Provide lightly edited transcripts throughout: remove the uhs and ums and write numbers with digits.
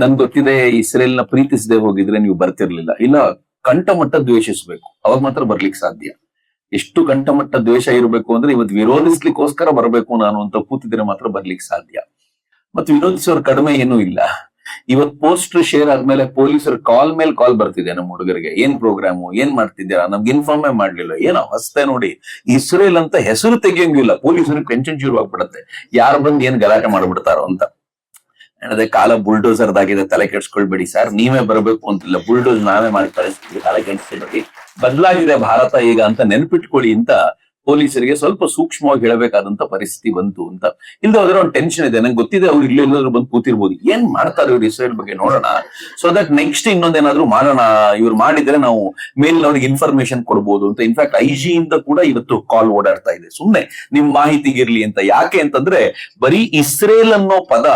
ನನ್ ಗೊತ್ತಿದೆ, ಇಸ್ರೇಲ್ ನ ಪ್ರೀತಿಸದೆ ಹೋಗಿದ್ರೆ ನೀವು ಬರ್ತಿರ್ಲಿಲ್ಲ. ಇಲ್ಲ, ಕಂಠಮಟ್ಟ ದ್ವೇಷಿಸ್ಬೇಕು, ಅವಾಗ ಮಾತ್ರ ಬರ್ಲಿಕ್ಕೆ ಸಾಧ್ಯ. ಎಷ್ಟು ಕಂಠಮಟ್ಟ ದ್ವೇಷ ಇರಬೇಕು ಅಂದ್ರೆ ಇವತ್ತು ವಿರೋಧಿಸ್ಲಿಕ್ಕೋಸ್ಕರ ಬರ್ಬೇಕು ನಾನು ಅಂತ ಕೂತಿದ್ರೆ ಮಾತ್ರ ಬರ್ಲಿಕ್ಕೆ ಸಾಧ್ಯ. ಮತ್ತೆ ವಿರೋಧಿಸೋರ್ ಕಡಿಮೆ ಏನೂ ಇಲ್ಲ. ಇವತ್ ಪೋಸ್ಟ್ ಶೇರ್ ಆದ್ಮೇಲೆ ಪೊಲೀಸರು ಕಾಲ್ ಮೇಲೆ ಕಾಲ್ ಬರ್ತಿದೆ ನಮ್ಮ ಹುಡುಗರಿಗೆ, ಏನ್ ಪ್ರೋಗ್ರಾಮು, ಏನ್ ಮಾಡ್ತಿದ್ದೀರಾ, ನಮ್ಗೆ ಇನ್ಫಾರ್ಮೇ ಮಾಡ್ಲಿಲ್ಲ, ಏನೋ ಹೊಸ್ತೆ ನೋಡಿ. ಇಸ್ರೇಲ್ ಅಂತ ಹೆಸರು ತೆಗಿಯಂಗಿಲ್ಲ, ಪೊಲೀಸರಿಗೆ ಟೆನ್ಷನ್ ಶುರು ಆಗ್ಬಿಡತ್ತೆ, ಯಾರು ಬಂದ್ ಏನ್ ಗಲಾಟೆ ಮಾಡ್ಬಿಡ್ತಾರೋ ಅಂತ. ಅದೇ ಕಾಲ ಬುಲ್ಡೋಸರ್ದಾಗಿದೆ, ತಲೆ ಕೆಡ್ಸ್ಕೊಳ್ಬೇಡಿ ಸರ್, ನೀವೇ ಬರಬೇಕು ಅಂತಿಲ್ಲ, ಬುಲ್ಡೋಸ್ ನಾವೇ ಮಾಡಿ ಕಳಿಸ್ತೀವಿ, ತಲೆ ಕೆಡ್ಸ್ಕೊಳ್ಬೇಡಿ, ಬದಲಾಗಿದೆ ಭಾರತ ಈಗ ಅಂತ ನೆನ್ಪಿಟ್ಕೊಳ್ಳಿ ಅಂತ ಪೊಲೀಸರಿಗೆ ಸ್ವಲ್ಪ ಸೂಕ್ಷ್ಮವಾಗಿ ಹೇಳಬೇಕಾದಂತ ಪರಿಸ್ಥಿತಿ ಬಂತು ಅಂತ. ಇಲ್ದ ಹೋದ್ರೆ ಒಂದು ಟೆನ್ಷನ್ ಇದೆ, ನಂಗೆ ಗೊತ್ತಿದೆ ಅವ್ರು ಇಲ್ಲೆಲ್ಲಾದ್ರೂ ಬಂದು ಕೂತಿರ್ಬೋದು, ಏನ್ ಮಾಡ್ತಾರೆ ಇವ್ರು ಇಸ್ರೇಲ್ ಬಗ್ಗೆ ನೋಡೋಣ, ಸೊ ದಟ್ ನೆಕ್ಸ್ಟ್ ಇನ್ನೊಂದೇನಾದ್ರೂ ಮಾಡೋಣ, ಇವ್ರು ಮಾಡಿದ್ರೆ ನಾವು ಮೇಲಿನವ್ರಿಗೆ ಇನ್ಫಾರ್ಮೇಶನ್ ಕೊಡ್ಬೋದು ಅಂತ. ಇನ್ಫ್ಯಾಕ್ಟ್ IG ಇಂದ ಕೂಡ ಇವತ್ತು ಕಾಲ್ ಓಡಾಡ್ತಾ ಇದೆ, ಸುಮ್ನೆ ನಿಮ್ ಮಾಹಿತಿಗಿರ್ಲಿ ಅಂತ. ಯಾಕೆ ಅಂತಂದ್ರೆ ಬರೀ ಇಸ್ರೇಲ್ ಅನ್ನೋ ಪದ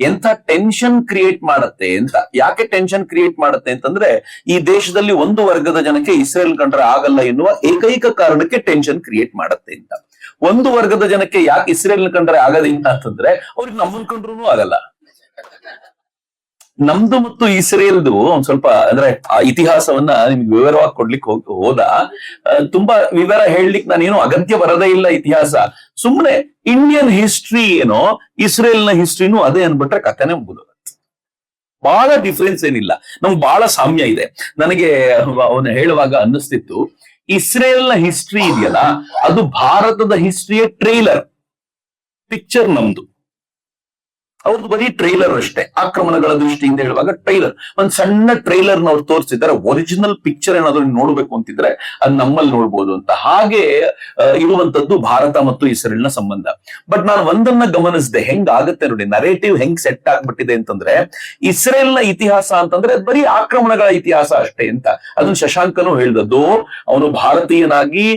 ಎಂಥ ಟೆನ್ಷನ್ ಕ್ರಿಯೇಟ್ ಮಾಡತ್ತೆ ಅಂತ. ಯಾಕೆ ಟೆನ್ಷನ್ ಕ್ರಿಯೇಟ್ ಮಾಡತ್ತೆ ಅಂತಂದ್ರೆ ಈ ದೇಶದಲ್ಲಿ ಒಂದು ವರ್ಗದ ಜನಕ್ಕೆ ಇಸ್ರೇಲ್ ಕಂಡ್ರೆ ಆಗಲ್ಲ ಎನ್ನುವ ಏಕೈಕ ಕಾರಣಕ್ಕೆ ಟೆನ್ಷನ್ ಕ್ರಿಯೇಟ್ ಮಾಡತ್ತೆ ಅಂತ. ಒಂದು ವರ್ಗದ ಜನಕ್ಕೆ ಯಾಕೆ ಇಸ್ರೇಲ್ ಕಂಡ್ರೆ ಆಗದಿಲ್ಲ ಅಂತಂದ್ರೆ ಅವ್ರಿಗೆ ನಮ್ಮನ್ ಕಂಡ್ರು ಆಗಲ್ಲ. ನಮ್ದು ಮತ್ತು ಇಸ್ರೇಲ್ದು ಒಂದ್ ಸ್ವಲ್ಪ ಅಂದ್ರೆ ಆ ಇತಿಹಾಸವನ್ನ ನಿಮ್ಗೆ ವಿವರವಾಗಿ ಕೊಡ್ಲಿಕ್ಕೆ ಹೋದ ತುಂಬಾ ವಿವರ ಹೇಳಲಿಕ್ಕೆ ನಾನೇನು ಅಗತ್ಯ ಬರದೇ ಇಲ್ಲ. ಇತಿಹಾಸ ಸುಮ್ಮನೆ ಇಂಡಿಯನ್ ಹಿಸ್ಟ್ರಿ ಏನೋ ಇಸ್ರೇಲ್ ನ ಹಿಸ್ಟ್ರಿನೂ ಅದೇ ಅನ್ಬಿಟ್ರೆ ಕಥೆನೆ ಮುಗಿದೋಗುತ್ತೆ. ಬಹಳ ಡಿಫ್ರೆನ್ಸ್ ಏನಿಲ್ಲ, ನಮ್ಗೆ ಬಹಳ ಸಾಮ್ಯ ಇದೆ. ನನಗೆ ಅವನು ಹೇಳುವಾಗ ಅನ್ನಿಸ್ತಿತ್ತು, ಇಸ್ರೇಲ್ ನ ಹಿಸ್ಟ್ರಿ ಇದೆಯಲ್ಲ ಅದು ಭಾರತದ ಹಿಸ್ಟ್ರಿಯ ಟ್ರೈಲರ್, ಪಿಕ್ಚರ್ ನಮ್ದು, ಅವ್ರದ್ದು ಬರೀ ಟ್ರೈಲರ್ ಅಷ್ಟೇ. ಆಕ್ರಮಣಗಳ ದೃಷ್ಟಿಯಿಂದ ಹೇಳುವಾಗ ಟ್ರೈಲರ್, ಒಂದ್ ಸಣ್ಣ ಟ್ರೈಲರ್ ಅವ್ರು ತೋರಿಸಿದ್ದಾರೆ. ಒರಿಜಿನಲ್ ಪಿಕ್ಚರ್ ಏನಾದ್ರು ನೋಡ್ಬೇಕು ಅಂತಿದ್ರೆ ಅದ್ ನಮ್ಮಲ್ಲಿ ನೋಡ್ಬೋದು ಅಂತ. ಹಾಗೆ ಇರುವಂತದ್ದು ಭಾರತ ಮತ್ತು ಇಸ್ರೇಲ್ ನ ಸಂಬಂಧ. ಬಟ್ ನಾನು ಒಂದನ್ನ ಗಮನಿಸಿದೆ, ಹೆಂಗ್ ಆಗತ್ತೆ ನೋಡಿ, ನರೇಟಿವ್ ಹೆಂಗ್ ಸೆಟ್ ಆಗ್ಬಿಟ್ಟಿದೆ ಅಂತಂದ್ರೆ ಇಸ್ರೇಲ್ ನ ಇತಿಹಾಸ ಅಂತಂದ್ರೆ ಬರೀ ಆಕ್ರಮಣಗಳ ಇತಿಹಾಸ ಅಷ್ಟೇ ಅಂತ. ಅದನ್ನ ಶಶಾಂಕನು ಹೇಳ್ದದ್ದು, ಅವನು ಭಾರತೀಯನಾಗಿ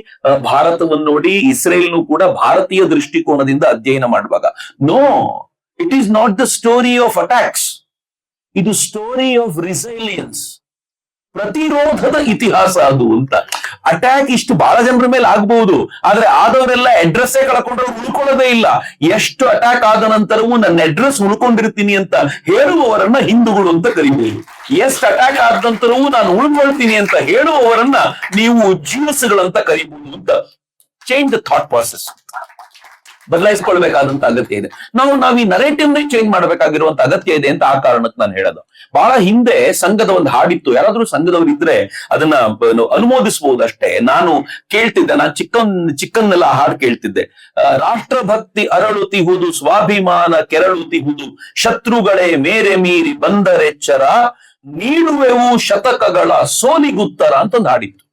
ಭಾರತವನ್ನು ನೋಡಿ ಇಸ್ರೇಲ್ನು ಕೂಡ ಭಾರತೀಯ ದೃಷ್ಟಿಕೋನದಿಂದ ಅಧ್ಯಯನ ಮಾಡುವಾಗ, no, it is not the story of attacks, ಇದು ಸ್ಟೋರಿ ಆಫ್ ರಿಸೈಲಿಯನ್ಸ್, ಪ್ರತಿರೋಧದ ಇತಿಹಾಸ ಅದು ಅಂತ. ಅಟ್ಯಾಕ್ ಇಷ್ಟು ಬಹಳ ಜನರ ಮೇಲೆ ಆಗ್ಬಹುದು, ಆದ್ರೆ ಆದವರೆಲ್ಲ ಅಡ್ರೆಸ್ಸೇ ಕಳ್ಕೊಂಡ್ರೆ ಉಳ್ಕೊಳ್ಳೋದೇ ಇಲ್ಲ. ಎಷ್ಟು ಅಟ್ಯಾಕ್ ಆದ ನಂತರವೂ ನನ್ನ ಅಡ್ರೆಸ್ ಉಳ್ಕೊಂಡಿರ್ತೀನಿ ಅಂತ ಹೇಳುವವರನ್ನ ಹಿಂದೂಗಳು ಅಂತ ಕರಿಬಹುದು. ಎಷ್ಟು ಅಟ್ಯಾಕ್ ಆದ ನಂತರವೂ ನಾನು ಉಳ್ಕೊಳ್ತೀನಿ ಅಂತ ಹೇಳುವವರನ್ನ ನೀವು ಜೀವಸ್ಗಳಂತ ಕರಿಬಹುದು ಅಂತ. ಚೇಂಜ್ ದ ಥಾಟ್ ಪ್ರಾಸೆಸ್, ಬದಲಾಯಿಸ್ಕೊಳ್ಬೇಕಾದಂತ ಅಗತ್ಯ ಇದೆ. ನಾವು ಈ ನರೇಟಿವ್ ಚೇಂಜ್ ಮಾಡಬೇಕಾಗಿರುವಂತ ಅಗತ್ಯ ಇದೆ ಅಂತ ಆ ಕಾರಣಕ್ಕೆ ನಾನು ಹೇಳೋದು. ಬಹಳ ಹಿಂದೆ ಸಂಘದ ಒಂದು ಹಾಡಿತ್ತು, ಯಾರಾದ್ರೂ ಸಂಘದವ್ರು ಇದ್ರೆ ಅದನ್ನ ಅನುಮೋದಿಸಬಹುದು ಅಷ್ಟೇ. ನಾನು ಕೇಳ್ತಿದ್ದೆ, ನಾನು ಚಿಕ್ಕನ್ನೆಲ್ಲ ಹಾಡು ಕೇಳ್ತಿದ್ದೆ. ರಾಷ್ಟ್ರಭಕ್ತಿ ಅರಳುತಿಹುದು, ಸ್ವಾಭಿಮಾನ ಕೆರಳುತಿಹುದು, ಶತ್ರುಗಳೇ ಮೇರೆ ಮೀರಿ ಬಂದರೆಚ್ಚರ, ನೀಡುವೆವು ಶತಕಗಳ ಸೋಲಿಗುತ್ತರ ಅಂತ ಒಂದು ಹಾಡಿತ್ತು.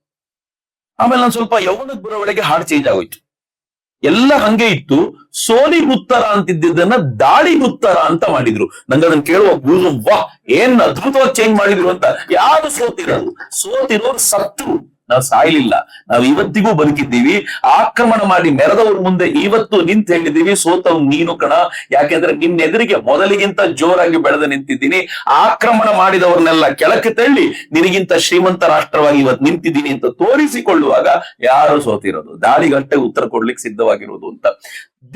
ಆಮೇಲೆ ನಾನು ಸ್ವಲ್ಪ ಯೌವನದ ಬರೋವರೆಗೆ ಹಾಡು ಚೇಂಜ್ ಆಗೋಯ್ತು. ಎಲ್ಲ ಹಂಗೆ ಇತ್ತು, ಸೋಲಿಗುತ್ತರ ಅಂತಿದ್ದನ್ನ ದಾಳಿಗುತ್ತರ ಅಂತ ಮಾಡಿದ್ರು. ನಂಗೆ ಅದನ್ನ ಕೇಳುವ ಗುರು, ವಾಹ್ ಏನ್ ಅದ್ಭುತವಾಗಿ ಚೇಂಜ್ ಮಾಡಿದ್ರು ಅಂತ. ಯಾರು ಸೋತಿರೋರು ಸತ್ರು, ನಾವು ಸಾಯ್ಲಿಲ್ಲ, ನಾವು ಇವತ್ತಿಗೂ ಬದುಕಿದ್ದೀವಿ. ಆಕ್ರಮಣ ಮಾಡಿ ಮೆರೆದವ್ರ ಮುಂದೆ ಇವತ್ತು ನಿಂತು ಹೇಳಿದೀವಿ, ಸೋತವ್ ನೀನು ಕಣ, ಯಾಕೆಂದ್ರೆ ನಿನ್ನ ಎದುರಿಗೆ ಮೊದಲಿಗಿಂತ ಜೋರಾಗಿ ಬೆಳೆದು ನಿಂತಿದ್ದೀನಿ. ಆಕ್ರಮಣ ಮಾಡಿದವ್ರನ್ನೆಲ್ಲ ಕೆಳಕ್ಕೆ ತಳ್ಳಿ ನಿನಗಿಂತ ಶ್ರೀಮಂತ ರಾಷ್ಟ್ರವಾಗಿ ಇವತ್ತು ನಿಂತಿದ್ದೀನಿ ಅಂತ ತೋರಿಸಿಕೊಳ್ಳುವಾಗ ಯಾರು ಸೋತಿರೋದು, ದಾಳಿಗಟ್ಟೆ ಉತ್ತರ ಕೊಡ್ಲಿಕ್ಕೆ ಸಿದ್ಧವಾಗಿರೋದು ಅಂತ.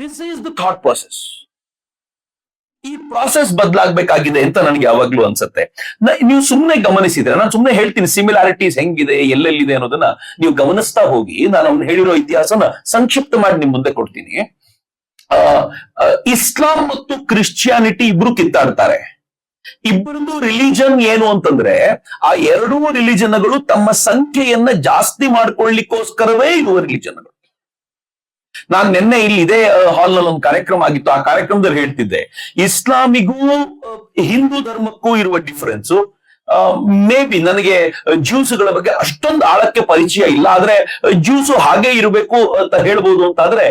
This is the thought process. ಈ ಪ್ರಾಸೆಸ್ ಬದಲಾಗಬೇಕಾಗಿದೆ ಅಂತ ನನಗೆ ಯಾವಾಗ್ಲೂ ಅನ್ಸುತ್ತೆ. ನೀವು ಸುಮ್ಮನೆ ಗಮನಿಸಿದ್ರೆ, ನಾನು ಸುಮ್ಮನೆ ಹೇಳ್ತೀನಿ ಸಿಮಿಲಾರಿಟೀಸ್ ಹೆಂಗಿದೆ, ಎಲ್ಲೆಲ್ಲಿದೆ ಅನ್ನೋದನ್ನ ನೀವು ಗಮನಿಸ್ತಾ ಹೋಗಿ. ನಾನು ಅವ್ನು ಹೇಳಿರೋ ಇತಿಹಾಸನ ಸಂಕ್ಷಿಪ್ತ ಮಾಡಿ ನಿಮ್ ಮುಂದೆ ಕೊಡ್ತೀನಿ. ಇಸ್ಲಾಂ ಮತ್ತು ಕ್ರಿಶ್ಚಿಯಾನಿಟಿ ಇಬ್ರು ಕಿತ್ತಾಡ್ತಾರೆ. ಇಬ್ಬರದು ರಿಲಿಜನ್ ಏನು ಅಂತಂದ್ರೆ, ಆ ಎರಡೂ ರಿಲಿಜನ್ಗಳು ತಮ್ಮ ಸಂಖ್ಯೆಯನ್ನ ಜಾಸ್ತಿ ಮಾಡ್ಕೊಳ್ಳಿಕ್ಕೋಸ್ಕರವೇ ಇರುವ ರಿಲಿಜನ್ಗಳು. ನಾನ್ ನಿನ್ನೆ ಇಲ್ಲಿ ಇದೇ ಹಾಲ್ ನಲ್ಲಿ ಒಂದು ಕಾರ್ಯಕ್ರಮ ಆಗಿತ್ತು, ಆ ಕಾರ್ಯಕ್ರಮದಲ್ಲಿ ಹೇಳ್ತಿದ್ದೆ, ಇಸ್ಲಾಮಿಗೂ ಹಿಂದೂ ಧರ್ಮಕ್ಕೂ ಇರುವ ಡಿಫರೆನ್ಸ್. ಮೇ ಬಿ ನನಗೆ ಜ್ಯೂಸ್ಗಳ ಬಗ್ಗೆ ಅಷ್ಟೊಂದು ಆಳಕ್ಕೆ ಪರಿಚಯ ಇಲ್ಲ, ಆದ್ರೆ ಜ್ಯೂಸು ಹಾಗೆ ಇರಬೇಕು ಅಂತ ಹೇಳ್ಬೋದು ಅಂತ ಆದ್ರೆ,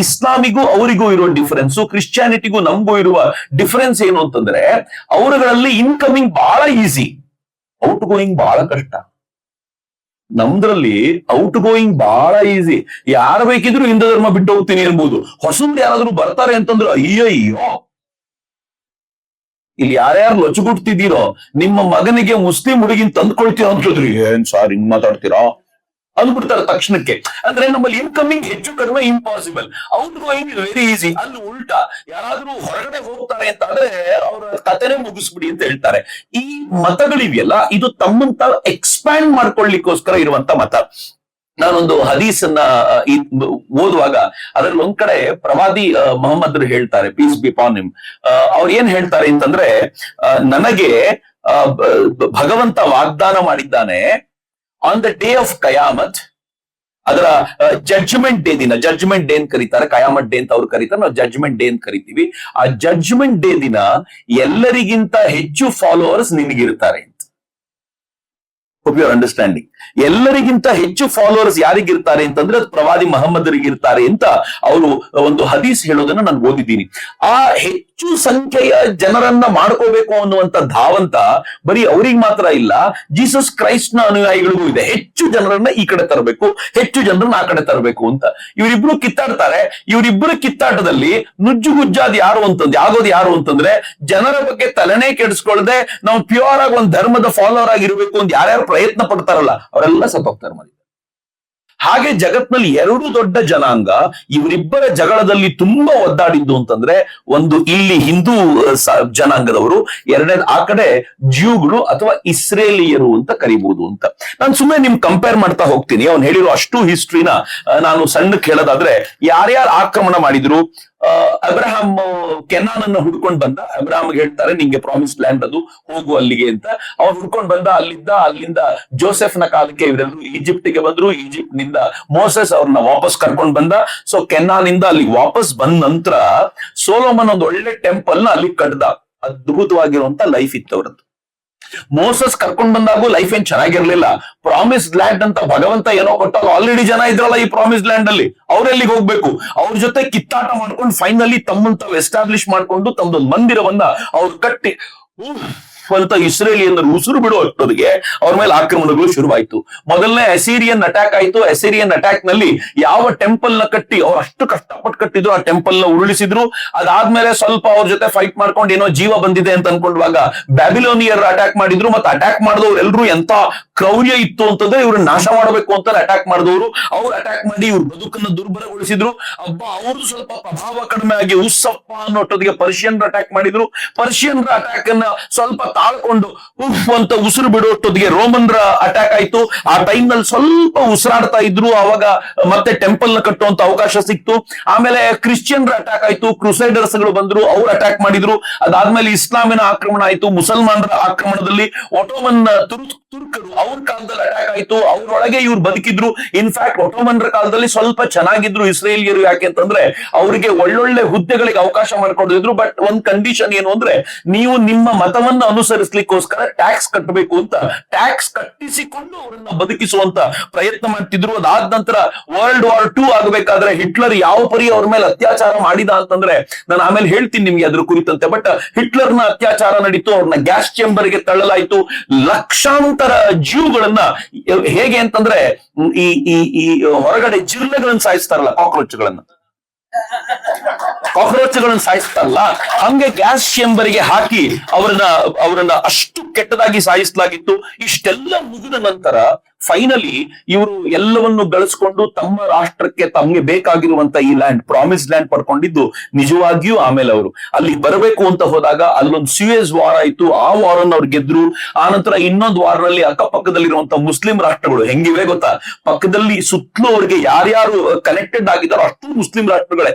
ಇಸ್ಲಾಮಿಗೂ ಅವರಿಗೂ ಇರುವ ಡಿಫರೆನ್ಸ್, ಕ್ರಿಶ್ಚಿಯಾನಿಟಿಗೂ ನಮಗೂ ಇರುವ ಡಿಫರೆನ್ಸ್ ಏನು ಅಂತಂದ್ರೆ, ಅವರುಗಳಲ್ಲಿ ಇನ್ಕಮಿಂಗ್ ಬಹಳ ಈಸಿ, ಔಟ್ ಗೋಯಿಂಗ್ ಬಹಳ ಕಷ್ಟ. ನಮ್ದ್ರಲ್ಲಿ ಔಟ್ ಗೋಯಿಂಗ್ ಬಹಳ ಈಸಿ, ಯಾರು ಬೇಕಿದ್ರು ಹಿಂದೂ ಧರ್ಮ ಬಿಟ್ಟು ಹೋಗ್ತೀನಿ ಅನ್ಬೋದು. ಹೊಸಬ್ರು ಯಾರಾದ್ರೂ ಬರ್ತಾರೆ ಅಂತಂದ್ರೆ ಅಯ್ಯಯ್ಯೋ, ಇಲ್ಲಿ ಯಾರ್ಯಾರು ಲೊಚಗುಡ್ತಿದ್ದೀರೋ, ನಿಮ್ಮ ಮಗನಿಗೆ ಮುಸ್ಲಿಂ ಹುಡುಗಿನ ತಂದ್ಕೊಳ್ತೀರೋ ಅಂತಂದ್ರಿ, ಏನ್ ಸಾರ್ ಹಿಂಗ್ ಮಾತಾಡ್ತೀರಾ, ಅಂದ್ಬಿಡ್ತಾರೆ ತಕ್ಷಣಕ್ಕೆ. ಅಂದ್ರೆ ನಮ್ಮಲ್ಲಿ ಇನ್ಕಮಿಂಗ್ ಹೆಚ್ಚು ಕಡಿಮೆ impossible, out going very easy. ಅಲ್ಲಿ ಉಲ್ಟಾ ಯಾರಾದ್ರೂ ಹೊರಗಡೆ ಹೋಗ್ತಾರೆ ಅಂತ ಆದ್ರೆ ಅವರ ಕಥೆನೇ ಮುಗಿಸ್ಬಿಡಿ ಅಂತ ಹೇಳ್ತಾರೆ. ಈ ಮತಗಳಿವೆಯಲ್ಲ, ಇದು ತಮ್ಮಂತ ಎಕ್ಸ್ಪ್ಯಾಂಡ್ ಮಾಡ್ಕೊಳ್ಳಿಕ್ಕೋಸ್ಕರ ಇರುವಂತ ಮತ. ನಾನೊಂದು ಹದೀಸನ್ನ ಓದುವಾಗ ಅದರಲ್ಲಿ ಒಂದ್ ಕಡೆ ಪ್ರವಾದಿ ಮೊಹಮ್ಮದ್ ಹೇಳ್ತಾರೆ, ಪೀಸ್ ಬಿ ಅಪಾನ್ ಹಿಮ್, ಅವ್ರು ಏನ್ ಹೇಳ್ತಾರೆ ಅಂತಂದ್ರೆ, ನನಗೆ ಭಗವಂತ ವಾಗ್ದಾನ ಮಾಡಿದ್ದಾನೆ on the day of Qayamat, ಅದರ ಜಡ್ಜ್ಮೆಂಟ್ ಡೇ ದಿನ, ಜಡ್ಜ್ಮೆಂಟ್ ಡೇ ಅಂತ ಕರೀತಾರೆ, ಕಯಾಮತ್ ಡೇ ಅಂತ ಅವ್ರು ಕರೀತಾರೆ, ನಾವು ಜಡ್ಜ್ಮೆಂಟ್ ಡೇ ಅಂತ ಕರಿತೀವಿ. ಆ ಜಡ್ಜ್ಮೆಂಟ್ ಡೇ ದಿನ ಎಲ್ಲರಿಗಿಂತ ಹೆಚ್ಚು ಫಾಲೋವರ್ಸ್ ನಿನಗಿರ್ತಾರೆ ಅಂತ. Hope you are understanding. ಎಲ್ಲರಿಗಿಂತ ಹೆಚ್ಚು ಫಾಲೋವರ್ಸ್ ಯಾರಿಗಿರ್ತಾರೆ ಅಂತಂದ್ರೆ ಅದು ಪ್ರವಾದಿ ಮಹಮ್ಮದರಿಗಿರ್ತಾರೆ ಅಂತ ಅವರು ಒಂದು ಹದೀಸ್ ಹೇಳೋದನ್ನ ನಾನು ಓದಿದ್ದೀನಿ. ಆ ಹೆಚ್ಚು ಸಂಖ್ಯೆಯ ಜನರನ್ನ ಮಾಡ್ಕೋಬೇಕು ಅನ್ನುವಂತ ಧಾವಂತ ಬರೀ ಅವ್ರಿಗೆ ಮಾತ್ರ ಇಲ್ಲ, ಜೀಸಸ್ ಕ್ರೈಸ್ಟ್ ನ ಅನುಯಾಯಿಗಳಿಗೂ ಇದೆ. ಹೆಚ್ಚು ಜನರನ್ನ ಈ ಕಡೆ ತರಬೇಕು, ಹೆಚ್ಚು ಜನರನ್ನ ಆ ಕಡೆ ತರಬೇಕು ಅಂತ. ಇವರಿಬ್ರು ಕಿತ್ತಾಡ್ತಾರೆ. ಇವರಿಬ್ಬರ ಕಿತ್ತಾಟದಲ್ಲಿ ನುಜ್ಜುಗುಜ್ಜಾದ್ ಆಗೋದು ಯಾರು ಅಂತಂದ್ರೆ, ಜನರ ಬಗ್ಗೆ ತಲೆನೇ ಕೆಡಿಸ್ಕೊಳ್ದೆ ನಾವು ಪ್ಯೂರ್ ಆಗಿ ಒಂದು ಧರ್ಮದ ಫಾಲೋವರ್ ಆಗಿರ್ಬೇಕು ಅಂತ ಯಾರ್ಯಾರು ಪ್ರಯತ್ನ ಪಡ್ತಾರಲ್ಲ ಅವರೆಲ್ಲ ಸತ್ತೋಗ್ತಾರೆ ಮನೆ. ಹಾಗೆ ಜಗತ್ನಲ್ಲಿ ಎರಡು ದೊಡ್ಡ ಜನಾಂಗ ಇವರಿಬ್ಬರ ಜಗಳದಲ್ಲಿ ತುಂಬಾ ಒದ್ದಾಡಿದ್ದು ಅಂತಂದ್ರೆ, ಒಂದು ಇಲ್ಲಿ ಹಿಂದೂ ಜನಾಂಗದವರು, ಎರಡನೇದು ಆ ಕಡೆ ಜ್ಯೂಗಳು ಅಥವಾ ಇಸ್ರೇಲಿಯರು ಅಂತ ಕರಿಬಹುದು ಅಂತ. ನಾನು ಸುಮ್ಮನೆ ನಿಮ್ ಕಂಪೇರ್ ಮಾಡ್ತಾ ಹೋಗ್ತೀನಿ. ಅವ್ನು ಹೇಳಿರೋ ಅಷ್ಟು ಹಿಸ್ಟ್ರಿನ ನಾನು ಸಣ್ಣಕ್ಕೆ ಹೇಳೋದಾದ್ರೆ, ಯಾರ್ಯಾರು ಆಕ್ರಮಣ ಮಾಡಿದ್ರು. ಅಬ್ರಹಾಂ ಕೆನಾನನ್ನ ಹುಡ್ಕೊಂಡ್ ಬಂದ. ಅಬ್ರಹಾಮ್ಗೆ ಹೇಳ್ತಾರೆ ನಿಂಗೆ ಪ್ರಾಮಿಸ್ ಲ್ಯಾಂಡ್ ಅದು, ಹೋಗು ಅಲ್ಲಿಗೆ ಅಂತ. ಅವ್ನು ಹುಡ್ಕೊಂಡ್ ಬಂದ. ಅಲ್ಲಿಂದ ಜೋಸೆಫ್ ನ ಕಾಲಕ್ಕೆ ಇವರೆಲ್ಲರೂ ಈಜಿಪ್ಟಿಗೆ ಬಂದ್ರು. ಈಜಿಪ್ಟ್ ನಿಂದ ಮೋಸೆಸ್ ಅವ್ರನ್ನ ವಾಪಸ್ ಕರ್ಕೊಂಡ್ ಬಂದ. ಸೊ ಕೆನಾನಿಂದ ಅಲ್ಲಿಗೆ ವಾಪಸ್ ಬಂದ ನಂತರ ಸೋಲೋಮನ್ ಒಂದು ಒಳ್ಳೆ ಟೆಂಪಲ್ ನ ಅಲ್ಲಿ ಕಟ್ದ. ಅದ್ಭುತವಾಗಿರುವಂತ ಲೈಫ್ ಇತ್ತು ಅವರದ್ದು. ಮೋಸಸ್ ಕರ್ಕೊಂಡ್ ಬಂದಾಗೂ ಲೈಫ್ ಏನ್ ಚೆನ್ನಾಗಿರ್ಲಿಲ್ಲ. ಪ್ರಾಮಿಸ್ ಲ್ಯಾಂಡ್ ಅಂತ ಭಗವಂತ ಏನೋ ಕೊಟ್ಟಾಗ ಆಲ್ರೆಡಿ ಜನ ಇದ್ರಲ್ಲ ಈ ಪ್ರಾಮಿಸ್ ಲ್ಯಾಂಡ್ ಅಲ್ಲಿ, ಅವ್ರೆಲ್ಲಿಗೆ ಹೋಗ್ಬೇಕು? ಅವ್ರ ಜೊತೆ ಕಿತ್ತಾಟ ಮಾಡ್ಕೊಂಡು ಫೈನಲಿ ತಮ್ಮನ್ ತಾವ್ ಎಸ್ಟಾಬ್ಲಿಷ್ ಮಾಡ್ಕೊಂಡು ತಮ್ಮದೊಂದು ಮಂದಿರವನ್ನ ಅವ್ರು ಕಟ್ಟಿ ಅಂತ ಇಸ್ರೇಲಿಯನ್ನರು ಉಸಿರು ಬಿಡೋ ಅಷ್ಟೊತ್ತಿಗೆ ಅವ್ರ ಮೇಲೆ ಆಕ್ರಮಣಗಳು ಶುರುವಾಯ್ತು. ಮೊದಲನೇ ಅಸಿರಿಯನ್ ಅಟ್ಯಾಕ್ ಆಯ್ತು. ಅಸಿರಿಯನ್ ಅಟ್ಯಾಕ್ ನಲ್ಲಿ ಯಾವ ಟೆಂಪಲ್ ನ ಕಟ್ಟಿ ಅವ್ರು ಅಷ್ಟು ಕಷ್ಟಪಟ್ಟು ಕಟ್ಟಿದ್ರು ಆ ಟೆಂಪಲ್ ನ ಉರುಳಿಸಿದ್ರು. ಅದಾದ್ಮೇಲೆ ಸ್ವಲ್ಪ ಅವ್ರ ಜೊತೆ ಫೈಟ್ ಮಾಡ್ಕೊಂಡು ಏನೋ ಜೀವ ಬಂದಿದೆ ಅಂತ ಅನ್ಕೊಂಡಾಗ ಬ್ಯಾಬಿಲೋನಿಯರ್ ಅಟ್ಯಾಕ್ ಮಾಡಿದ್ರು. ಮತ್ತೆ ಅಟ್ಯಾಕ್ ಮಾಡಿದವ್ರು ಎಲ್ರು ಎಂತ ಕ್ರೌರ್ಯ ಇತ್ತು ಅಂತಂದ್ರೆ ಇವ್ರನ್ನ ನಾಶ ಮಾಡಬೇಕು ಅಂತ ಅಟ್ಯಾಕ್ ಮಾಡಿದವರು. ಅವ್ರು ಅಟ್ಯಾಕ್ ಮಾಡಿ ಇವ್ರ ಬದುಕನ್ನ ದುರ್ಬಲಗೊಳಿಸಿದ್ರು. ಅವ್ರದ್ದು ಸ್ವಲ್ಪ ಪ್ರಭಾವ ಕಡಿಮೆ ಆಗಿ ಉಸ್ಸಪ್ಪ ಅನ್ನೋಟೊತ್ತಿಗೆ ಪರ್ಷಿಯನ್ ಅಟ್ಯಾಕ್ ಮಾಡಿದ್ರು. ಪರ್ಷಿಯನ್ ಅಟ್ಯಾಕ್ ಅನ್ನ ಸ್ವಲ್ಪ ತಾಳ್ಕೊಂಡು ಅಂತ ಉಸಿರು ಬಿಡೋಷ್ಟೊತ್ತಿಗೆ ರೋಮನ್ರ ಅಟ್ಯಾಕ್ ಆಯ್ತು. ಆ ಟೈಮ್ ನಲ್ಲಿ ಸ್ವಲ್ಪ ಉಸಿರಾಡ್ತಾ ಇದ್ರು. ಅವಾಗ ಮತ್ತೆ ಟೆಂಪಲ್ ನ ಕಟ್ಟುವಂತ ಅವಕಾಶ ಸಿಕ್ತು. ಆಮೇಲೆ ಕ್ರಿಶ್ಚಿಯನ್ರ ಅಟ್ಯಾಕ್ ಆಯ್ತು. ಕ್ರುಸೈಡರ್ಸ್ ಗಳು ಬಂದ್ರು, ಅವ್ರು ಅಟ್ಯಾಕ್ ಮಾಡಿದ್ರು. ಅದಾದ್ಮೇಲೆ ಇಸ್ಲಾಮಿನ ಆಕ್ರಮಣ ಆಯ್ತು. ಮುಸಲ್ಮಾನರ ಆಕ್ರಮಣದಲ್ಲಿ ಒಟೋಮನ್ ತುರ್ಕರು ಅವ್ರ ಕಾಲದಲ್ಲಿ ಅಟ್ಯಾಕ್ ಆಯ್ತು. ಅವ್ರೊಳಗೆ ಇವ್ರು ಬದುಕಿದ್ರು. ಇನ್ಫ್ಯಾಕ್ಟ್ ಒಟೋಮನ್ರ ಕಾಲದಲ್ಲಿ ಸ್ವಲ್ಪ ಚೆನ್ನಾಗಿದ್ರು ಇಸ್ರೇಲಿಯರು. ಯಾಕೆ ಅಂತಂದ್ರೆ ಅವರಿಗೆ ಒಳ್ಳೊಳ್ಳೆ ಹುದ್ದೆಗಳಿಗೆ ಅವಕಾಶ ಮಾಡ್ಕೊಂಡಿದ್ರು. ಬಟ್ ಒಂದ್ ಕಂಡೀಷನ್ ಏನು ಅಂದ್ರೆ, ನೀವು ನಿಮ್ಮ ಮತವನ್ನ ಅನುಸರಿಸಲಿಕ್ಕೋಸ್ಕರ ಟ್ಯಾಕ್ಸ್ ಕಟ್ಟಬೇಕು ಅಂತ. ಟ್ಯಾಕ್ಸ್ ಕಟ್ಟಿಸಿಕೊಂಡು ಅವರನ್ನ ಬದುಕಿಸುವಂತ ಪ್ರಯತ್ನ ಮಾಡ್ತಿದ್ರು. ಅದಾದ ನಂತರ ವರ್ಲ್ಡ್ ವಾರ್ 2 ಆಗಬೇಕಾದ್ರೆ ಹಿಟ್ಲರ್ ಯಾವ ಪರಿ ಅವ್ರ ಮೇಲೆ ಅತ್ಯಾಚಾರ ಮಾಡಿದ ಅಂತಂದ್ರೆ, ನಾನು ಆಮೇಲೆ ಹೇಳ್ತೀನಿ ನಿಮ್ಗೆ ಅದ್ರ ಕುರಿತಂತೆ. ಬಟ್ ಹಿಟ್ಲರ್ನ ಅತ್ಯಾಚಾರ ನಡೀತು. ಅವ್ರನ್ನ ಗ್ಯಾಸ್ ಚೇಂಬರ್ಗೆ ತಳ್ಳಲಾಯ್ತು. ಲಕ್ಷಾಂತರ ಜ್ಯೂಗಳನ್ನ ಹೇಗೆ ಅಂತಂದ್ರೆ ಈ ಹೊರಗಡೆ ಜಿರ್ಲೆಗಳನ್ನ ಸಾಯಿಸ್ತಾರಲ್ಲ, ಕಾಕ್ರೋಚ್ಗಳನ್ನ ಸಾಯಿಸ್ತಾರಲ್ಲ, ಹಂಗೆ ಗ್ಯಾಸ್ ಚೇಂಬರ್ಗೆ ಹಾಕಿ ಅವರನ್ನ ಅಷ್ಟು ಕೆಟ್ಟದಾಗಿ ಸಾಯಿಸಲಾಗಿತ್ತು. ಇಷ್ಟೆಲ್ಲ ಮುಗಿದ ನಂತರ ಫೈನಲಿ ಇವರು ಎಲ್ಲವನ್ನು ಗಳಿಸ್ಕೊಂಡು ತಮ್ಮ ರಾಷ್ಟ್ರಕ್ಕೆ ತಮ್ಗೆ ಬೇಕಾಗಿರುವಂತ ಈ ಲ್ಯಾಂಡ್, ಪ್ರಾಮಿಸ್ ಲ್ಯಾಂಡ್ ಪಡ್ಕೊಂಡಿದ್ದು ನಿಜವಾಗಿಯೂ. ಆಮೇಲೆ ಅವರು ಅಲ್ಲಿ ಬರಬೇಕು ಅಂತ ಹೋದಾಗ ಅಲ್ಲೊಂದು ಸ್ಯೂಯೆಜ್ ವಾರ್ ಆಯ್ತು. ಆ ವಾರ್ ಅನ್ನು ಅವ್ರು ಗೆದ್ರು. ಆ ನಂತರ ಇನ್ನೊಂದು ವಾರ್ನಲ್ಲಿ ಅಕ್ಕಪಕ್ಕದಲ್ಲಿರುವಂತ ಮುಸ್ಲಿಂ ರಾಷ್ಟ್ರಗಳು ಹೆಂಗಿವೆ ಗೊತ್ತಾ, ಪಕ್ಕದಲ್ಲಿ ಸುತ್ತಲೂ ಅವ್ರಿಗೆ ಯಾರ್ಯಾರು ಕನೆಕ್ಟೆಡ್ ಆಗಿದ್ದಾರೋ ಅಷ್ಟು ಮುಸ್ಲಿಂ ರಾಷ್ಟ್ರಗಳೇ.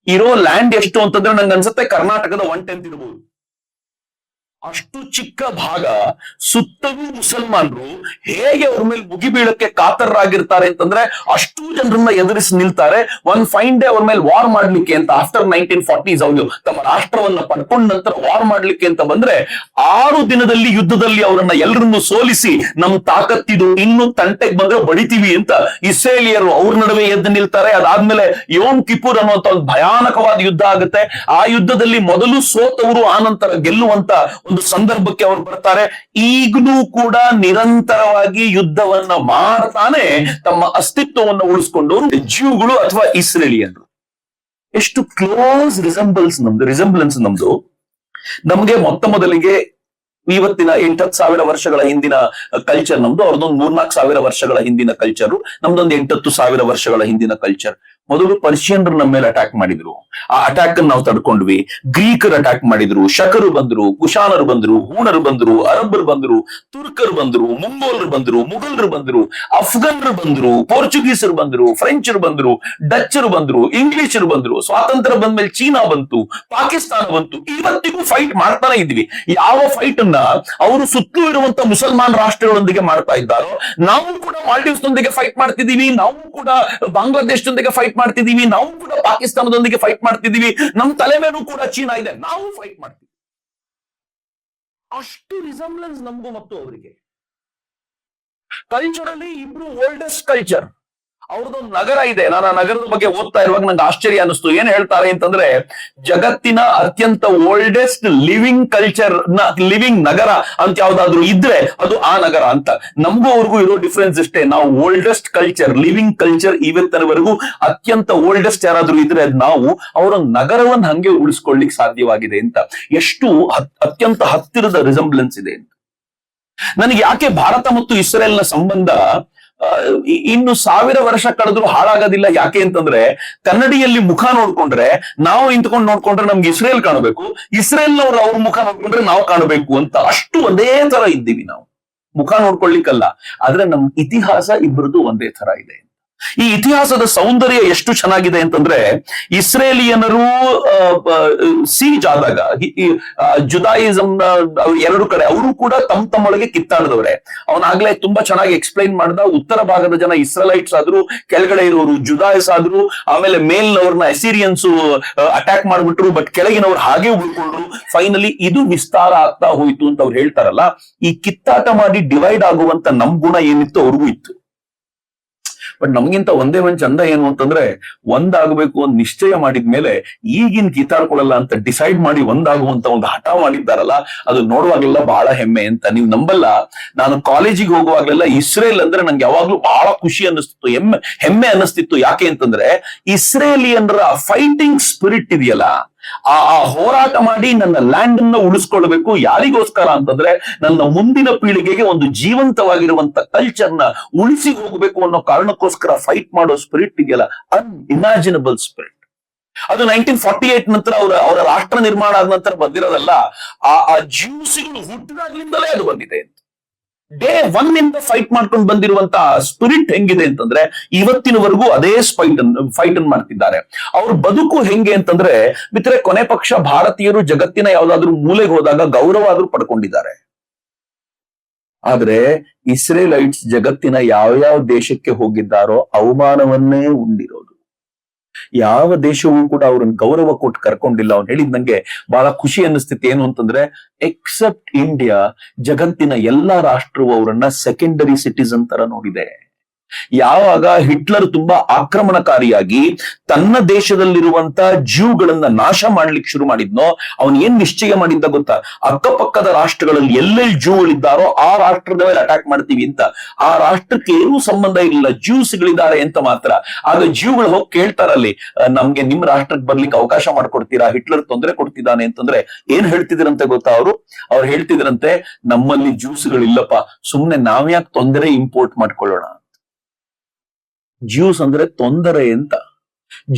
ಇರೋ ಲ್ಯಾಂಡ್ ಎಷ್ಟು ಅಂತಂದ್ರೆ ನಂಗೆ ಅನ್ಸುತ್ತೆ ಕರ್ನಾಟಕದ 1/10 ಇರಬಹುದು. ಅಷ್ಟು ಚಿಕ್ಕ ಭಾಗ ಸುತ್ತಲೂ ಮುಸಲ್ಮಾನರು ಹೇಗೆ ಅವ್ರ ಮೇಲೆ ಮುಗಿಬೀಳಕ್ಕೆ ಕಾತರರಾಗಿರ್ತಾರೆ ಅಂತಂದ್ರೆ, ಅಷ್ಟು ಜನರನ್ನ ಎದುರಿಸಿ ನಿಲ್ತಾರೆ. ಒಂದ್ ಫೈನ್ ಡೇ ಅವ್ರ ಮೇಲೆ ವಾರ್ ಮಾಡ್ಲಿಕ್ಕೆ ಅಂತ, ಆಫ್ಟರ್ 1940s ಅವರು ತಮ್ಮ ರಾಷ್ಟ್ರವನ್ನ ಪಡ್ಕೊಂಡ ನಂತರ ವಾರ್ ಮಾಡ್ಲಿಕ್ಕೆ ಅಂತ ಬಂದ್ರೆ 6 ದಿನದಲ್ಲಿ ಯುದ್ಧದಲ್ಲಿ ಅವರನ್ನ ಎಲ್ಲರನ್ನು ಸೋಲಿಸಿ ನಮ್ ತಾಕತ್ತಿದು, ಇನ್ನು ತಂಟೆಗೆ ಬಂದ್ರೆ ಬಡಿತೀವಿ ಅಂತ ಇಸ್ರೇಲಿಯರು ಅವ್ರ ನಡುವೆ ಎದ್ದು ನಿಲ್ತಾರೆ. ಅದಾದ್ಮೇಲೆ ಯೋಮ್ ಕಿಪುರ್ ಅನ್ನುವಂತ ಒಂದು ಭಯಾನಕವಾದ ಯುದ್ಧ ಆಗುತ್ತೆ. ಆ ಯುದ್ಧದಲ್ಲಿ ಮೊದಲು ಸೋತವರು ಆನಂತರ ಗೆಲ್ಲುವಂತ ಒಂದು ಸಂದರ್ಭಕ್ಕೆ ಅವರು ಬರ್ತಾರೆ. ಈಗಲೂ ಕೂಡ ನಿರಂತರವಾಗಿ ಯುದ್ಧವನ್ನ ಮಾಡ್ತಾನೆ ತಮ್ಮ ಅಸ್ತಿತ್ವವನ್ನು ಉಳಿಸ್ಕೊಂಡವರು ಜ್ಯೂಗಳು ಅಥವಾ ಇಸ್ರೇಲಿಯನ್ರು. ಎಷ್ಟು ಕ್ಲೋಸ್ ರಿಸೆಂಬಲೆನ್ಸ್ ನಮ್ದು. ನಮ್ಗೆ ಮೊದಲಿಗೆ ಇವತ್ತಿನ 8-10 ಸಾವಿರ ವರ್ಷಗಳ ಹಿಂದಿನ ಕಲ್ಚರ್ ನಮ್ದು, ಅವ್ರದ್ದೊಂದು 3-4 ಸಾವಿರ ವರ್ಷಗಳ ಹಿಂದಿನ ಕಲ್ಚರ್, ನಮ್ದೊಂದು 8-10 ಸಾವಿರ ವರ್ಷಗಳ ಹಿಂದಿನ ಕಲ್ಚರ್. ಮೊದಲು ಪರ್ಷಿಯನ್ರು ನಮ್ಮ ಮೇಲೆ ಅಟ್ಯಾಕ್ ಮಾಡಿದ್ರು, ಆ ಅಟ್ಯಾಕ್ ಅನ್ನು ನಾವು ತಡ್ಕೊಂಡ್ವಿ. ಗ್ರೀಕರು ಅಟ್ಯಾಕ್ ಮಾಡಿದ್ರು, ಶಕರು ಬಂದ್ರು, ಕುಶಾನರು ಬಂದ್ರು, ಹೂಣರು ಬಂದ್ರು, ಅರಬ್ಬರು ಬಂದ್ರು, ತುರ್ಕರು ಬಂದ್ರು, ಮಂಗೋಲರು ಬಂದ್ರು, ಮುಘಲರು ಬಂದ್ರು, ಅಫ್ಘನ್ರು ಬಂದ್ರು, ಪೋರ್ಚುಗೀಸರು ಬಂದ್ರು, ಫ್ರೆಂಚರು ಬಂದ್ರು, ಡಚ್ಚರು ಬಂದ್ರು, ಇಂಗ್ಲಿಷರು ಬಂದ್ರು, ಸ್ವಾತಂತ್ರ್ಯ ಬಂದ್ಮೇಲೆ ಚೀನಾ ಬಂತು, ಪಾಕಿಸ್ತಾನ ಬಂತು. ಇವತ್ತಿಗೂ ಫೈಟ್ ಮಾಡ್ತಾನೆ ಇದ್ವಿ. ಯಾವ ಫೈಟ್ ಅನ್ನ ಅವರು ಸುತ್ತಲೂ ಇರುವಂತ ಮುಸಲ್ಮಾನ್ ರಾಷ್ಟ್ರಗಳೊಂದಿಗೆ ಮಾಡ್ತಾ ಇದ್ದಾರೋ, ನಾವು ಕೂಡ ಮಾಲ್ಡೀವ್ಸ್ ನೊಂದಿಗೆ ಫೈಟ್ ಮಾಡ್ತಿದೀವಿ, ನಾವು ಕೂಡ ಬಾಂಗ್ಲಾದೇಶದೊಂದಿಗೆ ಫೈಟ್ ಮಾಡ್ತಿದೀವಿ, ನಾವು ಕೂಡ ಪಾಕಿಸ್ತಾನದೊಂದಿಗೆ ಫೈಟ್ ಮಾಡ್ತಿದೀವಿ, ನಮ್ಮ ತಲೆ ಮೇಲೂ ಕೂಡ ಚೀನಾ ಇದೆ, ನಾವು ಫೈಟ್ ಮಾಡ್ತೀವಿ. ಅಷ್ಟು ರಿಸಂಬ್ಲೆನ್ಸ್ ನಮಗೂ ಮತ್ತು ಅವರಿಗೆ. ಕಲ್ಚರಲಿ ಇಬ್ರು ಓಲ್ಡೆಸ್ಟ್ ಕಲ್ಚರ್. ಅವ್ರದ್ದೊಂದು ನಗರ ಇದೆ, ನಾನು ಆ ನಗರದ ಬಗ್ಗೆ ಓದ್ತಾ ಇರುವಾಗ ನಂಗೆ ಆಶ್ಚರ್ಯ ಅನಿಸ್ತು. ಏನ್ ಹೇಳ್ತಾರೆ ಅಂತಂದ್ರೆ, ಜಗತ್ತಿನ ಅತ್ಯಂತ ಓಲ್ಡೆಸ್ಟ್ ಲಿವಿಂಗ್ ಕಲ್ಚರ್ ಲಿವಿಂಗ್ ನಗರ ಅಂತ ಯಾವ್ದಾದ್ರು ಇದ್ರೆ ಅದು ಆ ನಗರ ಅಂತ. ನಮಗೂ ಅವ್ರಿಗೂ ಇರೋ ಡಿಫ್ರೆನ್ಸ್ ಇಷ್ಟೇ, ನಾವು ಓಲ್ಡೆಸ್ಟ್ ಕಲ್ಚರ್ ಲಿವಿಂಗ್ ಕಲ್ಚರ್ ಇವತ್ತಿನವರೆಗೂ ಅತ್ಯಂತ ಓಲ್ಡೆಸ್ಟ್ ಯಾರಾದ್ರೂ ಇದ್ರೆ ಅದು ನಾವು. ಅವರ ನಗರವನ್ನು ಹಂಗೆ ಉಳಿಸ್ಕೊಳ್ಳಿಕ್ ಸಾಧ್ಯವಾಗಿದೆ ಅಂತ. ಎಷ್ಟು ಅತ್ಯಂತ ಹತ್ತಿರದ ರಿಸಂಬ್ಲೆನ್ಸ್ ಇದೆ ಅಂತ. ನನಗೆ ಯಾಕೆ ಭಾರತ ಮತ್ತು ಇಸ್ರೇಲ್ನ ಸಂಬಂಧ ಇನ್ನು 1000 ವರ್ಷ ಕಳೆದ್ರು ಹಾಳಾಗೋದಿಲ್ಲ, ಯಾಕೆ ಅಂತಂದ್ರೆ ಕನ್ನಡಿಯಲ್ಲಿ ಮುಖ ನೋಡ್ಕೊಂಡ್ರೆ, ನಾವು ನಿಂತ್ಕೊಂಡು ನೋಡ್ಕೊಂಡ್ರೆ ನಮ್ಗೆ ಇಸ್ರೇಲ್ ಕಾಣಬೇಕು, ಇಸ್ರೇಲ್ನವ್ರು ಅವ್ರ ಮುಖ ನೋಡ್ಕೊಂಡ್ರೆ ನಾವು ಕಾಣಬೇಕು ಅಂತ. ಅಷ್ಟು ಒಂದೇ ತರ ಇದ್ದೀವಿ ನಾವು, ಮುಖ ನೋಡ್ಕೊಳ್ಳಿಕ್ಕಲ್ಲ. ಆದ್ರೆ ನಮ್ ಇತಿಹಾಸ ಇಬ್ಬರದು ಒಂದೇ ತರ ಇದೆ. ಈ ಇತಿಹಾಸದ ಸೌಂದರ್ಯ ಎಷ್ಟು ಚೆನ್ನಾಗಿದೆ ಅಂತಂದ್ರೆ, ಇಸ್ರೇಲಿಯನರು ಸೀಜ್ ಆದಾಗ ಜುದಾಯಿಸಂ ಎರಡು ಕಡೆ ಅವರು ಕೂಡ ತಮ್ಮೊಳಗೆ ಕಿತ್ತಾಡಿದವ್ರೆ. ಅವನಾಗ್ಲೇ ತುಂಬಾ ಚೆನ್ನಾಗಿ ಎಕ್ಸ್ಪ್ಲೈನ್ ಮಾಡ್ದ. ಉತ್ತರ ಭಾಗದ ಜನ ಇಸ್ರೇಲೈಟ್ಸ್ ಆದ್ರು, ಕೆಳಗಡೆ ಇರೋರು ಜುದಾಯಿಸ್ ಆದ್ರು, ಆಮೇಲೆ ಮೇಲ್ನವ್ರನ್ನ ಅಸಿರಿಯನ್ಸ್ ಅಟ್ಯಾಕ್ ಮಾಡ್ಬಿಟ್ರು, ಬಟ್ ಕೆಳಗಿನವ್ರು ಹಾಗೆ ಉಳ್ಕೊಂಡ್ರು. ಫೈನಲಿ ಇದು ವಿಸ್ತಾರ ಆಗ್ತಾ ಹೋಯ್ತು ಅಂತ ಅವ್ರು ಹೇಳ್ತಾರಲ್ಲ. ಈ ಕಿತ್ತಾಟ ಮಾಡಿ ಡಿವೈಡ್ ಆಗುವಂತ ನಮ್ ಗುಣ ಏನಿತ್ತು ಅವ್ರಿಗೂ ಇತ್ತು. ಬಟ್ ನಮ್ಗಿಂತ ಒಂದೇ ಒಂದ್ ಚಂದ ಏನು ಅಂತಂದ್ರೆ, ಒಂದಾಗಬೇಕು ಅಂತ ನಿಶ್ಚಯ ಮಾಡಿದ್ಮೇಲೆ ಈಗಿನ ಕಿತ್ತಾಡ್ಕೊಳಲ್ಲ ಅಂತ ಡಿಸೈಡ್ ಮಾಡಿ ಒಂದಾಗುವಂತ ಒಂದು ಹಠ ಮಾಡಿದ್ದಾರಲ್ಲ, ಅದು ನೋಡುವಾಗಲೆಲ್ಲ ಬಹಳ ಹೆಮ್ಮೆ ಅಂತ. ನೀವು ನಂಬಲ್ಲ, ನಾನು ಕಾಲೇಜಿಗೆ ಹೋಗುವಾಗಲೆಲ್ಲ ಇಸ್ರೇಲ್ ಅಂದ್ರೆ ನಂಗೆ ಯಾವಾಗ್ಲೂ ಬಹಳ ಖುಷಿ ಅನ್ನಿಸ್ತಿತ್ತು, ಹೆಮ್ಮೆ ಅನ್ನಿಸ್ತಿತ್ತು. ಯಾಕೆ ಅಂತಂದ್ರೆ ಇಸ್ರೇಲಿಯನ್ರ ಫೈಟಿಂಗ್ ಸ್ಪಿರಿಟ್ ಇದೆಯಲ್ಲ, ಆ ಹೋರಾಟ ಮಾಡಿ ನನ್ನ ಲ್ಯಾಂಡ್ ಅನ್ನ ಉಳಿಸ್ಕೊಳ್ಬೇಕು. ಯಾರಿಗೋಸ್ಕರ ಅಂತಂದ್ರೆ, ನನ್ನ ಮುಂದಿನ ಪೀಳಿಗೆಗೆ ಒಂದು ಜೀವಂತವಾಗಿರುವಂತ ಕಲ್ಚರ್ನ ಉಳಿಸಿ ಹೋಗ್ಬೇಕು ಅನ್ನೋ ಕಾರಣಕ್ಕೋಸ್ಕರ ಫೈಟ್ ಮಾಡೋ ಸ್ಪಿರಿಟ್ ಇದೆಯಲ್ಲ, ಅನ್ಇಮ್ಯಾಜಿನಬಲ್ ಸ್ಪಿರಿಟ್. ಅದು 1948 ನಂತರ ಅವರ ರಾಷ್ಟ್ರ ನಿರ್ಮಾಣ ಆದ ನಂತರ ಬಂದಿರೋದಲ್ಲ, ಆ ಜ್ಯೂಸ್ಗಳು ಹುಟ್ಟಿದಾಗ್ಲಿಂದಲೇ ಅದು ಬಂದಿದೆ. ಡೇ 1 ಇಂದ ಫೈಟ್ ಮಾಡ್ಕೊಂಡು ಬಂದಿರುವಂತ ಸ್ಪಿರಿಟ್ ಹೆಂಗಿದೆ ಅಂತಂದ್ರೆ, ಇವತ್ತಿನವರೆಗೂ ಅದೇ ಫೈಟ್ ಅನ್ನು ಮಾಡ್ತಿದ್ದಾರೆ. ಅವ್ರ ಬದುಕು ಹೆಂಗೆ ಅಂತಂದ್ರೆ, ಮಿತ್ರ ಕೊನೆ ಪಕ್ಷ ಭಾರತೀಯರು ಜಗತ್ತಿನ ಯಾವ್ದಾದ್ರು ಮೂಲೆಗೆ ಹೋದಾಗ ಗೌರವ ಆದ್ರೂ ಪಡ್ಕೊಂಡಿದ್ದಾರೆ. ಆದ್ರೆ ಇಸ್ರೇಲೈಟ್ಸ್ ಜಗತ್ತಿನ ಯಾವ ದೇಶಕ್ಕೆ ಹೋಗಿದ್ದಾರೋ ಅವಮಾನವನ್ನೇ ಉಂಡಿರೋದು. ಯಾವ ದೇಶವೂ ಕೂಡ ಅವ್ರನ್ನ ಗೌರವ ಕೊಟ್ಟು ಕರ್ಕೊಂಡಿಲ್ಲ. ಅವ್ನು ಹೇಳಿದ್ ನಂಗೆ ಬಹಳ ಖುಷಿ ಅನ್ನಿಸ್ತಿತ್ತು. ಏನು ಅಂತಂದ್ರೆ, ಎಕ್ಸೆಪ್ಟ್ ಇಂಡಿಯಾ, ಜಗತ್ತಿನ ಎಲ್ಲಾ ರಾಷ್ಟ್ರವು ಅವರನ್ನ ಸೆಕೆಂಡರಿ ಸಿಟಿಸನ್ ತರ ನೋಡಿದೆ. ಯಾವಾಗ ಹಿಟ್ಲರ್ ತುಂಬಾ ಆಕ್ರಮಣಕಾರಿಯಾಗಿ ತನ್ನ ದೇಶದಲ್ಲಿರುವಂತ ಜ್ಯೂಗಳನ್ನ ನಾಶ ಮಾಡ್ಲಿಕ್ಕೆ ಶುರು ಮಾಡಿದ್ನೋ, ಅವನ್ ಏನ್ ನಿಶ್ಚಯ ಮಾಡಿದ್ದ ಗೊತ್ತಾ? ಅಕ್ಕಪಕ್ಕದ ರಾಷ್ಟ್ರಗಳಲ್ಲಿ ಎಲ್ಲೆಲ್ಲಿ ಜ್ಯೂಗಳಿದ್ದಾರೋ ಆ ರಾಷ್ಟ್ರದ ಮೇಲೆ ಅಟ್ಯಾಕ್ ಮಾಡ್ತೀವಿ ಅಂತ. ಆ ರಾಷ್ಟ್ರಕ್ಕೆ ಏನೂ ಸಂಬಂಧ ಇಲ್ಲ, ಜ್ಯೂಸ್ಗಳಿದ್ದಾರೆ ಅಂತ ಮಾತ್ರ. ಆಗ ಜ್ಯೂಗಳು ಹೋಗಿ ಕೇಳ್ತಾರಲ್ಲಿ, ನಮ್ಗೆ ನಿಮ್ ರಾಷ್ಟ್ರಕ್ಕೆ ಬರ್ಲಿಕ್ಕೆ ಅವಕಾಶ ಮಾಡ್ಕೊಡ್ತೀರಾ, ಹಿಟ್ಲರ್ ತೊಂದರೆ ಕೊಡ್ತಿದ್ದಾನೆ ಅಂತಂದ್ರೆ ಏನ್ ಹೇಳ್ತಿದ್ರಂತೆ ಗೊತ್ತಾ? ಅವ್ರು ಹೇಳ್ತಿದ್ರಂತೆ, ನಮ್ಮಲ್ಲಿ ಜ್ಯೂಸ್ಗಳಿಲ್ಲಪ್ಪ, ಸುಮ್ನೆ ನಾವ್ಯಾಕೆ ತೊಂದರೆ ಇಂಪೋರ್ಟ್ ಮಾಡ್ಕೊಳ್ಳೋಣ. ಜ್ಯೂಸ್ ಅಂದ್ರೆ ತೊಂದರೆ ಅಂತ,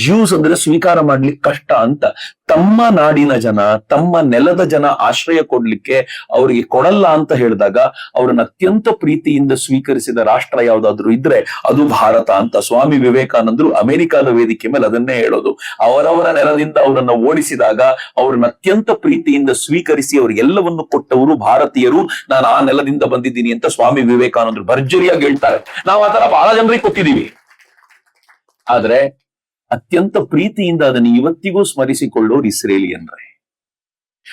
ಜ್ಯೂಸ್ ಅಂದ್ರೆ ಸ್ವೀಕಾರ ಮಾಡ್ಲಿಕ್ಕೆ ಕಷ್ಟ ಅಂತ. ತಮ್ಮ ನಾಡಿನ ಜನ, ತಮ್ಮ ನೆಲದ ಜನ ಆಶ್ರಯ ಕೊಡ್ಲಿಕ್ಕೆ ಅವರಿಗೆ ಕೊಡಲ್ಲ ಅಂತ ಹೇಳಿದಾಗ ಅವ್ರನ್ನ ಅತ್ಯಂತ ಪ್ರೀತಿಯಿಂದ ಸ್ವೀಕರಿಸಿದ ರಾಷ್ಟ್ರ ಯಾವ್ದಾದ್ರು ಇದ್ರೆ ಅದು ಭಾರತ ಅಂತ. ಸ್ವಾಮಿ ವಿವೇಕಾನಂದರು ಅಮೆರಿಕಾದ ವೇದಿಕೆ ಮೇಲೆ ಅದನ್ನೇ ಹೇಳೋದು. ಅವರವರ ನೆಲದಿಂದ ಅವರನ್ನ ಓಡಿಸಿದಾಗ ಅವ್ರನ್ನ ಅತ್ಯಂತ ಪ್ರೀತಿಯಿಂದ ಸ್ವೀಕರಿಸಿ ಅವ್ರಿಗೆಲ್ಲವನ್ನು ಕೊಟ್ಟವರು ಭಾರತೀಯರು. ನಾನು ಆ ನೆಲದಿಂದ ಬಂದಿದ್ದೀನಿ ಅಂತ ಸ್ವಾಮಿ ವಿವೇಕಾನಂದರು ಭರ್ಜರಿಯಾಗಿ ಹೇಳ್ತಾರೆ. ನಾವು ಆತರ ಬಹಳ ಜನರಿಗೆ ಕೊಟ್ಟಿದ್ದೀವಿ. ಆದ್ರೆ ಅತ್ಯಂತ ಪ್ರೀತಿಯಿಂದ ಅದನ್ನು ಇವತ್ತಿಗೂ ಸ್ಮರಿಸಿಕೊಳ್ಳೋರು ಇಸ್ರೇಲಿಯನ್ರೇ.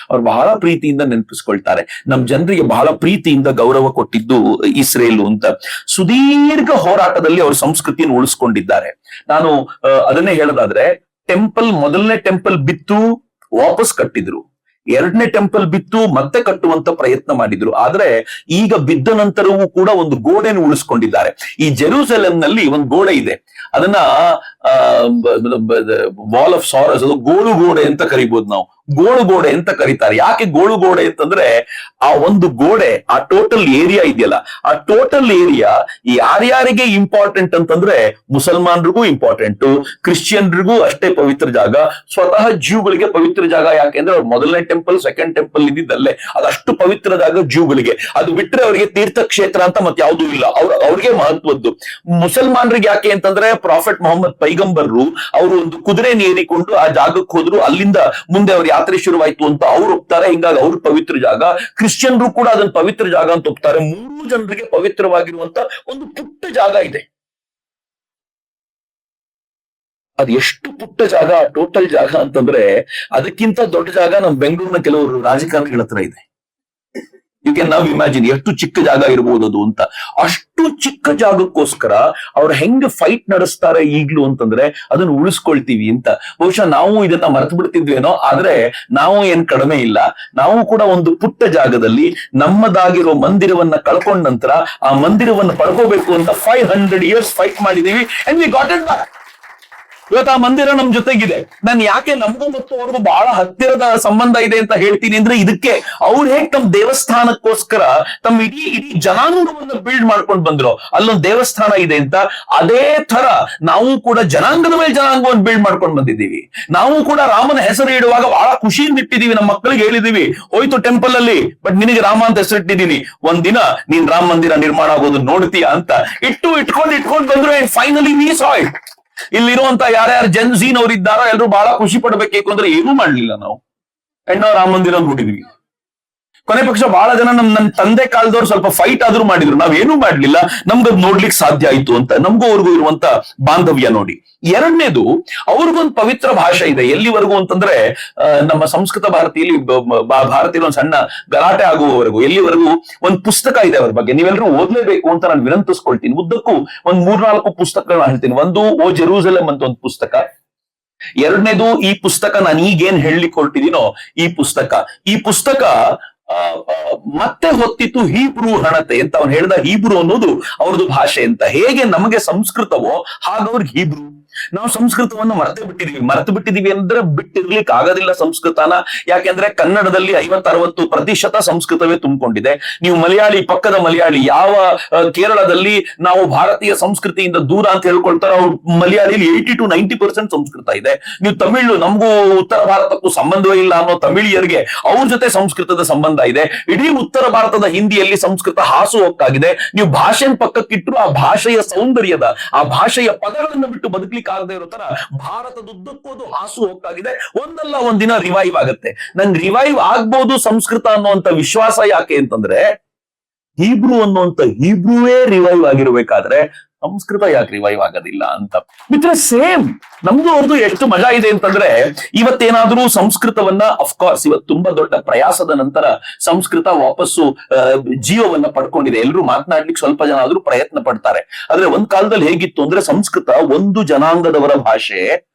ಅವ್ರು ಬಹಳ ಪ್ರೀತಿಯಿಂದ ನೆನಪಿಸ್ಕೊಳ್ತಾರೆ. ನಮ್ ಜನರಿಗೆ ಬಹಳ ಪ್ರೀತಿಯಿಂದ ಗೌರವ ಕೊಟ್ಟಿದ್ದು ಇಸ್ರೇಲು ಅಂತ. ಸುದೀರ್ಘ ಹೋರಾಟದಲ್ಲಿ ಅವ್ರ ಸಂಸ್ಕೃತಿಯನ್ನು ಉಳಿಸ್ಕೊಂಡಿದ್ದಾರೆ. ನಾನು ಅದನ್ನೇ ಹೇಳೋದಾದ್ರೆ, ಮೊದಲನೇ ಟೆಂಪಲ್ ಬಿತ್ತು, ವಾಪಸ್ ಕಟ್ಟಿದ್ರು. ಎರಡನೇ ಟೆಂಪಲ್ ಬಿತ್ತು, ಮತ್ತೆ ಕಟ್ಟುವಂತ ಪ್ರಯತ್ನ ಮಾಡಿದ್ರು. ಆದ್ರೆ ಈಗ ಬಿದ್ದ ನಂತರವೂ ಕೂಡ ಒಂದು ಗೋಡೆಯನ್ನು ಉಳಿಸ್ಕೊಂಡಿದ್ದಾರೆ. ಈ ಜೆರೂಸಲೆಂ ನಲ್ಲಿ ಒಂದು ಗೋಡೆ ಇದೆ, ಅದನ್ನ ವಾಲ್ ಆಫ್ ಸಾರಸ್, ಅದು ಗೋಳು ಗೋಡೆ ಅಂತ ಕರಿಬಹುದು ನಾವು. ಗೋಳು ಗೋಡೆ ಅಂತ ಕರೀತಾರೆ. ಯಾಕೆ ಗೋಳು ಗೋಡೆ ಅಂತಂದ್ರೆ, ಆ ಒಂದು ಗೋಡೆ, ಆ ಟೋಟಲ್ ಏರಿಯಾ ಇದೆಯಲ್ಲ, ಆ ಟೋಟಲ್ ಏರಿಯಾ ಯಾರ್ಯಾರಿಗೆ ಇಂಪಾರ್ಟೆಂಟ್ ಅಂತಂದ್ರೆ ಮುಸಲ್ಮಾನರಿಗೂ ಇಂಪಾರ್ಟೆಂಟ್, ಕ್ರಿಶ್ಚಿಯನ್ರಿಗೂ ಅಷ್ಟೇ ಪವಿತ್ರ ಜಾಗ, ಸ್ವತಃ ಜ್ಯೂಗಳಿಗೆ ಪವಿತ್ರ ಜಾಗ. ಯಾಕೆಂದ್ರೆ ಅವ್ರ ಮೊದಲನೇ ಟೆಂಪಲ್, ಸೆಕೆಂಡ್ ಟೆಂಪಲ್ ಇದ್ದಿದ್ದಲ್ಲೇ, ಅದಷ್ಟು ಪವಿತ್ರ ಜಾಗ ಜ್ಯೂಗಳಿಗೆ. ಅದು ಬಿಟ್ರೆ ಅವರಿಗೆ ತೀರ್ಥಕ್ಷೇತ್ರ ಅಂತ ಮತ್ತೆ ಯಾವುದೂ ಇಲ್ಲ, ಅವ್ರಿಗೆ ಮಹತ್ವದ್ದು. ಮುಸಲ್ಮಾನರಿಗೆ ಯಾಕೆ ಅಂತಂದ್ರೆ ಪ್ರಾಫೆಟ್ ಮೊಹಮ್ಮದ್ ಪೈಗಂಬರ್ರು ಅವರು ಒಂದು ಕುದುರೆ ನೇರಿಕೊಂಡು ಆ ಜಾಗಕ್ಕೆ ಹೋದ್ರು, ಅಲ್ಲಿಂದ ಮುಂದೆ ಅವ್ರ ಯಾತ್ರೆ ಶುರುವಾಯ್ತು ಅಂತ ಅವ್ರು ಹೋಗ್ತಾರೆ. ಹಿಂಗಾಗಿ ಅವ್ರ ಪವಿತ್ರ ಜಾಗ. ಕ್ರಿಶ್ಚಿಯನ್ರು ಕೂಡ ಅದನ್ನ ಪವಿತ್ರ ಜಾಗ ಅಂತ ಹೋಗ್ತಾರೆ. 3 ಜನರಿಗೆ ಪವಿತ್ರವಾಗಿರುವಂತ ಒಂದು ಪುಟ್ಟ ಜಾಗ ಇದೆ. ಅದು ಎಷ್ಟು ಪುಟ್ಟ ಜಾಗ, ಟೋಟಲ್ ಜಾಗ ಅಂತಂದ್ರೆ ಅದಕ್ಕಿಂತ ದೊಡ್ಡ ಜಾಗ ನಮ್ ಬೆಂಗಳೂರಿನ ಕೆಲವರು ರಾಜಕಾರಣಿಗಳ ಹತ್ರ ಇದೆ. ಯು ಕ್ಯಾನ್ ನಾವ್ ಇಮ್ಯಾಜಿನ್ ಎಷ್ಟು ಚಿಕ್ಕ ಜಾಗ ಇರಬಹುದು ಅದು ಅಂತ. ಅಷ್ಟು ಚಿಕ್ಕ ಜಾಗಕ್ಕೋಸ್ಕರ ಅವ್ರು ಹೆಂಗೆ ಫೈಟ್ ನಡೆಸ್ತಾರೆ ಈಗ್ಲೂ ಅಂತಂದ್ರೆ ಅದನ್ನ ಉಳಿಸ್ಕೊಳ್ತೀವಿ ಅಂತ. ಬಹುಶಃ ನಾವು ಇದನ್ನ ಮರೆತು ಬಿಡ್ತಿದ್ವೇನೋ, ಆದ್ರೆ ನಾವು ಏನ್ ಕಡಿಮೆ ಇಲ್ಲ. ನಾವು ಕೂಡ ಒಂದು ಪುಟ್ಟ ಜಾಗದಲ್ಲಿ ನಮ್ಮದಾಗಿರೋ ಮಂದಿರವನ್ನ ಕಳ್ಕೊಂಡ ನಂತರ ಆ ಮಂದಿರವನ್ನು ಪಡ್ಕೋಬೇಕು ಅಂತ 500 years ಫೈಟ್ ಮಾಡಿದೀವಿ, and we got it back. ಇವತ್ತು ಆ ಮಂದಿರ ನಮ್ ಜೊತೆಗಿದೆ. ನಾನು ಯಾಕೆ ನಮಗೂ ಮತ್ತು ಅವ್ರಿಗೂ ಬಹಳ ಹತ್ತಿರದ ಸಂಬಂಧ ಇದೆ ಅಂತ ಹೇಳ್ತೀನಿ ಅಂದ್ರೆ ಇದಕ್ಕೆ. ಅವ್ರು ಹೇಗ್ ತಮ್ಮ ದೇವಸ್ಥಾನಕ್ಕೋಸ್ಕರ ತಮ್ಮ ಇಡೀ ಜನಾಂಗವನ್ನು ಬಿಲ್ಡ್ ಮಾಡ್ಕೊಂಡು ಬಂದ್ರು, ಅಲ್ಲೊಂದು ದೇವಸ್ಥಾನ ಇದೆ ಅಂತ, ಅದೇ ತರ ನಾವು ಕೂಡ ಜನಾಂಗದ ಮೇಲೆ ಜನಾಂಗವನ್ನು ಬಿಲ್ಡ್ ಮಾಡ್ಕೊಂಡು ಬಂದಿದ್ದೀವಿ. ನಾವು ಕೂಡ ರಾಮನ ಹೆಸರು ಇಡುವಾಗ ಬಹಳ ಖುಷಿಯಿಂದ ಇಟ್ಟಿದೀವಿ. ನಮ್ಮ ಮಕ್ಕಳಿಗೆ ಹೇಳಿದೀವಿ, ಹೋಯ್ತು ಟೆಂಪಲ್ ಅಲ್ಲಿ, ಬಟ್ ನಿನಗೆ ರಾಮ ಅಂತ ಹೆಸರಿಟ್ಟಿದ್ದೀನಿ, ಒಂದಿನ ನೀನ್ ರಾಮ ಮಂದಿರ ನಿರ್ಮಾಣ ಆಗೋದು ನೋಡ್ತೀಯ ಅಂತ ಇಟ್ಕೊಂಡು ಬಂದ್ರು. Finally we saw it. ಇಲ್ಲಿರುವಂತ ಯಾರ್ಯಾರು ಜನ್ಝೀನವ್ರು ಇದ್ದಾರೋ ಎಲ್ಲರೂ ಬಹಳ ಖುಷಿ ಪಡ್ಬೇಕು ಅಂದ್ರೆ ಏನೂ ಮಾಡ್ಲಿಲ್ಲ ನಾವು. ಅಂಡ್ ನಾವು ರಾಮ ಮಂದಿರ ನೋಡಿದ್ವಿ. ಕೊನೆ ಪಕ್ಷ ಬಹಳ ಜನ ನನ್ನ ತಂದೆ ಕಾಲದವ್ರು ಸ್ವಲ್ಪ ಫೈಟ್ ಆದ್ರೂ ಮಾಡಿದ್ರು, ನಾವೇನೂ ಮಾಡ್ಲಿಲ್ಲ, ನಮ್ಗದ್ ನೋಡ್ಲಿಕ್ಕೆ ಸಾಧ್ಯ ಆಯ್ತು ಅಂತ. ನಮಗೂ ಅವ್ರಿಗೂ ಇರುವಂತ ಬಾಂಧವ್ಯ ನೋಡಿ. ಎರಡನೇದು, ಅವ್ರಿಗೊಂದು ಪವಿತ್ರ ಭಾಷೆ ಇದೆ. ಎಲ್ಲಿವರೆಗೂ ಅಂತಂದ್ರೆ ನಮ್ಮ ಸಂಸ್ಕೃತ ಭಾರತೀಯಲ್ಲಿ ಒಂದು ಸಣ್ಣ ಗಲಾಟೆ ಆಗುವವರೆಗೂ ಎಲ್ಲಿವರೆಗೂ ಒಂದು ಪುಸ್ತಕ ಇದೆ ಅವ್ರ ಬಗ್ಗೆ, ನೀವೆಲ್ಲರೂ ಓದ್ಲೇಬೇಕು ಅಂತ ನಾನು ವಿನಂತಿಸ್ಕೊಳ್ತೀನಿ. ಉದ್ದಕ್ಕೂ ಒಂದ್ 3-4 ಪುಸ್ತಕಗಳನ್ನ ಹೇಳ್ತೀನಿ. ಒಂದು ಓ ಜೆರೂಸಲೆಮ್ ಅಂತ ಒಂದು ಪುಸ್ತಕ. ಎರಡನೇದು ಈ ಪುಸ್ತಕ ನಾನು ಈಗೇನ್ ಹೇಳಲಿಕ್ಕೆ ಹೊರಟಿದ್ದೀನೋ ಈ ಪುಸ್ತಕ ಮತ್ತೆ ಹೊತ್ತಿತ್ತು ಹೀಬ್ರೂ ಹಣತೆ ಅಂತ. ಅವನು ಹೇಳ್ದ ಹೀಬ್ರೂ ಅನ್ನೋದು ಅವ್ರದ್ದು ಭಾಷೆ ಅಂತ. ಹೇಗೆ ನಮಗೆ ಸಂಸ್ಕೃತವೋ ಹಾಗವ್ರಿಗೆ ಹೀಬ್ರೂ. ನಾವು ಸಂಸ್ಕೃತವನ್ನು ಮರೆತು ಬಿಟ್ಟಿದೀವಿ ಅಂದ್ರೆ ಬಿಟ್ಟಿರ್ಲಿಕ್ಕೆ ಆಗೋದಿಲ್ಲ ಸಂಸ್ಕೃತನ. ಯಾಕೆಂದ್ರೆ ಕನ್ನಡದಲ್ಲಿ 50-60% ಸಂಸ್ಕೃತವೇ ತುಂಬಿಕೊಂಡಿದೆ. ನೀವು ಮಲಯಾಳಿ, ಪಕ್ಕದ ಮಲಯಾಳಿ, ಯಾವ ಕೇರಳದಲ್ಲಿ ನಾವು ಭಾರತೀಯ ಸಂಸ್ಕೃತಿಯಿಂದ ದೂರ ಅಂತ ಹೇಳ್ಕೊಳ್ತಾರೋ ಅವ್ರು ಮಲಯಾಳಿಲಿ 80-90% ಸಂಸ್ಕೃತ ಇದೆ. ನೀವು ತಮಿಳು, ನಮಗೂ ಉತ್ತರ ಭಾರತಕ್ಕೂ ಸಂಬಂಧವೇ ಇಲ್ಲ ಅನ್ನೋ ತಮಿಳಿಯರಿಗೆ ಅವ್ರ ಜೊತೆ ಸಂಸ್ಕೃತದ ಸಂಬಂಧ ಇದೆ. ಇಡೀ ಉತ್ತರ ಭಾರತದ ಹಿಂದಿಯಲ್ಲಿ ಸಂಸ್ಕೃತ ಹಾಸುಹೊಕ್ಕಾಗಿದೆ. ನೀವು ಭಾಷೆನ ಪಕ್ಕಕ್ಕಿಟ್ರು ಆ ಭಾಷೆಯ ಸೌಂದರ್ಯದ, ಆ ಭಾಷೆಯ ಪದಗಳನ್ನು ಬಿಟ್ಟು ಬದುಕಲಿಕ್ಕೆ ಆಗದೆ ಇರೋ ತರ ಭಾರತದುದ್ದಕ್ಕೂ ಅದು ಹಾಸುಹೊಕ್ಕಾಗಿದೆ. ಒಂದಲ್ಲ ಒಂದಿನ ರಿವೈವ್ ಆಗತ್ತೆ. ನಂಗೆ ರಿವೈವ್ ಆಗ್ಬೋದು ಸಂಸ್ಕೃತ ಅನ್ನುವಂತ ವಿಶ್ವಾಸ. ಯಾಕೆ ಅಂತಂದ್ರೆ ಹೀಬ್ರೂ ಅನ್ನುವಂತ ಹೀಬ್ರೂವೇ ರಿವೈವ್ ಆಗಿರ್ಬೇಕಾದ್ರೆ ಸಂಸ್ಕೃತ ಯಾಕೆ ರಿವೈವ್ ಆಗೋದಿಲ್ಲ ಅಂತ. ಮಿತ್ರ, ಸೇಮ್ ನಮ್ದು ಅವ್ರದ್ದು ಎಷ್ಟು ಮಜಾ ಇದೆ ಅಂತಂದ್ರೆ, ಇವತ್ತೇನಾದ್ರೂ ಸಂಸ್ಕೃತವನ್ನ, ಅಫ್ಕೋರ್ಸ್ ಇವತ್ತು ತುಂಬಾ ದೊಡ್ಡ ಪ್ರಯಾಸದ ನಂತರ ಸಂಸ್ಕೃತ ವಾಪಸ್ಸು ಜೀವವನ್ನ ಪಡ್ಕೊಂಡಿದೆ. ಎಲ್ಲರೂ ಮಾತನಾಡ್ಲಿಕ್ಕೆ ಸ್ವಲ್ಪ ಜನ ಆದ್ರೂ ಪ್ರಯತ್ನ ಪಡ್ತಾರೆ. ಆದ್ರೆ ಒಂದ್ ಕಾಲದಲ್ಲಿ ಹೇಗಿತ್ತು ಅಂದ್ರೆ ಸಂಸ್ಕೃತ ಒಂದು ಜನಾಂಗದವರ ಭಾಷೆ,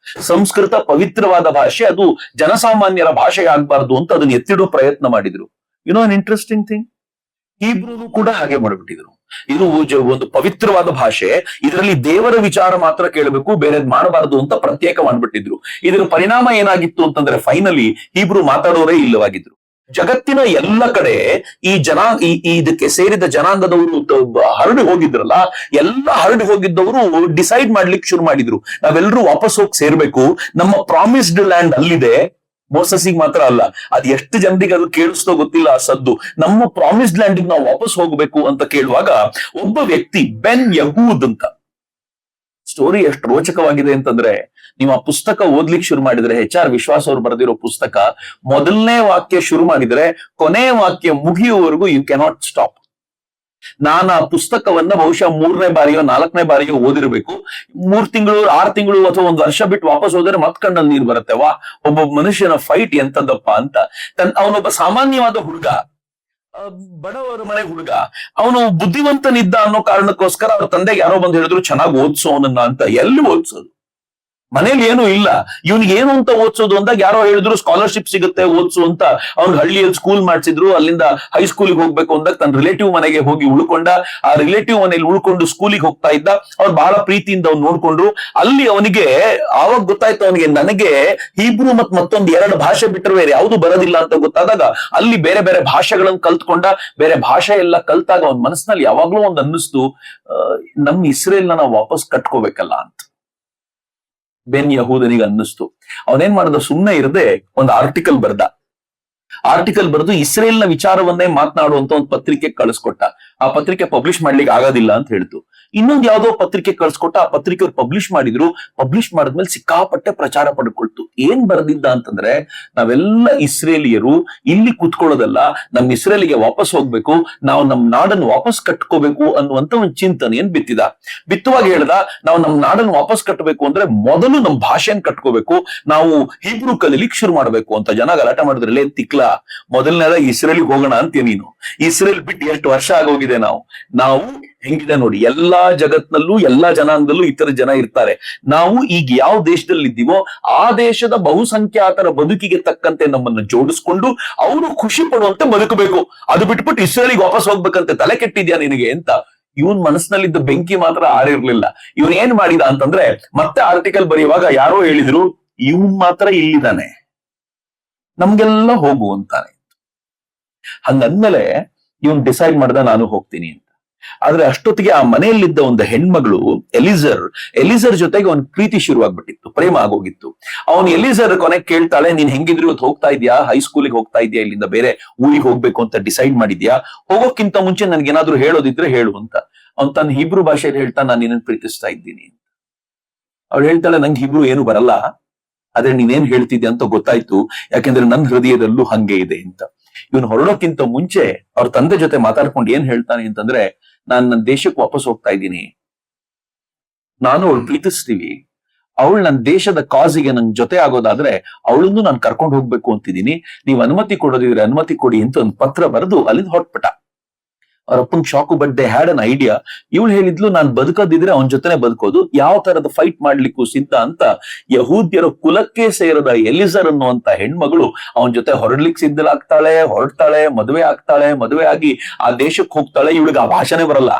ಸಂಸ್ಕೃತ ಪವಿತ್ರವಾದ ಭಾಷೆ, ಅದು ಜನಸಾಮಾನ್ಯರ ಭಾಷೆ ಆಗ್ಬಾರ್ದು ಅಂತ ಅದನ್ನ ಎತ್ತಿಡೋ ಪ್ರಯತ್ನ ಮಾಡಿದ್ರು. ಅನ್ ಇಂಟ್ರೆಸ್ಟಿಂಗ್ ಥಿಂಗ್, ಹೀಬ್ರೂ ಕೂಡ ಹಾಗೆ ಮಾಡ್ಬಿಟ್ಟಿದ್ರು. ಇದು ಒಂದು ಪವಿತ್ರವಾದ ಭಾಷೆ, ಇದರಲ್ಲಿ ದೇವರ ವಿಚಾರ ಮಾತ್ರ ಕೇಳಬೇಕು, ಬೇರೆ ಮಾಡಬಾರದು ಅಂತ ಪ್ರತ್ಯೇಕ ಮಾಡ್ಬಿಟ್ಟಿದ್ರು. ಇದರ ಪರಿಣಾಮ ಏನಾಗಿತ್ತು ಅಂತಂದ್ರೆ ಫೈನಲಿ ಹೀಬ್ರೂ ಮಾತಾಡೋರೇ ಇಲ್ಲವಾಗಿದ್ರು. ಜಗತ್ತಿನ ಎಲ್ಲ ಕಡೆ ಇದಕ್ಕೆ ಸೇರಿದ ಜನಾಂಗದವರು ಹರಡಿ ಹೋಗಿದ್ರಲ್ಲ, ಎಲ್ಲ ಹರಡಿ ಹೋಗಿದ್ದವರು ಡಿಸೈಡ್ ಮಾಡ್ಲಿಕ್ಕೆ ಶುರು ಮಾಡಿದ್ರು, ನಾವೆಲ್ಲರೂ ವಾಪಸ್ ಹೋಗಿ ಸೇರ್ಬೇಕು, ನಮ್ಮ ಪ್ರಾಮಿಸ್ಡ್ ಲ್ಯಾಂಡ್ ಅಲ್ಲಿದೆ. ಮೋಸಸಿಗೆ ಮಾತ್ರ ಅಲ್ಲ, ಅದ್ ಎಷ್ಟು ಜನರಿಗೆ ಅದು ಕೇಳಿಸ್ತೋ ಗೊತ್ತಿಲ್ಲ ಆ ಸದ್ದು. ನಮ್ಮ ಪ್ರಾಮಿಸ್ಡ್ ಲ್ಯಾಂಡ್ ನಾವು ವಾಪಸ್ ಹೋಗ್ಬೇಕು ಅಂತ ಕೇಳುವಾಗ ಒಬ್ಬ ವ್ಯಕ್ತಿ, ಬೆನ್ ಯಹೂದ್ ಅಂತ. ಸ್ಟೋರಿ ಎಷ್ಟು ರೋಚಕವಾಗಿದೆ ಅಂತಂದ್ರೆ, ನೀವು ಆ ಪುಸ್ತಕ ಓದ್ಲಿಕ್ಕೆ ಶುರು ಮಾಡಿದ್ರೆ, HR ವಿಶ್ವಾಸ್ ಅವರು ಬರೆದಿರೋ ಪುಸ್ತಕ, ಮೊದಲನೇ ವಾಕ್ಯ ಶುರು ಮಾಡಿದ್ರೆ ಕೊನೆ ವಾಕ್ಯ ಮುಗಿಯುವವರೆಗೂ ಯು ಕ್ಯಾನಾಟ್ ಸ್ಟಾಪ್. ನಾನು ಆ ಪುಸ್ತಕವನ್ನ ಬಹುಶಃ 3ನೇ ಬಾರಿಯೋ 4ನೇ ಬಾರಿಯೋ ಓದಿರ್ಬೇಕು. 3 ತಿಂಗಳು 6 ತಿಂಗಳು ಅಥವಾ 1 ವರ್ಷ ಬಿಟ್ಟು ವಾಪಸ್ ಹೋದ್ರೆ ಮತ್ ಕಣ್ಣಲ್ಲಿ ನೀರು ಬರುತ್ತೆ. ವಾ, ಒಬ್ಬ ಮನುಷ್ಯನ ಫೈಟ್ ಎಂತದಪ್ಪ ಅಂತ. ಅವನೊಬ್ಬ ಸಾಮಾನ್ಯವಾದ ಹುಡುಗ, ಬಡವರ ಮನೆ ಹುಡುಗ, ಅವನು ಬುದ್ಧಿವಂತನಿದ್ದ ಅನ್ನೋ ಕಾರಣಕ್ಕೋಸ್ಕರ ಅವ್ರ ತಂದೆಗೆ ಯಾರೋ ಬಂದು ಹೇಳಿದ್ರು ಚೆನ್ನಾಗಿ ಓದಿಸೋ ಅವನನ್ನ ಅಂತ. ಎಲ್ಲಿ ಓದಿಸೋದು? ಮನೇಲಿ ಏನು ಇಲ್ಲ, ಇವ್ನಿಗೆ ಏನು ಅಂತ ಓದ್ಸೋದು ಅಂದಾಗ ಯಾರೋ ಹೇಳಿದ್ರು ಸ್ಕಾಲರ್ಶಿಪ್ ಸಿಗುತ್ತೆ ಓದ್ಸು ಅಂತ. ಅವ್ನಿಗೆ ಹಳ್ಳಿಯಲ್ಲಿ ಸ್ಕೂಲ್ ಮಾಡ್ಸಿದ್ರು, ಅಲ್ಲಿಂದ ಹೈಸ್ಕೂಲಿಗೆ ಹೋಗ್ಬೇಕು ಅಂದಾಗ ತನ್ನ ರಿಲೇಟಿವ್ ಮನೆಗೆ ಹೋಗಿ ಉಳ್ಕೊಂಡ. ಆ ರಿಲೇಟಿವ್ ಮನೇಲಿ ಉಳ್ಕೊಂಡು ಸ್ಕೂಲಿಗೆ ಹೋಗ್ತಾ ಇದ್ದ. ಅವ್ರು ಬಹಳ ಪ್ರೀತಿಯಿಂದ ಅವ್ನು ನೋಡ್ಕೊಂಡ್ರು. ಅಲ್ಲಿ ಅವನಿಗೆ ಆವಾಗ ಗೊತ್ತಾಯ್ತು ಅವನಿಗೆ, ನನಗೆ ಹೀಬ್ರೂ ಮತ್ತೊಂದು 2 ಭಾಷೆ ಬಿಟ್ಟರೆ ಬೇರೆ ಯಾವುದು ಬರೋದಿಲ್ಲ ಅಂತ ಗೊತ್ತಾದಾಗ ಅಲ್ಲಿ ಬೇರೆ ಬೇರೆ ಭಾಷೆಗಳನ್ನು ಕಲ್ತ್ಕೊಂಡ. ಬೇರೆ ಭಾಷೆ ಎಲ್ಲ ಕಲ್ತಾಗ ಅವನ ಮನಸ್ಸಿನಲ್ಲಿ ಯಾವಾಗ್ಲೂ ಒಂದು ಅನ್ನಿಸ್ತು, ನಮ್ ಇಸ್ರೇಲ್ನ ನಾವು ವಾಪಸ್ ಕಟ್ಕೋಬೇಕಲ್ಲ ಅಂತ ಬೆನ್ ಯಹೂದನಿಗೆ ಅನ್ನಿಸ್ತು. ಅವನೇನ್ ಮಾಡ್ದ, ಸುಮ್ನೆ ಇರದೆ ಒಂದು ಆರ್ಟಿಕಲ್ ಬರೆದು ಇಸ್ರೇಲ್ನ ವಿಚಾರವನ್ನೇ ಮಾತನಾಡುವಂತ ಒಂದು ಪತ್ರಿಕೆ ಕಳಿಸ್ಕೊಟ್ಟ. ಆ ಪತ್ರಿಕೆ ಪಬ್ಲಿಷ್ ಮಾಡ್ಲಿಕ್ಕೆ ಆಗೋದಿಲ್ಲ ಅಂತ ಹೇಳ್ತು. ಇನ್ನೊಂದು ಯಾವ್ದೋ ಪತ್ರಿಕೆ ಕಳ್ಸಿಕೊಟ್ಟ. ಆ ಪತ್ರಿಕೆ ಅವ್ರು ಪಬ್ಲಿಷ್ ಮಾಡಿದ್ರು. ಪಬ್ಲಿಷ್ ಮಾಡಿದ್ಮೇಲೆ ಸಿಕ್ಕಾಪಟ್ಟೆ ಪ್ರಚಾರ ಪಡ್ಕೊಳ್ತು. ಏನ್ ಬರೆದಿದ್ದ ಅಂತಂದ್ರೆ, ನಾವೆಲ್ಲ ಇಸ್ರೇಲಿಯರು ಇಲ್ಲಿ ಕೂತ್ಕೊಳ್ಳೋದಲ್ಲ, ನಮ್ ಇಸ್ರೇಲಿಗೆ ವಾಪಸ್ ಹೋಗ್ಬೇಕು, ನಾವು ನಮ್ ನಾಡನ್ನು ವಾಪಸ್ ಕಟ್ಕೋಬೇಕು ಅನ್ನುವಂತ ಒಂದು ಚಿಂತನೆಯನ್ ಬಿತ್ತುವಾಗ ಹೇಳ್ದ, ನಾವು ನಮ್ ನಾಡನ್ನು ವಾಪಸ್ ಕಟ್ಟಬೇಕು ಅಂದ್ರೆ ಮೊದಲು ನಮ್ ಭಾಷೆಯನ್ನು ಕಟ್ಕೋಬೇಕು, ನಾವು ಹೀಬ್ರೂ ಕಲೀಲಿಕ್ಕೆ ಶುರು ಮಾಡ್ಬೇಕು ಅಂತ. ಜನ ಗಲಾಟೆ ಮಾಡಿದ್ರಲ್ಲೇ ತಿಕ್ಲ, ಮೊದಲನೇದಾಗಿ ಇಸ್ರೇಲಿಗೆ ಹೋಗೋಣ ಅಂತೀಯ ನೀನು. ಇಸ್ರೇಲ್ ಬಿಟ್ಟು ಎಷ್ಟು ವರ್ಷ ಆಗೋಗಿದೆ. ನಾವು ಹೆಂಗಿದೆ ನೋಡಿ, ಎಲ್ಲಾ ಜಗತ್ನಲ್ಲೂ ಎಲ್ಲಾ ಜನಾಂಗದಲ್ಲೂ ಇತರ ಜನ ಇರ್ತಾರೆ. ನಾವು ಈಗ ಯಾವ ದೇಶದಲ್ಲಿ ಇದ್ದೀವೋ ಆ ದೇಶದ ಬಹುಸಂಖ್ಯಾತರ ಬದುಕಿಗೆ ತಕ್ಕಂತೆ ನಮ್ಮನ್ನು ಜೋಡಿಸ್ಕೊಂಡು ಅವರು ಖುಷಿ ಪಡುವಂತೆ ಬದುಕಬೇಕು. ಅದು ಬಿಟ್ಬಿಟ್ಟು ಇಸ್ರೇಲಿಗೆ ವಾಪಸ್ ಹೋಗ್ಬೇಕಂತೆ ತಲೆ ಕೆಟ್ಟಿದ್ಯಾ ನಿನಗೆ ಅಂತ ಇವನ್ ಮನಸ್ಸಿನಲ್ಲಿದ್ದ ಬೆಂಕಿ ಮಾತ್ರ ಆರಿರ್ಲಿಲ್ಲ. ಇವನ್ ಏನ್ ಮಾಡಿದ ಅಂತಂದ್ರೆ, ಮತ್ತೆ ಆರ್ಟಿಕಲ್ ಬರೆಯುವಾಗ ಯಾರೋ ಹೇಳಿದ್ರು, ಇವನ್ ಮಾತ್ರ ಇಲ್ಲಿದ್ದಾನೆ, ನಮ್ಗೆಲ್ಲ ಹೋಗು ಅಂತಾನೆ. ಹಂಗಂದ್ಮೇಲೆ ಇವನ್ ಡಿಸೈಡ್ ಮಾಡ್ದ ನಾನು ಹೋಗ್ತೀನಿ ಅಂತ. ಆದ್ರೆ ಅಷ್ಟೊತ್ತಿಗೆ ಆ ಮನೆಯಲ್ಲಿದ್ದ ಒಂದು ಹೆಣ್ಮಗಳು ಎಲಿಜರ್ ಜೊತೆಗೆ ಒಂದು ಪ್ರೀತಿ ಶುರುವಾಗ್ಬಿಟ್ಟಿತ್ತು, ಪ್ರೇಮ ಆಗೋಗಿತ್ತು. ಅವನು ಎಲಿಜರ್ ಕೊನೆಗೆ ಕೇಳ್ತಾಳೆ, ನೀನ್ ಹೆಂಗಿದ್ರು ಇವತ್ತು ಹೋಗ್ತಾ ಇದ್ಯಾ, ಹೈಸ್ಕೂಲಿಗೆ ಹೋಗ್ತಾ ಇದ್ಯಾ, ಇಲ್ಲಿಂದ ಬೇರೆ ಊರಿಗೆ ಹೋಗ್ಬೇಕು ಅಂತ ಡಿಸೈಡ್ ಮಾಡಿದ್ಯಾ, ಹೋಗೋಕ್ಕಿಂತ ಮುಂಚೆ ನನ್ಗೇನಾದ್ರೂ ಹೇಳೋದಿದ್ರೆ ಹೇಳು ಅಂತ. ಅವ್ನು ತನ್ನ ಹೀಬ್ರೂ ಭಾಷೆಯಲ್ಲಿ ಹೇಳ್ತಾ, ನಾನು ನಿನ್ನನ್ನು ಪ್ರೀತಿಸ್ತಾ ಇದ್ದೀನಿ ಅಂತ. ಅವಳು ಹೇಳ್ತಾಳೆ, ನಂಗೆ ಹೀಬ್ರೂ ಏನು ಬರಲ್ಲ, ಆದ್ರೆ ನೀನೇನ್ ಹೇಳ್ತಿದ್ಯಾ ಅಂತ ಗೊತ್ತಾಯ್ತು, ಯಾಕೆಂದ್ರೆ ನನ್ನ ಹೃದಯದಲ್ಲೂ ಹಂಗೆ ಇದೆ ಅಂತ. ಇವನು ಹೊರಡೋಕ್ಕಿಂತ ಮುಂಚೆ ಅವ್ರ ತಂದೆ ಜೊತೆ ಮಾತಾಡ್ಕೊಂಡು ಏನ್ ಹೇಳ್ತಾನೆ ಅಂತಂದ್ರೆ, ನಾನ್ ನನ್ನ ದೇಶಕ್ಕೆ ವಾಪಸ್ ಹೋಗ್ತಾ ಇದ್ದೀನಿ, ನಾನು ಅವಳು ಪ್ರೀತಿಸ್ತೀವಿ, ಅವಳು ನನ್ನ ದೇಶದ ಕಾಸಿಗೆ ನನ್ ಜೊತೆ ಆಗೋದಾದ್ರೆ ಅವಳನ್ನು ನಾನು ಕರ್ಕೊಂಡು ಹೋಗ್ಬೇಕು ಅಂತಿದ್ದೀನಿ, ನೀವು ಅನುಮತಿ ಕೊಡೋದಿದ್ರೆ ಅನುಮತಿ ಕೊಡಿ ಅಂತ ಒಂದು ಪತ್ರ ಬರೆದು ಅಲ್ಲಿಂದ ಹೊರಟ್ಬಿಟ್ಟ. ಅವ್ರ ಅಪ್ಪಂಗ್ shock, but they had an idea. ಇವಳು ಹೇಳಿದ್ಲು, ನಾನ್ ಬದುಕೋದಿದ್ರೆ ಅವನ ಜೊತೆನೆ ಬದುಕೋದು, ಯಾವ ತರದ ಫೈಟ್ ಮಾಡ್ಲಿಕ್ಕೂ ಸಿದ್ಧ ಅಂತ. ಯಹೂದ್ಯರ ಕುಲಕ್ಕೆ ಸೇರದ ಎಲಿಜರ್ ಅನ್ನುವಂತ ಹೆಣ್ಮಗಳು ಅವನ ಜೊತೆ ಹೊರಡ್ಲಿಕ್ಕೆ ಹೊರಡ್ತಾಳೆ, ಮದುವೆ ಆಗ್ತಾಳೆ, ಮದುವೆ ಆಗಿ ಆ ದೇಶಕ್ಕೆ ಹೋಗ್ತಾಳೆ. ಇವಳಿಗೆ ಆ ಭಾಷೆನೇ ಬರಲ್ಲ.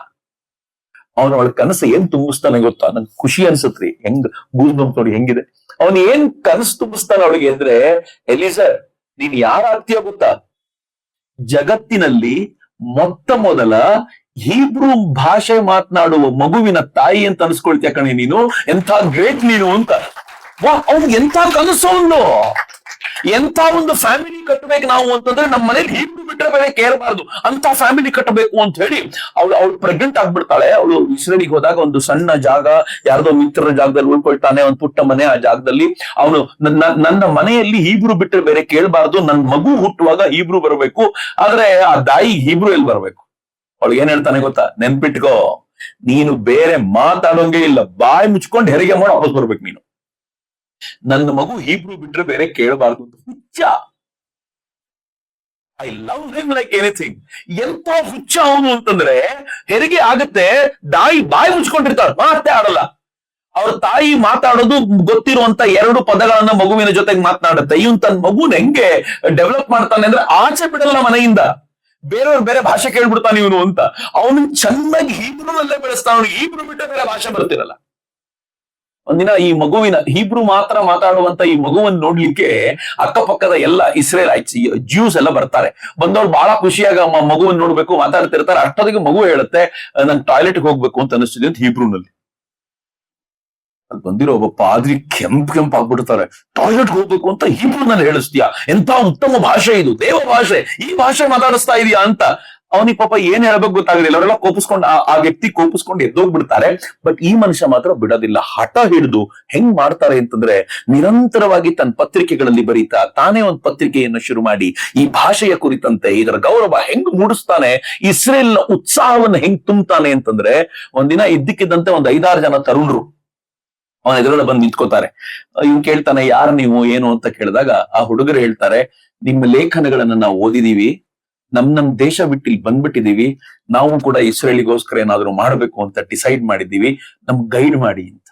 ಅವಳ ಕನಸು ಏನ್ ತುಂಬಿಸ್ತಾನೆ ಗೊತ್ತಾ, ನಂಗೆ ಖುಷಿ ಅನ್ಸತ್ರಿ, ಹೆಂಗ್ ಗೂಸ್ ನೋಡಿ ಹೆಂಗಿದೆ. ಅವನ್ ಏನ್ ಕನಸು ತುಂಬಿಸ್ತಾನೆ ಅವಳಿಗೆ ಅಂದ್ರೆ, ಎಲಿಜರ್ ನೀನ್ ಯಾರಾಗ್ತೀಯ ಗೊತ್ತಾ, ಜಗತ್ತಿನಲ್ಲಿ ಮೊತ್ತ ಮೊದಲ ಹೀಬ್ರೂ ಭಾಷೆ ಮಾತನಾಡುವ ಮಗುವಿನ ತಾಯಿ ಅಂತ ಅನ್ಸ್ಕೊಳ್ತೀಯ ಕಣೆ ನೀನು, ಎಂಥ ಗ್ರೇಟ್ ನೀನು ಅಂತ. ಅವ್ನಿಗೆ ಎಂಥ ಕನಸು, ಎಂಥ ಒಂದು ಫ್ಯಾಮಿಲಿ ಕಟ್ಟಬೇಕು ನಾವು ಅಂತಂದ್ರೆ, ನಮ್ಮ ಮನೇಲಿ ಹೀಬ್ರೂ ಬಿಟ್ಟರೆ ಬೇರೆ ಕೇಳಬಾರ್ದು ಅಂತ ಫ್ಯಾಮಿಲಿ ಕಟ್ಟಬೇಕು ಅಂತ ಹೇಳಿ ಅವಳು ಪ್ರೆಗ್ನೆಂಟ್ ಆಗ್ಬಿಡ್ತಾಳೆ. ಅವಳು ಇಸ್ರೇಲಿಗೆ ಹೋದಾಗ ಒಂದು ಸಣ್ಣ ಜಾಗ, ಯಾರ್ದೋ ಮಿತ್ರರ ಜಾಗದಲ್ಲಿ ಉಳ್ಕೊಳ್ತಾನೆ, ಒಂದು ಪುಟ್ಟ ಮನೆ. ಆ ಜಾಗದಲ್ಲಿ ಅವನು ನನ್ನ ಮನೆಯಲ್ಲಿ ಹೀಬ್ರೂ ಬಿಟ್ಟರೆ ಬೇರೆ ಕೇಳಬಾರ್ದು, ನನ್ ಮಗು ಹುಟ್ಟುವಾಗ ಹೀಬ್ರೂ ಬರಬೇಕು, ಆದ್ರೆ ಆ ತಾಯಿ ಹೀಬ್ರೂ ಎಲ್ಲಿ ಬರ್ಬೇಕು. ಅವಳು ಏನ್ ಹೇಳ್ತಾನೆ ಗೊತ್ತಾ, ನೆನ್ಪಿಟ್ಕೋ, ನೀನು ಬೇರೆ ಮಾತಾಡೋಂಗೆ ಇಲ್ಲ, ಬಾಯಿ ಮುಚ್ಕೊಂಡು ಹೆರಿಗೆ ಮಾಡಿ ವಾಪಸ್ ಬರ್ಬೇಕು ನೀನು, ನನ್ನ ಮಗು ಹೀಬ್ರೂ ಬಿಟ್ರೆ ಬೇರೆ ಕೇಳಬಾರ್ದು ಅಂತ. ಹುಚ್ಚ, I love him like anything. ಎಂತ ಹುಚ್ಚ ಅವನು ಅಂತಂದ್ರೆ, ಹೆರಿಗೆ ಆಗತ್ತೆ, ಬಾಯಿ ಮುಚ್ಕೊಂಡಿರ್ತಾಳೆ, ಮಾತೇ ಆಡಲ್ಲ. ಅವ್ರ ತಾಯಿ ಮಾತಾಡೋದು ಗೊತ್ತಿರುವಂತ 2 ಪದಗಳನ್ನ ಮಗುವಿನ ಜೊತೆಗೆ ಮಾತನಾಡುತ್ತೆ. ಇವನ್ ತನ್ನ ಮಗುನ ಹೆಂಗೆ ಡೆವಲಪ್ ಮಾಡ್ತಾನೆ ಅಂದ್ರೆ, ಆಚೆ ಬಿಡಲ್ಲ ಮನೆಯಿಂದ, ಬೇರೆಯವ್ರು ಬೇರೆ ಭಾಷೆ ಕೇಳ್ಬಿಡ್ತಾನೆ ಇವನು ಅಂತ. ಅವನು ಚೆನ್ನಾಗಿ ಹೀಬ್ರೂನಲ್ಲೇ ಬೆಳೆಸ್ತಾನ. ಅವನಿಗೆ ಹೀಬ್ರೂ ಬಿಟ್ಟರೆ ಬೇರೆ ಭಾಷೆ ಬರ್ತಿರಲ್ಲ. ಒಂದಿನ ಈ ಮಗುವಿನ ಹೀಬ್ರೂ ಮಾತ್ರ ಮಾತಾಡುವಂತ ಈ ಮಗುವನ್ನು ನೋಡ್ಲಿಕ್ಕೆ ಅಕ್ಕಪಕ್ಕದ ಎಲ್ಲ ಇಸ್ರೇಲೈಟ್ಸ್, ಜ್ಯೂಸ್ ಎಲ್ಲ ಬರ್ತಾರೆ. ಬಂದವ್ರು ಬಹಳ ಖುಷಿಯಾಗ ಮಗುವನ್ನು ನೋಡ್ಬೇಕು, ಮಾತಾಡ್ತಿರ್ತಾರೆ. ಅಷ್ಟೊತ್ತಿಗೆ ಮಗು ಹೇಳುತ್ತೆ, ನಂಗೆ ಟಾಯ್ಲೆಟ್ಗೆ ಹೋಗ್ಬೇಕು ಅಂತ ಅನಿಸ್ತಿದೆ ಅಂತ ಹೀಬ್ರೂನಲ್ಲಿ. ಅಲ್ಲಿ ಬಂದಿರೋ ಒಬ್ಬ ಪಾದ್ರಿ ಕೆಂಪ್ ಆಗ್ಬಿಡ್ತಾರೆ. ಟಾಯ್ಲೆಟ್ ಹೋಗ್ಬೇಕು ಅಂತ ಹೀಬ್ರೂನಲ್ಲಿ ಹೇಳಿಸ್ತೀಯಾ, ಎಂತ ಉತ್ತಮ ಭಾಷೆ ಇದು, ದೇವ ಭಾಷೆ, ಈ ಭಾಷೆ ಮಾತಾಡಿಸ್ತಾ ಇದೀಯಾ ಅಂತ. ಅವನಿಗೆ ಪಾಪ ಏನ್ ಹೇಳ್ಬೇಕು ಗೊತ್ತಾಗಲಿಲ್ಲ. ಅವರೆಲ್ಲ ಕೋಪಿಸ್ಕೊಂಡು, ಆ ವ್ಯಕ್ತಿ ಕೋಪಿಸ್ಕೊಂಡು ಎದ್ದೋಗ್ಬಿಡ್ತಾರೆ. ಬಟ್ ಈ ಮನುಷ್ಯ ಮಾತ್ರ ಬಿಡೋದಿಲ್ಲ. ಹಠ ಹಿಡಿದು ಹೆಂಗ್ ಮಾಡ್ತಾರೆ ಅಂತಂದ್ರೆ, ನಿರಂತರವಾಗಿ ತನ್ನ ಪತ್ರಿಕೆಗಳಲ್ಲಿ ಬರೀತಾ ತಾನೇ ಒಂದು ಪತ್ರಿಕೆಯನ್ನು ಶುರು ಮಾಡಿ ಈ ಭಾಷೆಯ ಕುರಿತಂತೆ ಇದರ ಗೌರವ ಹೆಂಗ್ ಮೂಡಿಸ್ತಾನೆ, ಇಸ್ರೇಲ್ನ ಉತ್ಸಾಹವನ್ನು ಹೆಂಗ್ ತುಂಬುತ್ತಾನೆ ಅಂತಂದ್ರೆ, ಒಂದಿನ ಇದ್ದಕ್ಕಿದ್ದಂತೆ ಒಂದು 5-6 ಜನ ತರುಣರು ಅವನ ಎದುರುಗಡೆ ಬಂದು ನಿಂತ್ಕೋತಾರೆ. ಇವ್ನು ಕೇಳ್ತಾನೆ, ಯಾರು ನೀವು ಏನು ಅಂತ ಕೇಳಿದಾಗ ಆ ಹುಡುಗರು ಹೇಳ್ತಾರೆ, ನಿಮ್ಮ ಲೇಖನಗಳನ್ನ ನಾವು ಓದಿದೀವಿ, ನಮ್ ದೇಶ ಬಿಟ್ಟು ಇಲ್ಲಿ ಬಂದ್ಬಿಟ್ಟಿದೀವಿ, ನಾವು ಕೂಡ ಇಸ್ರೇಲಿಗೋಸ್ಕರ ಏನಾದ್ರು ಮಾಡ್ಬೇಕು ಅಂತ ಡಿಸೈಡ್ ಮಾಡಿದೀವಿ, ನಮ್ ಗೈಡ್ ಮಾಡಿ ಅಂತ.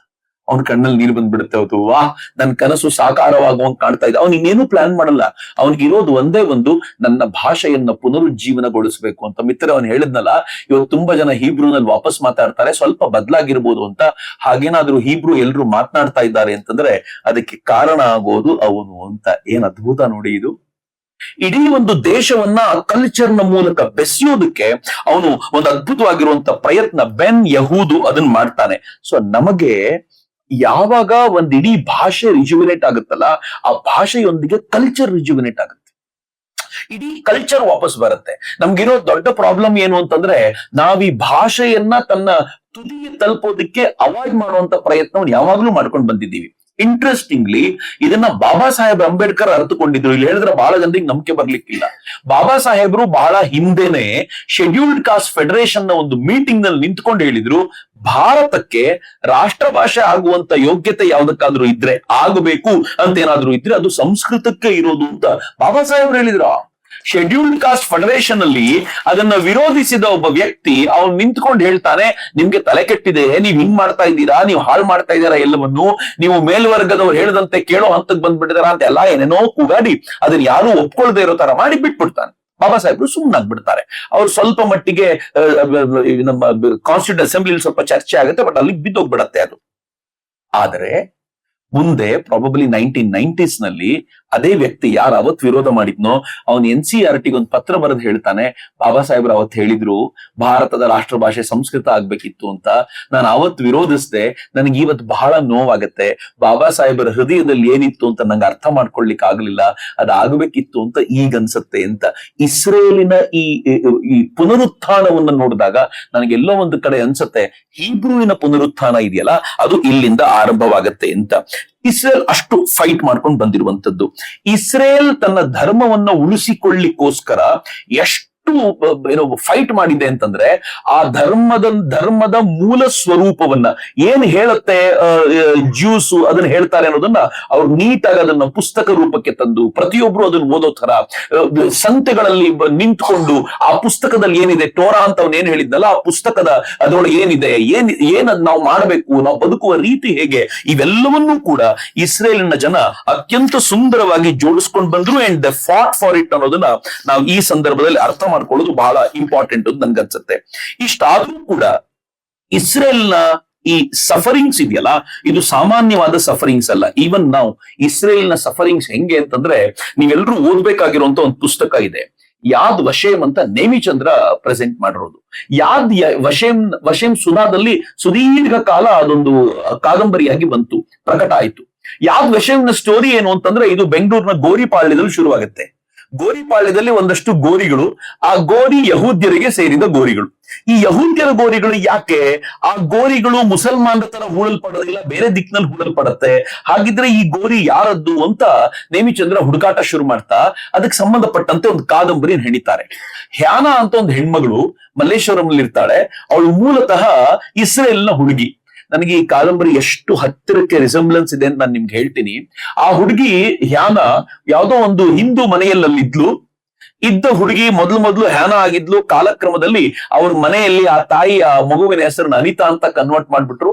ಅವ್ನ ಕಣ್ಣಲ್ಲಿ ನೀರು ಬಂದ್ಬಿಡುತ್ತೆ. ಅವತ್ತು ವಾ ನನ್ ಕನಸು ಸಾಕಾರವಾಗುವಂಗ್ ಕಾಣ್ತಾ ಇದೆ. ಅವ್ನ್ ಇನ್ನೇನು ಪ್ಲಾನ್ ಮಾಡಲ್ಲ. ಅವನಿಗಿರೋದು ಒಂದೇ ಒಂದು, ನನ್ನ ಭಾಷೆಯನ್ನ ಪುನರುಜ್ಜೀವನಗೊಳಿಸ್ಬೇಕು ಅಂತ. ಮಿತ್ರ ಅವನು ಹೇಳಿದ್ನಲ್ಲ, ಇವತ್ತು ತುಂಬಾ ಜನ ಹೀಬ್ರೂನಲ್ಲಿ ವಾಪಸ್ ಮಾತಾಡ್ತಾರೆ, ಸ್ವಲ್ಪ ಬದಲಾಗಿರ್ಬೋದು ಅಂತ. ಹಾಗೇನಾದ್ರೂ ಹೀಬ್ರೂ ಎಲ್ರು ಮಾತನಾಡ್ತಾ ಇದ್ದಾರೆ ಅಂತಂದ್ರೆ ಅದಕ್ಕೆ ಕಾರಣ ಆಗೋದು ಅವನು ಅಂತ. ಏನ್ ಅದ್ಭುತ ನೋಡಿ ಇದು. ಇಡೀ ಒಂದು ದೇಶವನ್ನ ಕಲ್ಚರ್ನ ಮೂಲಕ ಬೆಸೆಯೋದಕ್ಕೆ ಅವನು ಒಂದು ಅದ್ಭುತವಾಗಿರುವಂತ ಪ್ರಯತ್ನ, ಬೆನ್ ಯಹೂದು ಅದನ್ನ ಮಾಡ್ತಾನೆ. ಸೊ ನಮಗೆ ಯಾವಾಗ ಒಂದ್ ಇಡೀ ಭಾಷೆ ರಿಜುವಿನೇಟ್ ಆಗುತ್ತಲ್ಲ, ಆ ಭಾಷೆಯೊಂದಿಗೆ ಕಲ್ಚರ್ ರಿಜುವಿನೇಟ್ ಆಗುತ್ತೆ, ಇಡೀ ಕಲ್ಚರ್ ವಾಪಸ್ ಬರುತ್ತೆ. ನಮ್ಗಿರೋ ದೊಡ್ಡ ಪ್ರಾಬ್ಲಮ್ ಏನು ಅಂತಂದ್ರೆ, ನಾವ್ ಈ ಭಾಷೆಯನ್ನ ತನ್ನ ತುದಿಗೆ ತಲುಪೋದಕ್ಕೆ ಅವಾಯ್ಡ್ ಮಾಡುವಂತ ಪ್ರಯತ್ನವನ್ನು ಯಾವಾಗ್ಲೂ ಮಾಡ್ಕೊಂಡು ಬಂದಿದ್ದೀವಿ. ಇಂಟ್ರೆಸ್ಟಿಂಗ್ಲಿ ಇದನ್ನ ಬಾಬಾ ಸಾಹೇಬ್ ಅಂಬೇಡ್ಕರ್ ಅರ್ಥಕೊಂಡಿದ್ರು. ಇಲ್ಲಿ ಹೇಳಿದ್ರೆ ಬಹಳ ಜನರಿಗೆ ನಂಬಿಕೆ ಬರ್ಲಿಕ್ಕಿಲ್ಲ. ಬಾಬಾ ಸಾಹೇಬ್ರು ಬಹಳ ಹಿಂದೆನೆ ಶೆಡ್ಯೂಲ್ಡ್ ಕಾಸ್ಟ್ ಫೆಡರೇಷನ್ ನ ಒಂದು ಮೀಟಿಂಗ್ ನಲ್ಲಿ ನಿಂತ್ಕೊಂಡು ಹೇಳಿದ್ರು, ಭಾರತಕ್ಕೆ ರಾಷ್ಟ್ರ ಭಾಷೆ ಆಗುವಂತ ಯೋಗ್ಯತೆ ಯಾವ್ದಕ್ಕಾದ್ರೂ ಇದ್ರೆ, ಆಗಬೇಕು ಅಂತ ಏನಾದ್ರೂ ಇದ್ರೆ ಅದು ಸಂಸ್ಕೃತಕ್ಕೆ ಇರೋದು ಅಂತ ಬಾಬಾ ಸಾಹೇಬ್ರು ಹೇಳಿದ್ರು. ಶೆಡ್ಯೂಲ್ಡ್ ಕಾಸ್ಟ್ ಫೆಡರೇಷನ್ ಅಲ್ಲಿ ಅದನ್ನ ವಿರೋಧಿಸಿದ ಒಬ್ಬ ವ್ಯಕ್ತಿ ಅವ್ನು ನಿಂತ್ಕೊಂಡು ಹೇಳ್ತಾನೆ, ನಿಮ್ಗೆ ತಲೆ ಕೆಟ್ಟಿದೆ, ನೀವ್ ಹಿಂಗ್ ಮಾಡ್ತಾ ಇದ್ದೀರಾ, ನೀವು ಹಾಳು ಮಾಡ್ತಾ ಇದ್ದೀರಾ ಎಲ್ಲವನ್ನು, ನೀವು ಮೇಲ್ವರ್ಗದವ್ರು ಹೇಳದಂತೆ ಕೇಳೋ ಹಂತಕ್ಕೆ ಬಂದ್ಬಿಟ್ಟಿದಾರ ಅಂತ ಎಲ್ಲ ಏನೇನೋ ಕೂಗಾಡಿ ಅದನ್ನ ಯಾರು ಒಪ್ಕೊಳ್ದೇ ಇರೋ ತರ ಮಾಡಿ ಬಿಟ್ಬಿಡ್ತಾನೆ. ಬಾಬಾ ಸಾಹೇಬ್ರು ಸುಮ್ಮನಾಗ್ಬಿಡ್ತಾರೆ. ಅವ್ರು ಸ್ವಲ್ಪ ಮಟ್ಟಿಗೆ ನಮ್ಮ ಕಾನ್ಸ್ಟಿಟ್ಯೂಂಟ್ ಅಸೆಂಬ್ಲಿ ಸ್ವಲ್ಪ ಚರ್ಚೆ ಆಗುತ್ತೆ, ಬಟ್ ಅಲ್ಲಿಗೆ ಬಿದ್ದೋಗ್ಬಿಡತ್ತೆ ಅದು. ಆದರೆ ಮುಂದೆ ಪ್ರಾಬಬ್ಲಿ 1990s ನಲ್ಲಿ ಅದೇ ವ್ಯಕ್ತಿ ಯಾರು ಅವತ್ ವಿರೋಧ ಮಾಡಿದ್ನೋ ಅವನು NCERT ಒಂದು ಪತ್ರ ಬರೆದು ಹೇಳ್ತಾನೆ, ಬಾಬಾ ಸಾಹೇಬ್ರು ಅವತ್ ಹೇಳಿದ್ರು ಭಾರತದ ರಾಷ್ಟ್ರ ಭಾಷೆ ಸಂಸ್ಕೃತ ಆಗ್ಬೇಕಿತ್ತು ಅಂತ. ನಾನು ಅವತ್ ವಿರೋಧಿಸ್ದೆ, ನನಗೆ ಇವತ್ತು ಬಹಳ ನೋವಾಗತ್ತೆ. ಬಾಬಾ ಸಾಹೇಬರ ಹೃದಯದಲ್ಲಿ ಏನಿತ್ತು ಅಂತ ನಂಗೆ ಅರ್ಥ ಮಾಡ್ಕೊಳ್ಲಿಕ್ಕೆ ಆಗ್ಲಿಲ್ಲ, ಅದಾಗಬೇಕಿತ್ತು ಅಂತ ಈಗ ಅನ್ಸತ್ತೆ ಅಂತ. ಇಸ್ರೇಲಿನ ಈ ಪುನರುತ್ಥಾನವನ್ನ ನೋಡಿದಾಗ ನನಗೆಲ್ಲೋ ಒಂದು ಕಡೆ ಅನ್ಸತ್ತೆ, ಹೀಬ್ರೂವಿನ ಪುನರುತ್ಥಾನ ಇದೆಯಲ್ಲ ಅದು ಇಲ್ಲಿಂದ ಆರಂಭವಾಗತ್ತೆ ಅಂತ. ಇಸ್ರೇಲ್ ಅಷ್ಟು ಫೈಟ್ ಮಾಡ್ಕೊಂಡು ಬಂದಿರುವಂತದ್ದು. ಇಸ್ರೇಲ್ ತನ್ನ ಧರ್ಮವನ್ನ ಉಳಿಸಿಕೊಳ್ಳಿಕ್ಕೋಸ್ಕರ ಎಷ್ಟು ಫೈಟ್ ಮಾಡಿದೆ ಅಂತಂದ್ರೆ, ಆ ಧರ್ಮದ ಮೂಲ ಸ್ವರೂಪವನ್ನ ಏನ್ ಹೇಳುತ್ತೆ ಜ್ಯೂಸು ಅದನ್ನ ಹೇಳ್ತಾರೆ ಅನ್ನೋದನ್ನ ಅವ್ರು ನೀಟಾಗಿ ಅದನ್ನ ಪುಸ್ತಕ ರೂಪಕ್ಕೆ ತಂದು ಪ್ರತಿಯೊಬ್ರು ಅದನ್ನ ಓದೋ ತರ ಸಂತೆಗಳಲ್ಲಿ ನಿಂತ್ಕೊಂಡು ಆ ಪುಸ್ತಕದಲ್ಲಿ ಏನಿದೆ, ಟೋರಾ ಅಂತ ಅವ್ನು ಏನ್ ಹೇಳಿದ್ನಲ್ಲ, ಆ ಪುಸ್ತಕದ ಅದರೊಳಗೆ ಏನಿದೆ, ಏನದ್ ನಾವು ಮಾಡಬೇಕು, ನಾವು ಬದುಕುವ ರೀತಿ ಹೇಗೆ, ಇವೆಲ್ಲವನ್ನೂ ಕೂಡ ಇಸ್ರೇಲಿನ ಜನ ಅತ್ಯಂತ ಸುಂದರವಾಗಿ ಜೋಡಿಸ್ಕೊಂಡು ಬಂದ್ರು. And the fought for it ಅನ್ನೋದನ್ನ ನಾವು ಈ ಸಂದರ್ಭದಲ್ಲಿ ಅರ್ಥ ಮಾಡ್ಕೊಳ್ಳೋದು ಬಹಳ ಇಂಪಾರ್ಟೆಂಟ್ ಅಂತ ನನ್ಗನ್ಸುತ್ತೆ. ಇಷ್ಟಾದ್ರೂ ಕೂಡ ಇಸ್ರೇಲ್ನ ಈ ಸಫರಿಂಗ್ಸ್ ಇದೆಯಲ್ಲ, ಇದು ಸಾಮಾನ್ಯವಾದ ಸಫರಿಂಗ್ಸ್ ಅಲ್ಲ. ಈವನ್ ನಾವು ಇಸ್ರೇಲ್ನ ಸಫರಿಂಗ್ಸ್ ಹೆಂಗೆ ಅಂತಂದ್ರೆ, ನೀವೆಲ್ಲರೂ ಓದ್ಬೇಕಾಗಿರುವಂತ ಒಂದು ಪುಸ್ತಕ ಇದೆ, ಯಾದ್ ವಶೇಮ್ ಅಂತ ನೇಮಿಚಂದ್ರ ಪ್ರೆಸೆಂಟ್ ಮಾಡಿರೋದು. ಯಾದ್ ವಶೇಮ್ ಸುಧಾದಲ್ಲಿ ಸುದೀರ್ಘ ಕಾಲ ಅದೊಂದು ಕಾದಂಬರಿಯಾಗಿ ಬಂತು, ಪ್ರಕಟ ಆಯ್ತು. ಯಾದ್ ವಶೇಮ್ನ ಸ್ಟೋರಿ ಏನು ಅಂತಂದ್ರೆ, ಇದು ಬೆಂಗಳೂರಿನ ಗೋರಿಪಾಳ್ಯದಲ್ಲಿ ಶುರುವಾಗುತ್ತೆ. ಗೋರಿಪಾಳ್ಯದಲ್ಲಿ ಒಂದಷ್ಟು ಗೋರಿಗಳು, ಆ ಗೋರಿ ಯಹೂದ್ಯರಿಗೆ ಸೇರಿದ ಗೋರಿಗಳು. ಈ ಯಹೂದ್ಯರ ಗೋರಿಗಳು ಯಾಕೆ, ಆ ಗೋರಿಗಳು ಮುಸಲ್ಮಾನರ ತರ ಹೂಳಲ್ಪಡೋದಿಲ್ಲ, ಬೇರೆ ದಿಕ್ಕಿನಲ್ಲಿ ಹೂಳಲ್ಪಡತ್ತೆ. ಹಾಗಿದ್ರೆ ಈ ಗೋರಿ ಯಾರದ್ದು ಅಂತ ನೇಮಿಚಂದ್ರ ಹುಡುಕಾಟ ಶುರು ಮಾಡ್ತಾ ಅದಕ್ಕೆ ಸಂಬಂಧಪಟ್ಟಂತೆ ಒಂದು ಕಾದಂಬರಿ ಹೆಣಿತಾರೆ. ಹ್ಯಾನಾ ಅಂತ ಒಂದು ಹೆಣ್ಮಗಳು ಮಲ್ಲೇಶ್ವರಂನಲ್ಲಿ ಇರ್ತಾಳೆ. ಅವಳು ಮೂಲತಃ ಇಸ್ರೇಲ್ನ ಹುಡುಗಿ. ನನಗೆ ಈ ಕಾದಂಬರಿ ಎಷ್ಟು ಹತ್ತಿರಕ್ಕೆ ರಿಸೆಂಬ್ಲೆನ್ಸ್ ಇದೆ ಅಂತ ನಾನು ನಿಮ್ಗೆ ಹೇಳ್ತೀನಿ. ಆ ಹುಡುಗಿ ಹ್ಯಾನಾ ಯಾವ್ದೋ ಒಂದು ಹಿಂದೂ ಮನೆಯಲ್ಲಿದ್ಲು. ಇದ್ದ ಹುಡುಗಿ ಮೊದಲು ಹ್ಯಾನಾ ಆಗಿದ್ಲು. ಕಾಲಕ್ರಮದಲ್ಲಿ ಅವ್ರ ಮನೆಯಲ್ಲಿ ಆ ತಾಯಿ ಆ ಮಗುವಿನ ಹೆಸರನ್ನ ಅನಿತಾ ಅಂತ ಕನ್ವರ್ಟ್ ಮಾಡ್ಬಿಟ್ರು,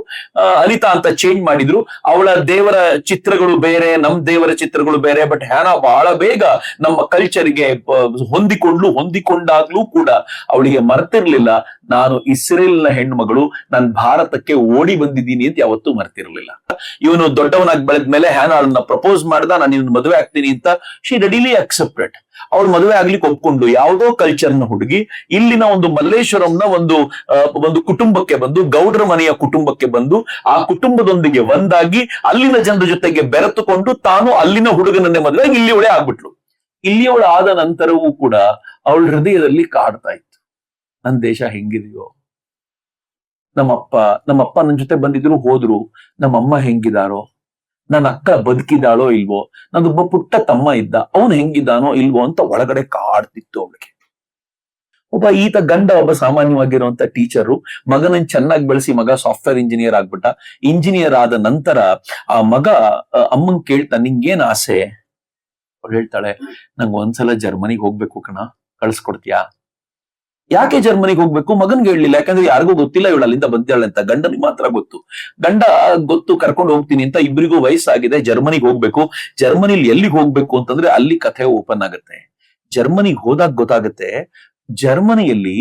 ಅನಿತಾ ಅಂತ ಚೇಂಜ್ ಮಾಡಿದ್ರು. ಅವಳ ದೇವರ ಚಿತ್ರಗಳು ಬೇರೆ, ನಮ್ ದೇವರ ಚಿತ್ರಗಳು ಬೇರೆ. ಬಟ್ ಹ್ಯಾನಾ ಬಹಳ ಬೇಗ ನಮ್ಮ ಕಲ್ಚರ್ಗೆ ಹೊಂದಿಕೊಂಡಾಗ್ಲೂ ಕೂಡ ಅವಳಿಗೆ ಮರ್ತಿರ್ಲಿಲ್ಲ, ನಾನು ಇಸ್ರೇಲ್ನ ಹೆಣ್ಮಗಳು, ನಾನು ಭಾರತಕ್ಕೆ ಓಡಿ ಬಂದಿದ್ದೀನಿ ಅಂತ ಯಾವತ್ತೂ ಮರ್ತಿರ್ಲಿಲ್ಲ. ಇವನು ದೊಡ್ಡವನಾಗಿ ಬೆಳೆದ್ಮೇಲೆ ಹ್ಯಾನಾ ಅವಳನ್ನ ಪ್ರಪೋಸ್ ಮಾಡ್ದ, ನಾನು ಇವನು ಮದುವೆ ಆಗ್ತೀನಿ ಅಂತ. She readily accepted. ಅವ್ರು ಮದುವೆ ಆಗ್ಲಿಕ್ಕೆ ಒಪ್ಕೊಂಡು, ಯಾವುದೋ ಕಲ್ಚರ್ನ ಹುಡುಗಿ ಇಲ್ಲಿನ ಒಂದು ಮಲ್ಲೇಶ್ವರಂನ ಒಂದು ಕುಟುಂಬಕ್ಕೆ ಬಂದು, ಗೌಡ್ರ ಮನೆಯ ಕುಟುಂಬಕ್ಕೆ ಬಂದು, ಆ ಕುಟುಂಬದೊಂದಿಗೆ ಒಂದಾಗಿ ಅಲ್ಲಿನ ಜನರ ಜೊತೆಗೆ ಬೆರೆತುಕೊಂಡು ತಾನು ಅಲ್ಲಿನ ಹುಡುಗನನ್ನೇ ಮದುವೆ ಇಲ್ಲಿಯವಳೆ ಆಗ್ಬಿಟ್ಲು. ಇಲ್ಲಿಯವಳು ಆದ ನಂತರವೂ ಕೂಡ ಅವಳ ಹೃದಯದಲ್ಲಿ ಕಾಡ್ತಾ ಇತ್ತು, ನನ್ನ ದೇಶ ಹೆಂಗಿದೆಯೋ, ನಮ್ಮಪ್ಪ ನನ್ನ ಜೊತೆ ಬಂದಿದ್ರು ಹೋದ್ರು, ನಮ್ಮಮ್ಮ ಹೆಂಗಿದಾರೋ, ನನ್ನ ಅಕ್ಕ ಬದುಕಿದಾಳೋ ಇಲ್ವೋ, ನಂದೊಬ್ಬ ಪುಟ್ಟ ತಮ್ಮ ಇದ್ದ, ಅವನು ಹೆಂಗಿದ್ದಾನೋ ಇಲ್ವೋ ಅಂತ ಒಳಗಡೆ ಕಾಡ್ತಿತ್ತು ಅವಳಿಗೆ. ಒಬ್ಬ ಈತ ಗಂಡ ಒಬ್ಬ ಸಾಮಾನ್ಯವಾಗಿರುವಂತ ಟೀಚರು, ಮಗನನ್ನ ಚೆನ್ನಾಗಿ ಬೆಳೆಸಿ ಮಗ ಸಾಫ್ಟ್ವೇರ್ ಇಂಜಿನಿಯರ್ ಆಗ್ಬಿಟ್ಟ. ಇಂಜಿನಿಯರ್ ಆದ ನಂತರ ಆ ಮಗ ಅಮ್ಮನ್ ಕೇಳ್ತಾ, ನಿಂಗೇನ್ ಆಸೆ? ಅವಳು ಹೇಳ್ತಾಳೆ, ನಂಗೆ ಒಂದ್ಸಲ ಜರ್ಮನಿಗೆ ಹೋಗ್ಬೇಕು ಕಣ, ಕಳ್ಸ್ಕೊಡ್ತೀಯಾ? ಯಾಕೆ ಜರ್ಮನಿಗೆ ಹೋಗ್ಬೇಕು? ಮಗನ್ಗೆ ಹೇಳಲಿಲ್ಲ, ಯಾಕಂದ್ರೆ ಯಾರಿಗೂ ಗೊತ್ತಿಲ್ಲ ಇವಳು ಅಲ್ಲಿಂದ ಬಂದಿದ್ದಾಳೆ ಅಂತ. ಗಂಡನಿಗೆ ಮಾತ್ರ ಗೊತ್ತು. ಗಂಡ ಗೊತ್ತು, ಕರ್ಕೊಂಡು ಹೋಗ್ತೀನಿ ಅಂತ. ಇಬ್ಬರಿಗೂ ವಯಸ್ಸಾಗಿದೆ, ಜರ್ಮನಿಗೆ ಹೋಗ್ಬೇಕು. ಜರ್ಮನಿಲಿ ಎಲ್ಲಿಗೆ ಹೋಗ್ಬೇಕು ಅಂತಂದ್ರೆ ಅಲ್ಲಿ ಕಥೆ ಓಪನ್ ಆಗುತ್ತೆ. ಜರ್ಮನಿಗೆ ಹೋದಾಗ ಗೊತ್ತಾಗುತ್ತೆ, ಜರ್ಮನಿಯಲ್ಲಿ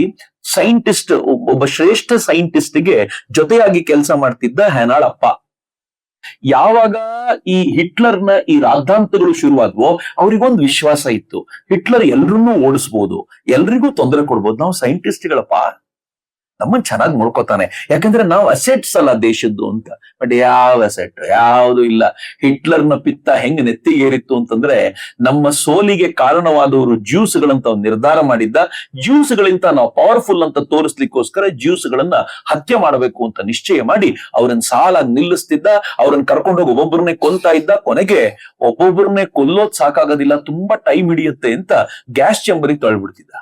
ಸೈಂಟಿಸ್ಟ್, ಒಬ್ಬ ಶ್ರೇಷ್ಠ ಸೈಂಟಿಸ್ಟ್ಗೆ ಜೊತೆಯಾಗಿ ಕೆಲಸ ಮಾಡ್ತಿದ್ದ ಹ್ಯಾನಾಳ್ ಅಪ್ಪ. ಯಾವಾಗ ಈ ಹಿಟ್ಲರ್ನ ಈ ರಾದ್ಧಾಂತಗಳು ಶುರುವಾದ್ವೋ ಅವ್ರಿಗೊಂದು ವಿಶ್ವಾಸ ಇತ್ತು, ಹಿಟ್ಲರ್ ಎಲ್ರನ್ನೂ ಓಡಿಸ್ಬೋದು, ಎಲ್ರಿಗೂ ತೊಂದರೆ ಕೊಡ್ಬೋದು, ನಾವು ಸೈಂಟಿಸ್ಟ್ಗಳಪ್ಪ, ನಮ್ಮನ್ ಚೆನ್ನಾಗಿ ನೋಡ್ಕೋತಾನೆ, ಯಾಕಂದ್ರೆ ನಾವು ಅಸೆಟ್ಸ್ ಅಲ್ಲ ದೇಶದ್ದು ಅಂತ. ಬಟ್ ಯಾವ ಅಸೆಟ್ ಯಾವುದು ಇಲ್ಲ. ಹಿಟ್ಲರ್ನ ಪಿತ್ತ ಹೆಂಗ್ ನೆತ್ತಿಗೇರಿತ್ತು ಅಂತಂದ್ರೆ, ನಮ್ಮ ಸೋಲಿಗೆ ಕಾರಣವಾದವರು ಜ್ಯೂಸ್ಗಳಂತ ನಿರ್ಧಾರ ಮಾಡಿದ್ದ. ಜ್ಯೂಸ್ಗಳಿಂದ ನಾವು ಪವರ್ಫುಲ್ ಅಂತ ತೋರಿಸ್ಲಿಕ್ಕೋಸ್ಕರ ಜ್ಯೂಸ್ಗಳನ್ನ ಹತ್ಯೆ ಮಾಡಬೇಕು ಅಂತ ನಿಶ್ಚಯ ಮಾಡಿ ಅವ್ರನ್ನ ಸಾಲ ನಿಲ್ಲಿಸ್ತಿದ್ದ. ಅವ್ರನ್ನ ಕರ್ಕೊಂಡೋಗಿ ಒಬ್ಬೊಬ್ಬರನ್ನೇ ಕೊಲ್ತಾ ಇದ್ದ. ಕೊನೆಗೆ ಒಬ್ಬೊಬ್ಬರನ್ನೇ ಕೊಲ್ಲೋದ್ ಸಾಕಾಗೋದಿಲ್ಲ, ತುಂಬಾ ಟೈಮ್ ಹಿಡಿಯುತ್ತೆ ಅಂತ ಗ್ಯಾಸ್ ಚೇಂಬರಿಗೆ ತಳ್ಳಿಬಿಡ್ತಿದ್ದ.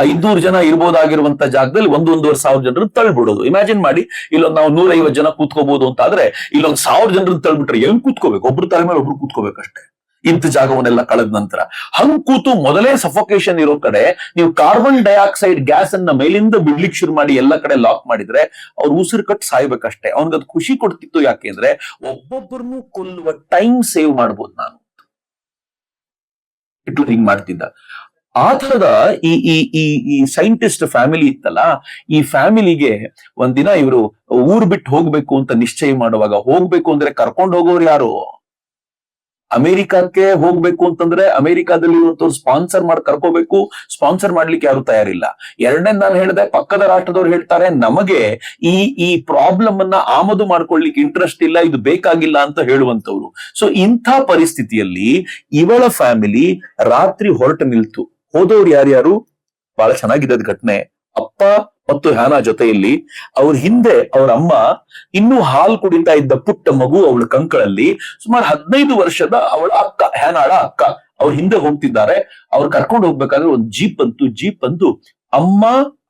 500 ಜನ ಇರ್ಬೋದಾಗಿರುವಂತ ಜಾಗದಲ್ಲಿ 1,500 ಜನರನ್ನು ತಳ್ಬಿಡೋದು. ಇಮ್ಯಾಜಿನ್ ಮಾಡಿ, ಇಲ್ಲೊಂದು ನಾವು 150 ಜನ ಕೂತ್ಕೋಬಹುದು ಅಂತ ಆದ್ರೆ, ಇಲ್ಲೊಂದು 1000 ಜನರನ್ನು ತಳ್ಬಿಟ್ರೆ ಹೆಂಗ್ ಕೂತ್ಕೋಬೇಕು? ಒಬ್ರು ತಲೆ ಮೇಲೆ ಒಬ್ರು ಕೂತ್ಕೋಬೇಕಷ್ಟೇ, ಇಂಥ ಜಾಗವನ್ನೆಲ್ಲ ಕಳೆದ ನಂತರ. ಹಂಗ್ ಕೂತು ಮೊದಲೇ ಸಫೋಕೇಶನ್ ಇರೋ ಕಡೆ ನೀವು ಕಾರ್ಬನ್ ಡೈಆಕ್ಸೈಡ್ ಗ್ಯಾಸ್ ಅನ್ನ ಮೇಲಿಂದ ಬಿಡ್ಲಿಕ್ಕೆ ಶುರು ಮಾಡಿ ಎಲ್ಲ ಕಡೆ ಲಾಕ್ ಮಾಡಿದ್ರೆ ಅವ್ರು ಉಸಿರು ಕಟ್ಟು ಸಾಯ್ಬೇಕಷ್ಟೇ. ಅವ್ನಿಗದು ಖುಷಿ ಕೊಡ್ತಿತ್ತು. ಯಾಕೆಂದ್ರೆ ಒಬ್ಬೊಬ್ಬರನ್ನು ಕೊಲ್ಲುವ ಟೈಮ್ ಸೇವ್ ಮಾಡ್ಬೋದು ನಾನು. ಹಿಟ್ಲರ್ ಹಿಂಗ್ ಮಾಡ್ತಿದ್ದ. ಆ ತರದ ಈ ಈ ಈ ಈ ಸೈಂಟಿಸ್ಟ್ ಫ್ಯಾಮಿಲಿ ಇತ್ತಲ್ಲ, ಈ ಫ್ಯಾಮಿಲಿಗೆ ಒಂದಿನ ಇವರು ಊರ್ ಬಿಟ್ಟು ಹೋಗ್ಬೇಕು ಅಂತ ನಿಶ್ಚಯ ಮಾಡುವಾಗ, ಹೋಗ್ಬೇಕು ಅಂದ್ರೆ ಕರ್ಕೊಂಡು ಹೋಗೋರು ಯಾರು? ಅಮೆರಿಕಕ್ಕೆ ಹೋಗ್ಬೇಕು ಅಂತಂದ್ರೆ ಅಮೆರಿಕಾದಲ್ಲಿ ಸ್ಪಾನ್ಸರ್ ಮಾಡಿ ಕರ್ಕೋಬೇಕು. ಸ್ಪಾನ್ಸರ್ ಮಾಡ್ಲಿಕ್ಕೆ ಯಾರು ತಯಾರಿಲ್ಲ. ಎರಡನೇ ನಾನು ಹೇಳಿದೆ, ಪಕ್ಕದ ರಾಷ್ಟ್ರದವ್ರು ಹೇಳ್ತಾರೆ ನಮಗೆ ಈ ಪ್ರಾಬ್ಲಮ್ ಅನ್ನ ಆಮದು ಮಾಡ್ಕೊಳ್ಲಿಕ್ಕೆ ಇಂಟ್ರೆಸ್ಟ್ ಇಲ್ಲ, ಇದು ಬೇಕಾಗಿಲ್ಲ ಅಂತ ಹೇಳುವಂತವ್ರು. ಸೊ ಇಂಥ ಪರಿಸ್ಥಿತಿಯಲ್ಲಿ ಇವಳ ಫ್ಯಾಮಿಲಿ ರಾತ್ರಿ ಹೊರಟು ನಿಲ್ತು. ಹೋದವ್ರು ಯಾರ್ಯಾರು? ಬಹಳ ಚೆನ್ನಾಗಿದೆ ಘಟನೆ. ಅಪ್ಪ ಮತ್ತು ಹ್ಯಾನಾ ಜೊತೆಯಲ್ಲಿ, ಅವ್ರ ಹಿಂದೆ ಅವ್ರ ಅಮ್ಮ, ಇನ್ನೂ ಹಾಲು ಕುಡಿತಾ ಇದ್ದ ಪುಟ್ಟ ಮಗು ಅವಳ ಕಂಕಳಲ್ಲಿ, ಸುಮಾರು 15 ವರ್ಷದ ಅವಳ ಅಕ್ಕ, ಹ್ಯಾನಾಳ ಅಕ್ಕ, ಅವ್ರ ಹಿಂದೆ ಹೋಗ್ತಿದ್ದಾರೆ. ಅವ್ರು ಕರ್ಕೊಂಡು ಹೋಗ್ಬೇಕಾದ್ರೆ ಒಂದು ಜೀಪ್ ಬಂತು. ಅಮ್ಮ,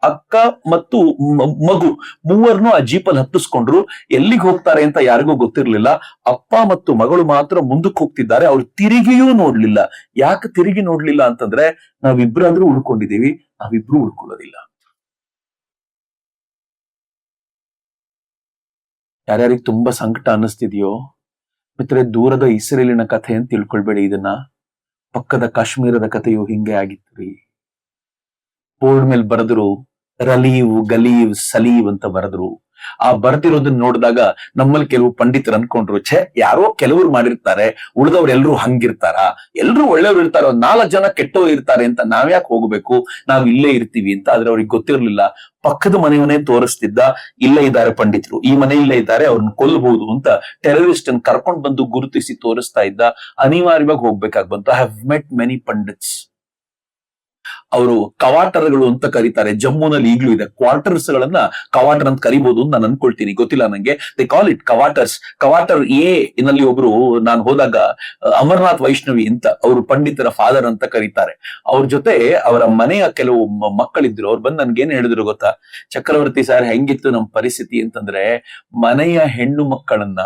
ಅಕ್ಕ ಮತ್ತು ಮಗು ಮೂವರ್ನು ಆ ಜೀಪಲ್ಲಿ ಹತ್ತಿಸ್ಕೊಂಡ್ರು. ಎಲ್ಲಿಗೆ ಹೋಗ್ತಾರೆ ಅಂತ ಯಾರಿಗೂ ಗೊತ್ತಿರ್ಲಿಲ್ಲ. ಅಪ್ಪ ಮತ್ತು ಮಗಳು ಮಾತ್ರ ಮುಂದಕ್ಕೆ ಹೋಗ್ತಿದ್ದಾರೆ. ಅವ್ರು ತಿರುಗಿಯೂ ನೋಡ್ಲಿಲ್ಲ. ಯಾಕೆ ತಿರುಗಿ ನೋಡ್ಲಿಲ್ಲ ಅಂತಂದ್ರೆ, ನಾವಿಬ್ರಾದ್ರೂ ಉಳ್ಕೊಂಡಿದೀವಿ, ನಾವಿಬ್ರು ಉಳ್ಕೊಳ್ಳೋದಿಲ್ಲ. ಯಾರ್ಯಾರಿಗೆ ತುಂಬಾ ಸಂಕಟ ಅನ್ನಿಸ್ತಿದೆಯೋ ಮಿತ್ರೆ, ದೂರದ ಇಸ್ರೇಲಿನ ಕಥೆ ಅಂತ ತಿಳ್ಕೊಳ್ಬೇಡಿ ಇದನ್ನ. ಪಕ್ಕದ ಕಾಶ್ಮೀರದ ಕಥೆಯು ಹಿಂಗೆ ಆಗಿತ್ತು ರೀ. ಬೋರ್ಡ್ ಮೇಲೆ ಬರೆದ್ರು ರಲೀವ್, ಗಲೀವ್, ಸಲೀವ್ ಅಂತ ಬರೆದ್ರು. ಆ ಬರ್ದಿರೋದನ್ನ ನೋಡಿದಾಗ ನಮ್ಮಲ್ಲಿ ಕೆಲವು ಪಂಡಿತರು ಅನ್ಕೊಂಡ್ರು, ಛೇ ಯಾರೋ ಕೆಲವರು ಮಾಡಿರ್ತಾರೆ, ಉಳಿದವ್ರು ಎಲ್ರು ಹಂಗಿರ್ತಾರ, ಎಲ್ರು ಒಳ್ಳೆಯವ್ರು ಇರ್ತಾರ, 4 ಜನ ಕೆಟ್ಟವ್ರು ಇರ್ತಾರೆ ಅಂತ ನಾವ್ಯಾಕೆ ಹೋಗ್ಬೇಕು, ನಾವ್ ಇಲ್ಲೇ ಇರ್ತೀವಿ ಅಂತ. ಆದ್ರೆ ಅವ್ರಿಗೆ ಗೊತ್ತಿರ್ಲಿಲ್ಲ, ಪಕ್ಕದ ಮನೆಯವನ್ನೇ ತೋರಿಸ್ತಿದ್ದ, ಇಲ್ಲೇ ಇದ್ದಾರೆ ಪಂಡಿತರು, ಈ ಮನೆ ಇಲ್ಲೇ ಇದ್ದಾರೆ, ಅವ್ರನ್ನ ಕೊಲ್ಲಬಹುದು ಅಂತ ಟೆರರಿಸ್ಟ್ ಅನ್ನು ಕರ್ಕೊಂಡ್ ಬಂದು ಗುರುತಿಸಿ ತೋರಿಸ್ತಾ ಇದ್ದ. ಅನಿವಾರ್ಯವಾಗಿ ಹೋಗ್ಬೇಕಾಗಿ ಬಂತು. I have met many pandits. ಅವರು ಕವಾಟರ್ಗಳು ಅಂತ ಕರೀತಾರೆ. ಜಮ್ಮುನಲ್ಲಿ ಈಗಲೂ ಇದೆ ಕ್ವಾರ್ಟರ್ಸ್ ಗಳನ್ನ. ಕವಾಟರ್ ಅಂತ ಕರಿಬಹುದು ಅಂತ ನಾನು ಅನ್ಕೊಳ್ತೀನಿ, ಗೊತ್ತಿಲ್ಲ ನಂಗೆ. They call it ಕವಾಟರ್ಸ್. ಕವಾಟರ್ ನಲ್ಲಿ ಒಬ್ರು ನಾನು ಹೋದಾಗ ಅಮರನಾಥ್ ವೈಷ್ಣವಿ ಅಂತ, ಅವರು ಪಂಡಿತರ ಫಾದರ್ ಅಂತ ಕರೀತಾರೆ. ಅವ್ರ ಜೊತೆ ಅವರ ಮನೆಯ ಕೆಲವು ಮಕ್ಕಳಿದ್ರು. ಅವ್ರು ಬಂದು ನನ್ಗೇನ್ ಹೇಳಿದ್ರು ಗೊತ್ತಾ, ಚಕ್ರವರ್ತಿ ಸರ್ ಹೆಂಗಿತ್ತು ನಮ್ ಪರಿಸ್ಥಿತಿ ಅಂತಂದ್ರೆ, ಮನೆಯ ಹೆಣ್ಣು ಮಕ್ಕಳನ್ನ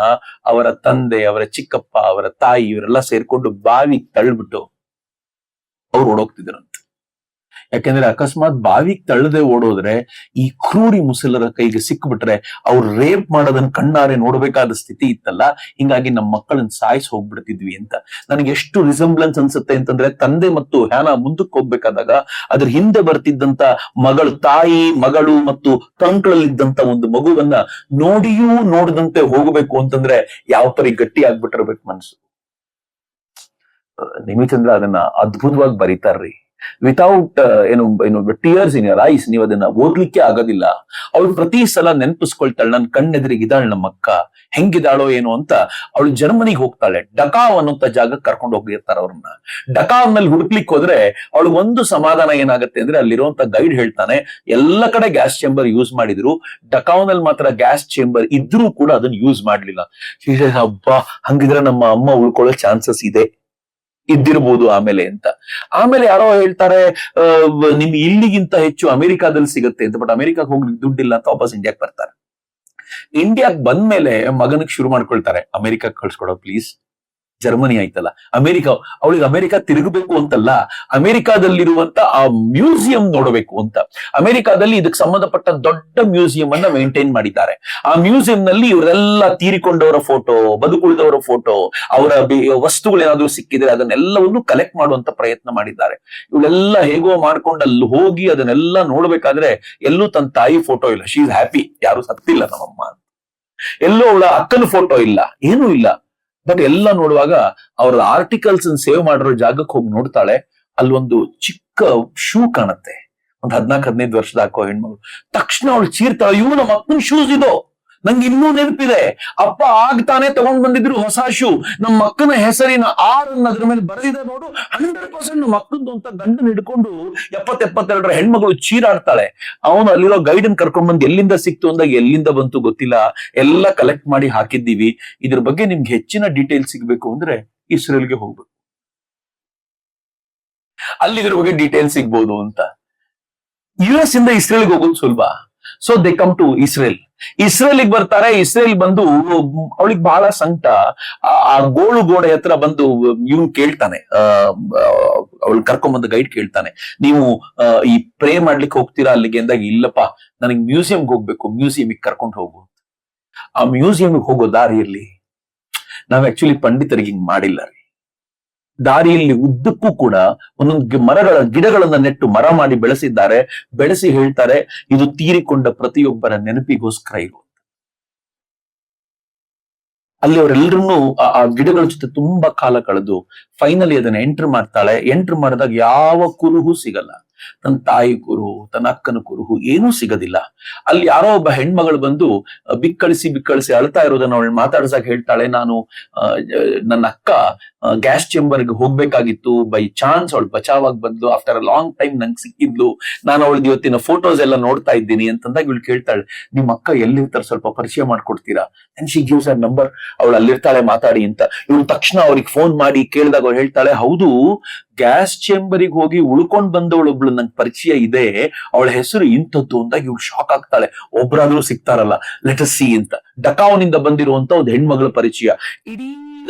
ಅವರ ತಂದೆ, ಅವರ ಚಿಕ್ಕಪ್ಪ, ಅವರ ತಾಯಿ ಇವರೆಲ್ಲ ಸೇರ್ಕೊಂಡು ಬಾವಿ ತಳ್ಳಿಬಿಟ್ಟು ಅವ್ರು ಓಡೋಗ್ತಿದ್ರಂತ. ಯಾಕೆಂದ್ರೆ ಅಕಸ್ಮಾತ್ ಬಾವಿಗೆ ತಳ್ಳದೆ ಓಡೋದ್ರೆ ಈ ಕ್ರೂರಿ ಮುಸಲರ ಕೈಗೆ ಸಿಕ್ಬಿಟ್ರೆ ಅವ್ರು ರೇಪ್ ಮಾಡೋದನ್ನ ಕಣ್ಣಾರೆ ನೋಡ್ಬೇಕಾದ ಸ್ಥಿತಿ ಇತ್ತಲ್ಲ. ಹಿಂಗಾಗಿ ನಮ್ಮ ಮಕ್ಕಳನ್ನ ಸಾಯಿಸಿ ಹೋಗ್ಬಿಡ್ತಿದ್ವಿ ಅಂತ. ನನಗೆ ಎಷ್ಟು ರಿಸೆಂಬ್ಲೆನ್ಸ್ ಅನ್ಸುತ್ತೆ ಅಂತಂದ್ರೆ, ತಂದೆ ಮತ್ತು ಹ್ಯಾನಾ ಮುಂದಕ್ಕೆ ಹೋಗ್ಬೇಕಾದಾಗ ಅದ್ರ ಹಿಂದೆ ಬರ್ತಿದ್ದಂತ ಮಗಳು, ತಾಯಿ, ಮಗಳು ಮತ್ತು ಕಂಕಳಲ್ಲಿದ್ದಂತ ಒಂದು ಮಗುವನ್ನ ನೋಡಿಯೂ ನೋಡದಂತೆ ಹೋಗಬೇಕು ಅಂತಂದ್ರೆ ಯಾವ ಪರಿ ಗಟ್ಟಿ ಆಗ್ಬಿಟ್ಟಿರ್ಬೇಕು ಮನ್ಸು. ನಿಮಿಚಂದ್ರ ಅದನ್ನ ಅದ್ಭುತವಾಗಿ ಬರೀತಾರ್ರಿ. ವಿತೌಟ್ ಏನು ಟಿಯರ್ಸ್ ಇನ್ ಯರ್ ಐಸ್, ನೀವು ಅದನ್ನ ಓದ್ಲಿಕ್ಕೆ ಆಗೋದಿಲ್ಲ. ಅವಳು ಪ್ರತಿ ಸಲ ನೆನಪಿಸ್ಕೊಳ್ತಾಳೆ, ನನ್ ಕಣ್ಣೆದುರಿಗಿದ್ದಾಳೆ ನಮ್ಮ ಅಕ್ಕ, ಹೆಂಗಿದಾಳೋ ಏನೋ ಅಂತ. ಅವಳು ಜರ್ಮನಿಗೆ ಹೋಗ್ತಾಳೆ. ಡಕಾವ್ ಅನ್ನೋಂತ ಜಾಗಕ್ಕೆ ಕರ್ಕೊಂಡು ಹೋಗಿರ್ತಾರ ಅವ್ರನ್ನ. ಡಕಾವ್ ನಲ್ಲಿ ಹುಡುಕ್ಲಿಕ್ಕೆ ಹೋದ್ರೆ ಅವಳು ಒಂದು ಸಮಾಧಾನ ಏನಾಗುತ್ತೆ ಅಂದ್ರೆ, ಅಲ್ಲಿರುವಂತ ಗೈಡ್ ಹೇಳ್ತಾನೆ, ಎಲ್ಲ ಕಡೆ ಗ್ಯಾಸ್ ಚೇಂಬರ್ ಯೂಸ್ ಮಾಡಿದ್ರು, ಡಕಾವ್ ನಲ್ಲಿ ಮಾತ್ರ ಗ್ಯಾಸ್ ಚೇಂಬರ್ ಇದ್ರೂ ಕೂಡ ಅದನ್ನ ಯೂಸ್ ಮಾಡ್ಲಿಲ್ಲ. ಹಬ್ಬ, ಹಂಗಿದ್ರೆ ನಮ್ಮ ಅಮ್ಮ ಉಳ್ಕೊಳ್ಳೋ ಚಾನ್ಸಸ್ ಇದ್ದಿರ್ಬೋದು ಆಮೇಲೆ ಅಂತ. ಆಮೇಲೆ ಯಾರೋ ಹೇಳ್ತಾರೆ, ನಿಮ್ಗೆ ಇಲ್ಲಿಗಿಂತ ಹೆಚ್ಚು ಅಮೆರಿಕಾದಲ್ಲಿ ಸಿಗುತ್ತೆ ಅಂತ. ಬಟ್ ಅಮೆರಿಕಾಗ್ ಹೋಗ್ಲಿಕ್ಕೆ ದುಡ್ಡಿಲ್ಲ ಅಂತ ವಾಪಸ್ ಇಂಡಿಯಾಕ್ ಬರ್ತಾರೆ. ಇಂಡಿಯಾಕ್ ಬಂದ್ಮೇಲೆ ಮಗನಿಗೆ ಶುರು ಮಾಡ್ಕೊಳ್ತಾರೆ, ಅಮೆರಿಕಾಗ್ ಕಳ್ಸ್ಕೊಡೋ ಪ್ಲೀಸ್, ಜರ್ಮನಿ ಆಯ್ತಲ್ಲ, ಅವಳಿಗೆ ಅಮೆರಿಕ ತಿರುಗಬೇಕು ಅಂತಲ್ಲ, ಅಮೆರಿಕಾದಲ್ಲಿರುವಂತ ಆ ಮ್ಯೂಸಿಯಂ ನೋಡಬೇಕು ಅಂತ. ಅಮೆರಿಕಾದಲ್ಲಿ ಇದಕ್ಕೆ ಸಂಬಂಧಪಟ್ಟ ದೊಡ್ಡ ಮ್ಯೂಸಿಯಂ ಅನ್ನ ಮೇಂಟೈನ್ ಮಾಡಿದ್ದಾರೆ. ಆ ಮ್ಯೂಸಿಯಂ ನಲ್ಲಿ ಇವರೆಲ್ಲ ತೀರಿಕೊಂಡವರ ಫೋಟೋ, ಬದುಕುಳಿದವರ ಫೋಟೋ, ಅವರ ವಸ್ತುಗಳೇನಾದ್ರೂ ಸಿಕ್ಕಿದ್ರೆ ಅದನ್ನೆಲ್ಲವನ್ನು ಕಲೆಕ್ಟ್ ಮಾಡುವಂತ ಪ್ರಯತ್ನ ಮಾಡಿದ್ದಾರೆ. ಇವಳೆಲ್ಲ ಹೇಗೋ ಮಾಡ್ಕೊಂಡು ಅಲ್ಲಿ ಹೋಗಿ ಅದನ್ನೆಲ್ಲ ನೋಡ್ಬೇಕಾದ್ರೆ ಎಲ್ಲೂ ತನ್ನ ತಾಯಿ ಫೋಟೋ ಇಲ್ಲ. ಶಿ ಇಸ್ ಹ್ಯಾಪಿ, ಯಾರು ಸತ್ತಿಲ್ಲ ನಮ್ಮಮ್ಮ. ಎಲ್ಲೋ ಅವಳ ಅಕ್ಕನ ಫೋಟೋ ಇಲ್ಲ, ಏನೂ ಇಲ್ಲ. ಬಟ್ ಎಲ್ಲ ನೋಡುವಾಗ ಅವ್ರ ಆರ್ಟಿಕಲ್ಸ್ ಸೇವ್ ಮಾಡಿರೋ ಜಾಗಕ್ಕೆ ಹೋಗಿ ನೋಡ್ತಾಳೆ, ಅಲ್ಲೊಂದು ಚಿಕ್ಕ ಶೂ ಕಾಣುತ್ತೆ, ಒಂದ್ 14-15 ವರ್ಷದ ಹಾಕೋ ಹೆಣ್ಮಗಳು. ತಕ್ಷಣ ಅವಳು ಚೀರ್ತಾಳೆ, ಇವು ನಮ್ಮ ಅಕ್ಕನ ಶೂಸ್ ಇದು, ನಂಗೆ ಇನ್ನೂ ನೆನಪಿದೆ, ಅಪ್ಪ ಆಗ್ತಾನೆ ತಗೊಂಡ್ ಬಂದಿದ್ರು ಹೊಸ ಶೂ, ನಮ್ಮ ಅಕ್ಕನ ಹೆಸರಿನ ಅದ್ರ ಮೇಲೆ ಬರೆದಿದೆ ನೋಡು, 100% ನಮ್ಮ ಅಕ್ಕಂದು ಅಂತ ಗಂಡನ ಹಿಡ್ಕೊಂಡು 70-72 ಹೆಣ್ಮಗಳು ಚೀರಾಡ್ತಾಳೆ. ಅವನು ಅಲ್ಲಿರೋ ಗೈಡನ್ ಕರ್ಕೊಂಡ್ ಬಂದು ಎಲ್ಲಿಂದ ಸಿಕ್ತು ಅಂದಾಗ ಎಲ್ಲಿಂದ ಬಂತು ಗೊತ್ತಿಲ್ಲ, ಎಲ್ಲ ಕಲೆಕ್ಟ್ ಮಾಡಿ ಹಾಕಿದ್ದೀವಿ. ಇದ್ರ ಬಗ್ಗೆ ನಿಮ್ಗೆ ಹೆಚ್ಚಿನ ಡೀಟೇಲ್ ಸಿಗ್ಬೇಕು ಅಂದ್ರೆ ಇಸ್ರೇಲ್ಗೆ ಹೋಗ್ಬೇಕು, ಅಲ್ಲಿ ಇದ್ರ ಬಗ್ಗೆ ಡೀಟೇಲ್ ಸಿಗ್ಬೋದು ಅಂತ. US ಇಂದ ಇಸ್ರೇಲ್ಗೆ ಹೋಗೋದು ಸುಲಭ. ಸೊ ದೇ ಕಮ್ ಟು ಇಸ್ರೇಲಿಗೆ ಬರ್ತಾರೆ. ಇಸ್ರೇಲ್ ಬಂದು ಅವಳಿಗೆ ಬಹಳ ಸಂಕಟ. ಆ ಗೋಡೆ ಹತ್ರ ಬಂದು ಇವ್ನು ಕೇಳ್ತಾನೆ, ಅವಳು ಕರ್ಕೊಂಡ್ಬಂದ ಗೈಡ್ ಕೇಳ್ತಾನೆ, ನೀವು ಈ ಪ್ರೇ ಮಾಡ್ಲಿಕ್ಕೆ ಹೋಗ್ತೀರಾ ಅಲ್ಲಿಗೆ ಅಂದಾಗ, ಇಲ್ಲಪ್ಪ ನನಗೆ ಮ್ಯೂಸಿಯಂಗೆ ಹೋಗ್ಬೇಕು, ಮ್ಯೂಸಿಯಂಗೆ ಕರ್ಕೊಂಡು ಹೋಗು. ಆ ಮ್ಯೂಸಿಯಂಗೆ ಹೋಗೋ ದಾರಿಯಲ್ಲಿ ನಾವ್ ಆಕ್ಚುಲಿ ಪಂಡಿತರಿಗೆ ಹಿಂಗ್ ಮಾಡಿಲ್ಲ ರೀ. ದಾರಿಯಲ್ಲಿ ಉದ್ದಕ್ಕೂ ಕೂಡ ಒಂದೊಂದು ಗಿಡಗಳನ್ನ ನೆಟ್ಟು ಮರ ಮಾಡಿ ಬೆಳೆಸಿದ್ದಾರೆ. ಬೆಳೆಸಿ ಹೇಳ್ತಾರೆ, ಇದು ತೀರಿಕೊಂಡ ಪ್ರತಿಯೊಬ್ಬರ ನೆನಪಿಗೋಸ್ಕರ ಇರುವುದು. ಅಲ್ಲಿ ಅವರೆಲ್ಲರನ್ನೂ ಆ ಗಿಡಗಳ ಜೊತೆ ತುಂಬಾ ಕಾಲ ಕಳೆದು ಫೈನಲಿ ಅದನ್ನ ಎಂಟರ್ ಮಾಡ್ತಾಳೆ. ಎಂಟರ್ ಮಾಡಿದಾಗ ಯಾವ ಕುರುಹು ಸಿಗಲ್ಲ, ತನ್ನ ತಾಯಿ ಕುರುಹು, ತನ್ನ ಅಕ್ಕನ ಕುರುಹು ಏನೂ ಸಿಗದಿಲ್ಲ. ಅಲ್ಲಿ ಯಾರೋ ಒಬ್ಬ ಹೆಣ್ಮಗಳು ಬಂದು ಬಿಕ್ಕಳಿಸಿ ಅಳ್ತಾ ಇರೋದನ್ನ ಅವಳು ಮಾತಾಡ್ಸಾಕ ಹೇಳ್ತಾಳೆ, ನಾನು ನನ್ನ ಅಕ್ಕ ಗ್ಯಾಸ್ ಚೇಂಬರ್ಗೆ ಹೋಗ್ಬೇಕಾಗಿತ್ತು, ಬೈ ಚಾನ್ಸ್ ಅವಳು ಬಚಾವಾಗಿ ಬಂದ್ಲು, ಆಫ್ಟರ್ ಅ ಲಾಂಗ್ ಟೈಮ್ ನಂಗೆ ಸಿಕ್ಕಿದ್ಲು, ನಾನು ಅವಳದ್ದು ಇವತ್ತಿನ ಫೋಟೋಸ್ ಎಲ್ಲ ನೋಡ್ತಾ ಇದ್ದೀನಿ ಅಂತಂದಾಗ ಇವಳು ಕೇಳ್ತಾಳೆ, ನಿಮ್ಮ ಅಕ್ಕ ಎಲ್ಲಿರ್ತಾರೆ ಸ್ವಲ್ಪ ಪರಿಚಯ ಮಾಡ್ಕೊಡ್ತೀರಾ? And she gives her number. ಅವಳು ಅಲ್ಲಿರ್ತಾಳೆ, ಮಾತಾಡಿ ಅಂತ. ಇವಳು ತಕ್ಷಣ ಅವ್ರಿಗೆ ಫೋನ್ ಮಾಡಿ ಕೇಳಿದಾಗ ಅವ್ರು ಹೇಳ್ತಾಳೆ, ಹೌದು, ಗ್ಯಾಸ್ ಚೇಂಬರಿಗೆ ಹೋಗಿ ಉಳ್ಕೊಂಡ್ ಬಂದವಳೊಬ್ಳು ನಂಗೆ ಪರಿಚಯ ಇದೆ, ಅವಳ ಹೆಸರು ಇಂಥದ್ದು ಅಂತ. ಇವ್ಳು ಶಾಕ್ ಆಗ್ತಾಳೆ, ಒಬ್ರಾದ್ರೂ ಸಿಗ್ತಾರಲ್ಲ, ಲೆಟ್ ಅಸ್ ಸಿ ಅಂತ. ಡಕಾವ್ನಿಂದ ಬಂದಿರುವಂತ ಒಂದು ಹೆಣ್ಮಗಳ ಪರಿಚಯ. ಇಡೀ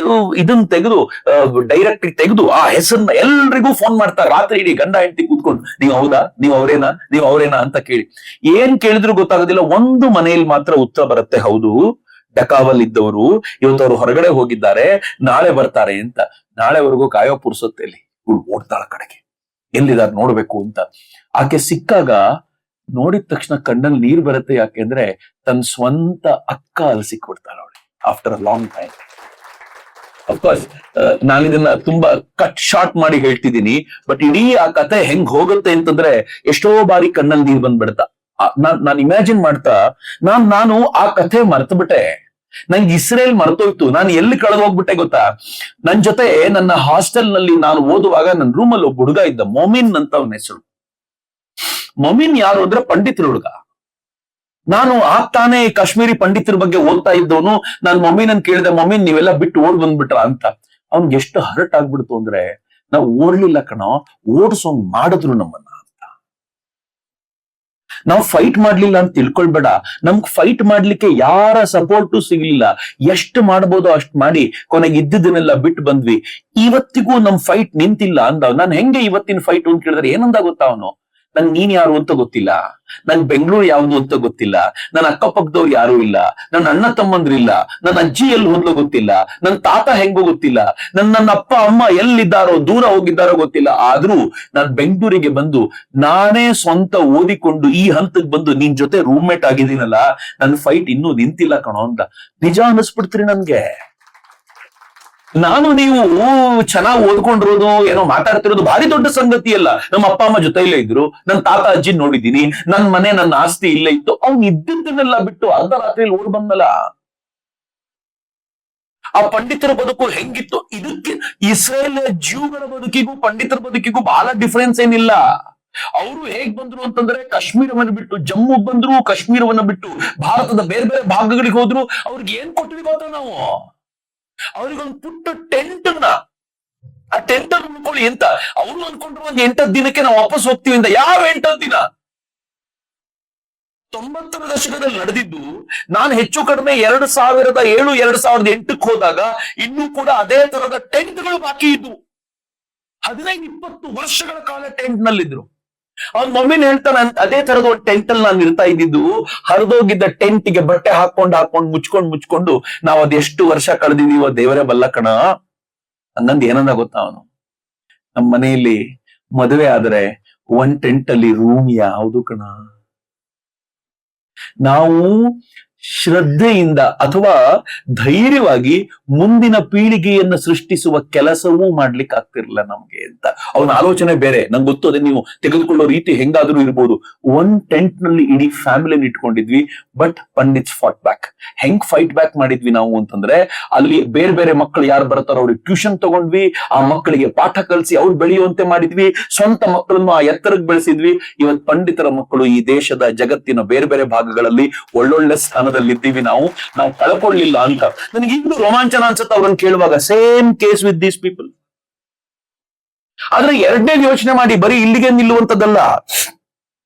ಇದನ್ನ ತೆಗೆದು ಡೈರೆಕ್ಟ್ ತೆಗೆದು ಆ ಹೆಸರನ್ನ ಎಲ್ರಿಗೂ ಫೋನ್ ಮಾಡ್ತಾರೆ. ರಾತ್ರಿ ಇಡೀ ಗಂಡ ಹೆಂಡತಿ ಕೂತ್ಕೊಂಡು, ನೀವು ಹೌದಾ, ನೀವು ಅವರೇನಾ ಅಂತ ಕೇಳಿ. ಏನ್ ಕೇಳಿದ್ರು ಗೊತ್ತಾಗೋದಿಲ್ಲ. ಒಂದು ಮನೆಯಲ್ಲಿ ಮಾತ್ರ ಉತ್ತರ ಬರುತ್ತೆ, ಹೌದು, ಡಕಾವಲ್ ಇದ್ದವರು ಇವತ್ತು ಅವ್ರು ಹೊರಗಡೆ ಹೋಗಿದ್ದಾರೆ, ನಾಳೆ ಬರ್ತಾರೆ ಅಂತ. ನಾಳೆವರೆಗೂ ಕಾಯೋ ಪುರ್ಸೊತ್ತಲ್ಲಿ ಇವಳು ಓಡ್ತಾಳ ಕಡೆಗೆ, ಎಲ್ಲಿದ್ದಾರೆ ನೋಡ್ಬೇಕು ಅಂತ. ಆಕೆ ಸಿಕ್ಕಾಗ ನೋಡಿದ ತಕ್ಷಣ ಕಣ್ಣಲ್ಲಿ ನೀರ್ ಬರುತ್ತೆ. ಯಾಕೆಂದ್ರೆ ತನ್ನ ಸ್ವಂತ ಅಕ್ಕ ಅಲ್ಲಿ ಸಿಕ್ಬಿಡ್ತಾಳೆ ಅವಳಿಗೆ after a long time. Of course ನಾನಿದನ್ನ ತುಂಬಾ ಕಟ್ ಶಾರ್ಟ್ ಮಾಡಿ ಹೇಳ್ತಿದ್ದೀನಿ, ಬಟ್ ಇಡೀ ಆ ಕತೆ ಹೆಂಗ್ ಹೋಗುತ್ತೆ ಅಂತಂದ್ರೆ ಎಷ್ಟೋ ಬಾರಿ ಕಣ್ಣಲ್ಲಿ ನೀರ್ ಬಂದ್ಬಿಡ್ತಾ. ನಾನ್ ಇಮ್ಯಾಜಿನ್ ಮಾಡ್ತಾ ನಾನು ಆ ಕಥೆ ಮರ್ತು ಬಿಟ್ಟೆ. ನಂಗೆ ಇಸ್ರೇಲ್ ಮರ್ತೋಯ್ತು, ನಾನು ಎಲ್ಲಿ ಕಳೆದು ಹೋಗ್ಬಿಟ್ಟೆ ಗೊತ್ತಾ? ನನ್ ಜೊತೆ ನನ್ನ ಹಾಸ್ಟೆಲ್ ನಲ್ಲಿ ನಾನು ಓದುವಾಗ ನನ್ನ ರೂಮಲ್ಲಿ ಒಬ್ಬ ಹುಡುಗ ಇದ್ದ, ಮೊಮಿನ್ ಅಂತ ಅವನ ಹೆಸರು. ಮೊಮಿನ್ ಯಾರು ಅಂದ್ರೆ ಪಂಡಿತರ ಹುಡುಗ. ನಾನು ಆಗ್ತಾನೆ ಕಾಶ್ಮೀರಿ ಪಂಡಿತರ ಬಗ್ಗೆ ಓದ್ತಾ ಇದ್ದವನು. ನಾನು ಮೊಮಿನನ್ ಕೇಳಿದೆ, ಮೊಮಿನ್ ನೀವೆಲ್ಲ ಬಿಟ್ಟು ಓಡ್ ಬಂದ್ಬಿಟ್ರ ಅಂತ. ಅವ್ನ್ಗೆ ಎಷ್ಟು ಹರ್ಟ್ ಆಗ್ಬಿಡ್ತು ಅಂದ್ರೆ, ನಾವು ಓಡ್ಲಿಲ್ಲ ಕಣೋ, ಓಡ್ಸೋಂಗ್ ಮಾಡಿದ್ರು ನಮ್ಮನ್ನ ಅಂತ. ನಾವು ಫೈಟ್ ಮಾಡ್ಲಿಲ್ಲ ಅಂತ ತಿಳ್ಕೊಳ್ಬೇಡ, ನಮ್ಗ್ ಫೈಟ್ ಮಾಡ್ಲಿಕ್ಕೆ ಯಾರ ಸಪೋರ್ಟು ಸಿಗ್ಲಿಲ್ಲ. ಎಷ್ಟು ಮಾಡ್ಬೋದೋ ಅಷ್ಟ್ ಮಾಡಿ ಕೊನೆಗೆ ಇದ್ದಿದ್ದನ್ನೆಲ್ಲ ಬಿಟ್ಟು ಬಂದ್ವಿ. ಇವತ್ತಿಗೂ ನಮ್ ಫೈಟ್ ನಿಂತಿಲ್ಲ ಅಂದ. ನಾನು ಹೆಂಗೆ ಇವತ್ತಿನ ಫೈಟ್ ಅಂತ ಕೇಳಿದ್ರೆ ಏನಂದ ಗೊತ್ತಾ ಅವನು? ನಂಗೆ ನೀನ್ ಯಾರು ಅಂತ ಗೊತ್ತಿಲ್ಲ, ನನ್ ಬೆಂಗಳೂರು ಯಾವ್ದು ಅಂತ ಗೊತ್ತಿಲ್ಲ, ನನ್ನ ಅಕ್ಕಪಕ್ಕದವ್ರು ಯಾರು ಇಲ್ಲ, ನನ್ನ ಅಣ್ಣ ತಮ್ಮಂದ್ರಿಲ್ಲ, ನನ್ನ ಅಜ್ಜಿ ಎಲ್ಲಿ ಹೋದ್ಲೋ ಗೊತ್ತಿಲ್ಲ, ನನ್ನ ತಾತ ಹೆಂಗೋ ಗೊತ್ತಿಲ್ಲ, ನನ್ನ ಅಪ್ಪ ಅಮ್ಮ ಎಲ್ಲಿದ್ದಾರೋ ದೂರ ಹೋಗಿದ್ದಾರೋ ಗೊತ್ತಿಲ್ಲ. ಆದ್ರೂ ನಾನ್ ಬೆಂಗಳೂರಿಗೆ ಬಂದು ನಾನೇ ಸ್ವಂತ ಓದಿಕೊಂಡು ಈ ಹಂತಕ್ಕೆ ಬಂದು ನಿನ್ ಜೊತೆ ರೂಮ್ಮೇಟ್ ಆಗಿದ್ದೀನಲ್ಲ, ನನ್ ಫೈಟ್ ಇನ್ನೂ ನಿಂತಿಲ್ಲ ಕಣೋ ಅಂತ. ನಿಜ ಅನ್ನಿಸ್ಬಿಡ್ತೀರಿ ನನ್ಗೆ. ನಾನು ನೀವು ಚೆನ್ನಾಗಿ ಓದ್ಕೊಂಡಿರೋದು, ಏನೋ ಮಾತಾಡ್ತಿರೋದು ಭಾರಿ ದೊಡ್ಡ ಸಂಗತಿ ಅಲ್ಲ. ನಮ್ಮ ಅಪ್ಪ ಅಮ್ಮ ಜೊತೆಯಲ್ಲೇ ಇದ್ರು, ನನ್ನ ತಾತ ಅಜ್ಜಿ ನೋಡಿದೀನಿ, ನನ್ ಮನೆ ನನ್ನ ಆಸ್ತಿ ಇಲ್ಲೇ ಇತ್ತು. ಅವ್ನು ಇದ್ದದ್ದನ್ನೆಲ್ಲ ಬಿಟ್ಟು ಅರ್ಧ ರಾತ್ರಿಯಲ್ಲಿ ಓಡ್ ಬಂದಲ್ಲ. ಆ ಪಂಡಿತರ ಬದುಕು ಹೆಂಗಿತ್ತು? ಇದಕ್ಕೆ ಇಸ್ರೇಲ್ ಜೀವಗಳ ಬದುಕಿಗೂ ಪಂಡಿತರ ಬದುಕಿಗೂ ಬಹಳ ಡಿಫರೆನ್ಸ್ ಏನಿಲ್ಲ. ಅವರು ಹೇಗ್ ಬಂದ್ರು ಅಂತಂದ್ರೆ, ಕಾಶ್ಮೀರವನ್ನ ಬಿಟ್ಟು ಜಮ್ಮು ಬಂದ್ರು, ಕಾಶ್ಮೀರವನ್ನ ಬಿಟ್ಟು ಭಾರತದ ಬೇರೆ ಬೇರೆ ಭಾಗಗಳಿಗೆ ಹೋದ್ರು. ಅವ್ರಿಗೆ ಏನ್ ಕೊಟ್ವಿ ಗೊತ್ತಾ ನಾವು? ಅವ್ರಿಗೊಂದು ಪುಟ್ಟ ಟೆಂಟ್ ಆ ಟೆಂಟ್ ಅನ್ಕೊಳ್ಳಿ ಅಂತ. ಅವ್ರು ಅನ್ಕೊಂಡ್ರು ಒಂದ್ 8 ದಿನಕ್ಕೆ ನಾವು ವಾಪಸ್ ಹೋಗ್ತೀವಿ ಅಂತ. ಯಾವ 8 ದಿನ? 90ರ ದಶಕದಲ್ಲಿ ನಡೆದಿದ್ದು. ನಾನು ಹೆಚ್ಚು ಕಡಿಮೆ 2007 2008ಕ್ಕೆ ಹೋದಾಗ ಇನ್ನೂ ಕೂಡ ಅದೇ ತರದ ಟೆಂಟ್ಗಳು ಬಾಕಿ ಇದ್ವು. 15-20 ವರ್ಷಗಳ ಕಾಲ ಟೆಂಟ್ ನಲ್ಲಿದ್ರು. ಅವ್ನ ಮಮ್ಮಿನ ಹೇಳ್ತಾನೆ, ಅದೇ ತರದ ಒಂದು ಟೆಂಟ್ ಅಲ್ಲಿ ನಾನು ಇರ್ತಾ ಇದ್ದಿದ್ದು. ಹರಿದೋಗಿದ್ದ ಟೆಂಟ್ಗೆ ಬಟ್ಟೆ ಹಾಕೊಂಡು ಮುಚ್ಕೊಂಡು ನಾವ್ ಅದ್ ಎಷ್ಟು ವರ್ಷ ಕಳೆದಿದೀವೋ ದೇವರೇ ಬಲ್ಲ ಕಣ. ಹಂಗಂದ್ ಏನಂದ ಗೊತ್ತಾ ಅವನು, ನಮ್ಮ ಮನೆಯಲ್ಲಿ ಮದುವೆ ಆದ್ರೆ ಒಂದ್ ಟೆಂಟ್ ಅಲ್ಲಿ ರೂಮ್ ಯಾವುದು ಕಣ. ನಾವು ಶ್ರದ್ಧೆಯಿಂದ ಅಥವಾ ಧೈರ್ಯವಾಗಿ ಮುಂದಿನ ಪೀಳಿಗೆಯನ್ನ ಸೃಷ್ಟಿಸುವ ಕೆಲಸವೂ ಮಾಡ್ಲಿಕ್ಕೆ ಆಗ್ತಿರ್ಲಿಲ್ಲ ನಮ್ಗೆ ಅಂತ. ಅವನ ಆಲೋಚನೆ ಬೇರೆ. ನಂಗೆ ಗೊತ್ತು, ಅದೇ ನೀವು ತೆಗೆದುಕೊಳ್ಳೋ ರೀತಿ ಹೆಂಗಾದ್ರೂ ಇರ್ಬೋದು. ಒಂದ್ ಟೆಂಟ್ ನಲ್ಲಿ ಇಡೀ ಫ್ಯಾಮಿಲಿನ ಇಟ್ಕೊಂಡಿದ್ವಿ. But pandits fought back. ಹೆಂಗ್ ಫೈಟ್ ಬ್ಯಾಕ್ ಮಾಡಿದ್ವಿ ನಾವು ಅಂತಂದ್ರೆ, ಅಲ್ಲಿ ಬೇರೆ ಬೇರೆ ಮಕ್ಕಳು ಯಾರು ಬರ್ತಾರೋ ಅವ್ರಿಗೆ ಟ್ಯೂಷನ್ ತಗೊಂಡ್ವಿ, ಆ ಮಕ್ಕಳಿಗೆ ಪಾಠ ಕಲಿಸಿ ಅವ್ರು ಬೆಳೆಯುವಂತೆ ಮಾಡಿದ್ವಿ, ಸ್ವಂತ ಮಕ್ಕಳನ್ನು ಆ ಎತ್ತರಕ್ಕೆ ಬೆಳೆಸಿದ್ವಿ. ಇವತ್ತು ಪಂಡಿತರ ಮಕ್ಕಳು ಈ ದೇಶದ ಜಗತ್ತಿನ ಬೇರೆ ಬೇರೆ ಭಾಗಗಳಲ್ಲಿ ಒಳ್ಳೊಳ್ಳೆ ಸ್ಥಾನದಲ್ಲಿದ್ದೀವಿ. ನಾವು ಕಳ್ಕೊಳ್ಳಿಲ್ಲ ಅಂತ ನನಗೆ ಇನ್ನೂ ರೋಮಾಂಚನ ಅನ್ಸುತ್ತೆ ಅವ್ರನ್ನ ಕೇಳುವಾಗ. Same case with these people. ಆದ್ರೆ ಎರಡನೇದು ಯೋಚನೆ ಮಾಡಿ, ಬರೀ ಇಲ್ಲಿಗೆ ನಿಲ್ಲುವಂತದ್ದಲ್ಲ.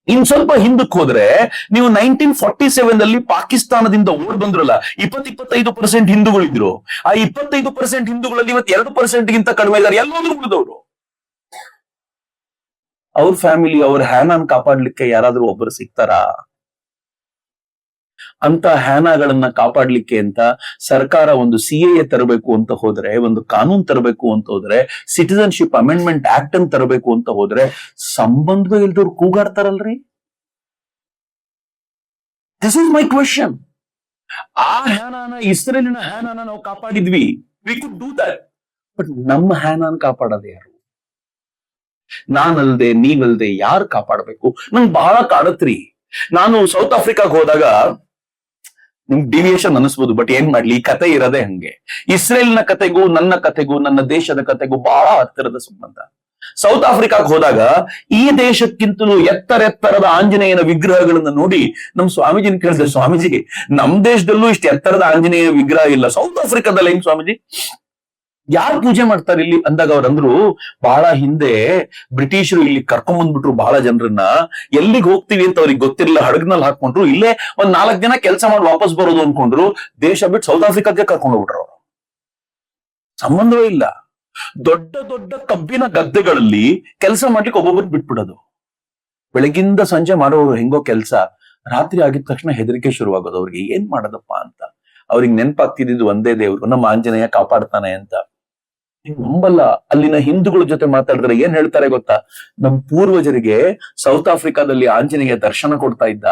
ಇನ್ ಸ್ವಲ್ಪ ಹಿಂದಕ್ಕೆ ಹೋದ್ರೆ, ನೀವು 1947ನಲ್ಲಿ ಪಾಕಿಸ್ತಾನದಿಂದ ಓಡ್ ಬಂದ್ರಲ್ಲ, 20-25% ಹಿಂದೂಗಳಿದ್ರು. ಆ 25% ಹಿಂದೂಗಳಲ್ಲಿ ಇವತ್ತು 2% ಗಿಂತ ಕಡಿಮೆ ಇದ್ದಾರೆ. ಎಲ್ಲೋದ್ರು ಉಳಿದವರು. ಅವ್ರ ಫ್ಯಾಮಿಲಿ, ಅವ್ರ ಹ್ಯಾನಾನ್ ಕಾಪಾಡ್ಲಿಕ್ಕೆ ಯಾರಾದ್ರೂ ಒಬ್ಬರು ಸಿಗ್ತಾರಾ? ಅಂತ ಹ್ಯಾನಾಗಳನ್ನ ಕಾಪಾಡ್ಲಿಕ್ಕೆ ಅಂತ ಸರ್ಕಾರ ಒಂದು CAA ತರಬೇಕು ಅಂತ ಹೋದ್ರೆ, ಒಂದು ಕಾನೂನು ತರಬೇಕು ಅಂತ ಹೋದ್ರೆ, ಸಿಟಿಸನ್ಶಿಪ್ ಅಮೆಂಡ್ಮೆಂಟ್ ಆಕ್ಟ್ ಅನ್ನು ತರಬೇಕು ಅಂತ ಹೋದ್ರೆ, ಸಂಬಂಧವೇ ಇಲ್ದವ್ರು ಕೂಗಾಡ್ತಾರಲ್ರಿ. This is my question. ಆ ಹ್ಯಾನಾನ, ಇಸ್ರೇಲಿನ ಹ್ಯಾನಾನ ನಾವು ಕಾಪಾಡಿದ್ವಿ. We could do that. But ನಮ್ಮ ಹ್ಯಾನಾನ್ ಕಾಪಾಡೋದು ಯಾರು? ನಾನಲ್ದೆ ನೀವಲ್ದೆ ಯಾರು ಕಾಪಾಡಬೇಕು? ನಂಗೆ ಬಹಳ ಕಾಡತ್ರಿ. ನಾನು ಸೌತ್ ಆಫ್ರಿಕಾಗ್ ಹೋದಾಗ, ನಿಮ್ಗೆ ಡಿವಿಯೇಷನ್ ಅನಿಸ್ಬೋದು, ಬಟ್ ಏನ್ ಮಾಡ್ಲಿ, ಈ ಕತೆ ಇರೋದೇ ಹಂಗೆ. ಇಸ್ರೇಲ್ನ ಕತೆಗೂ ನನ್ನ ಕತೆಗೂ, ನನ್ನ ದೇಶದ ಕತೆಗೂ ಬಹಳ ಹತ್ತಿರದ ಸಂಬಂಧ. ಸೌತ್ ಆಫ್ರಿಕಾಗ್ ಹೋದಾಗ ಈ ದೇಶಕ್ಕಿಂತಲೂ ಎತ್ತರೆತ್ತರದ ಆಂಜನೇಯನ ವಿಗ್ರಹಗಳನ್ನ ನೋಡಿ ನಮ್ ಸ್ವಾಮೀಜಿನ ಕೇಳಿದೆ, ಸ್ವಾಮೀಜಿ ನಮ್ ದೇಶದಲ್ಲೂ ಇಷ್ಟು ಎತ್ತರದ ಆಂಜನೇಯ ವಿಗ್ರಹ ಇಲ್ಲ, ಸೌತ್ ಆಫ್ರಿಕಾದಲ್ಲಿ ಹೆಂಗ್ ಸ್ವಾಮೀಜಿ, ಯಾರು ಪೂಜೆ ಮಾಡ್ತಾರೆ ಇಲ್ಲಿ ಅಂದಾಗ ಅವ್ರಂದ್ರು, ಬಹಳ ಹಿಂದೆ ಬ್ರಿಟಿಷರು ಇಲ್ಲಿ ಕರ್ಕೊಂಡ್ ಬಂದ್ಬಿಟ್ರು ಬಹಳ ಜನರನ್ನ. ಎಲ್ಲಿಗೆ ಹೋಗ್ತೀವಿ ಅಂತ ಅವ್ರಿಗೆ ಗೊತ್ತಿರಲಿಲ್ಲ, ಹಡಗ್ನಲ್ಲಿ ಹಾಕೊಂಡ್ರು. ಇಲ್ಲೇ ಒಂದ್ 4 ದಿನ ಕೆಲಸ ಮಾಡಿ ವಾಪಸ್ ಬರೋದು ಅನ್ಕೊಂಡ್ರು. ದೇಶ ಬಿಟ್ಟು ಸೌತ್ ಆಫ್ರಿಕಾಕ್ಕೆ ಕರ್ಕೊಂಡು ಹೋಗ್ಬಿಟ್ರು ಅವರು. ಸಂಬಂಧವೇ ಇಲ್ಲ. ದೊಡ್ಡ ದೊಡ್ಡ ಕಬ್ಬಿನ ಗದ್ದೆಗಳಲ್ಲಿ ಕೆಲಸ ಮಾಡ್ಲಿಕ್ಕೆ ಒಬ್ಬೊಬ್ಬರು ಬಿಟ್ಬಿಡೋದು. ಬೆಳಗಿಂದ ಸಂಜೆ ಮಾಡೋರು ಹೆಂಗೋ ಕೆಲಸ, ರಾತ್ರಿ ಆಗಿದ ತಕ್ಷಣ ಹೆದರಿಕೆ ಶುರುವಾಗೋದು ಅವ್ರಿಗೆ. ಏನ್ ಮಾಡೋದಪ್ಪ ಅಂತ ಅವ್ರಿಗೆ ನೆನಪಾಗ್ತಿದ್ದು ಒಂದೇ ದೇವ್ರು, ನಮ್ಮ ಆಂಜನೇಯ ಕಾಪಾಡ್ತಾನೆ ಅಂತ. ನಂಬಲ್ಲ. ಅಲ್ಲಿನ ಹಿಂದೂಗಳ ಜೊತೆ ಮಾತಾಡಿದ್ರೆ ಏನ್ ಹೇಳ್ತಾರೆ ಗೊತ್ತಾ? ನಮ್ ಪೂರ್ವಜರಿಗೆ ಸೌತ್ ಆಫ್ರಿಕಾದಲ್ಲಿ ಆಂಜನೇಯ ದರ್ಶನ ಕೊಡ್ತಾ ಇದ್ದ.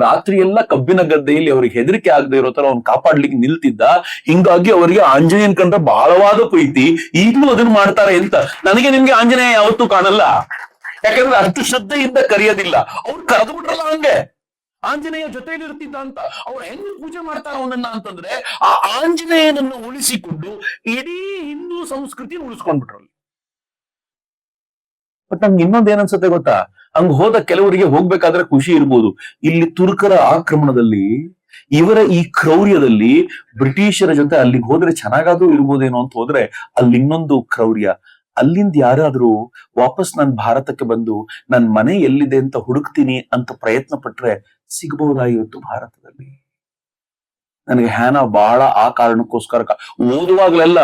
ರಾತ್ರಿ ಎಲ್ಲ ಕಬ್ಬಿನ ಗದ್ದೆಯಲ್ಲಿ ಅವ್ರಿಗೆ ಹೆದರಿಕೆ ಆಗದೆ ಇರೋ ತರ ಅವ್ನು ಕಾಪಾಡ್ಲಿಕ್ಕೆ ನಿಲ್ತಿದ್ದ. ಹಿಂಗಾಗಿ ಅವರಿಗೆ ಆಂಜನೇಯನ್ ಕಂಡ್ರೆ ಬಹಳವಾದ ಪ್ರೀತಿ. ಈಗಲೂ ಅದನ್ನ ಮಾಡ್ತಾರೆ ಅಂತ. ನನಗೆ ನಿಮ್ಗೆ ಆಂಜನೇಯ ಯಾವತ್ತೂ ಕಾಣಲ್ಲ, ಯಾಕಂದ್ರೆ ಅಷ್ಟು ಶ್ರದ್ಧೆಯಿಂದ ಕರೆಯೋದಿಲ್ಲ. ಅವ್ರು ಕರೆದು ಬಿಟ್ರಲ್ಲ ಹಂಗೆ. ಆಂಜನೇಯ ಜೊತೆಯಲ್ಲಿ ಇರ್ತಿದ್ದ ಅಂತ. ಅವ್ರು ಹೆಂಗ್ ಪೂಜೆ ಮಾಡ್ತಾರ ಅವನನ್ನ ಅಂತಂದ್ರೆ, ಆ ಆಂಜನೇಯನನ್ನು ಉಳಿಸಿಕೊಂಡು ಇಡೀ ಹಿಂದೂ ಸಂಸ್ಕೃತಿ ಉಳಿಸ್ಕೊಂಡ್ಬಿಟ್ರಲ್ಲಿ. ಬಟ್ ನಂಗೆ ಇನ್ನೊಂದ್ ಏನ್ ಅನ್ಸುತ್ತೆ ಗೊತ್ತಾ? ಹಂಗ್ ಹೋದ ಕೆಲವರಿಗೆ ಹೋಗ್ಬೇಕಾದ್ರೆ ಖುಷಿ ಇರ್ಬೋದು. ಇಲ್ಲಿ ತುರ್ಕರ ಆಕ್ರಮಣದಲ್ಲಿ, ಇವರ ಈ ಕ್ರೌರ್ಯದಲ್ಲಿ ಬ್ರಿಟಿಷರ ಜೊತೆ ಅಲ್ಲಿಗೆ ಹೋದ್ರೆ ಚೆನ್ನಾಗಾದ್ರೂ ಇರ್ಬೋದೇನೋ ಅಂತ ಹೋದ್ರೆ, ಅಲ್ಲಿ ಇನ್ನೊಂದು ಕ್ರೌರ್ಯ. ಅಲ್ಲಿಂದ ಯಾರಾದ್ರೂ ವಾಪಸ್ ನನ್ ಭಾರತಕ್ಕೆ ಬಂದು ನನ್ ಮನೆ ಎಲ್ಲಿದೆ ಅಂತ ಹುಡುಕ್ತೀನಿ ಅಂತ ಪ್ರಯತ್ನ ಪಟ್ರೆ ಸಿಗಬಹುದಾಗಿತ್ತು ಭಾರತದಲ್ಲಿ. ನನಗೆ ಹ್ಯಾನಾ ಬಹಳ ಆ ಕಾರಣಕ್ಕೋಸ್ಕರ ಓದುವಾಗ್ಲೆಲ್ಲ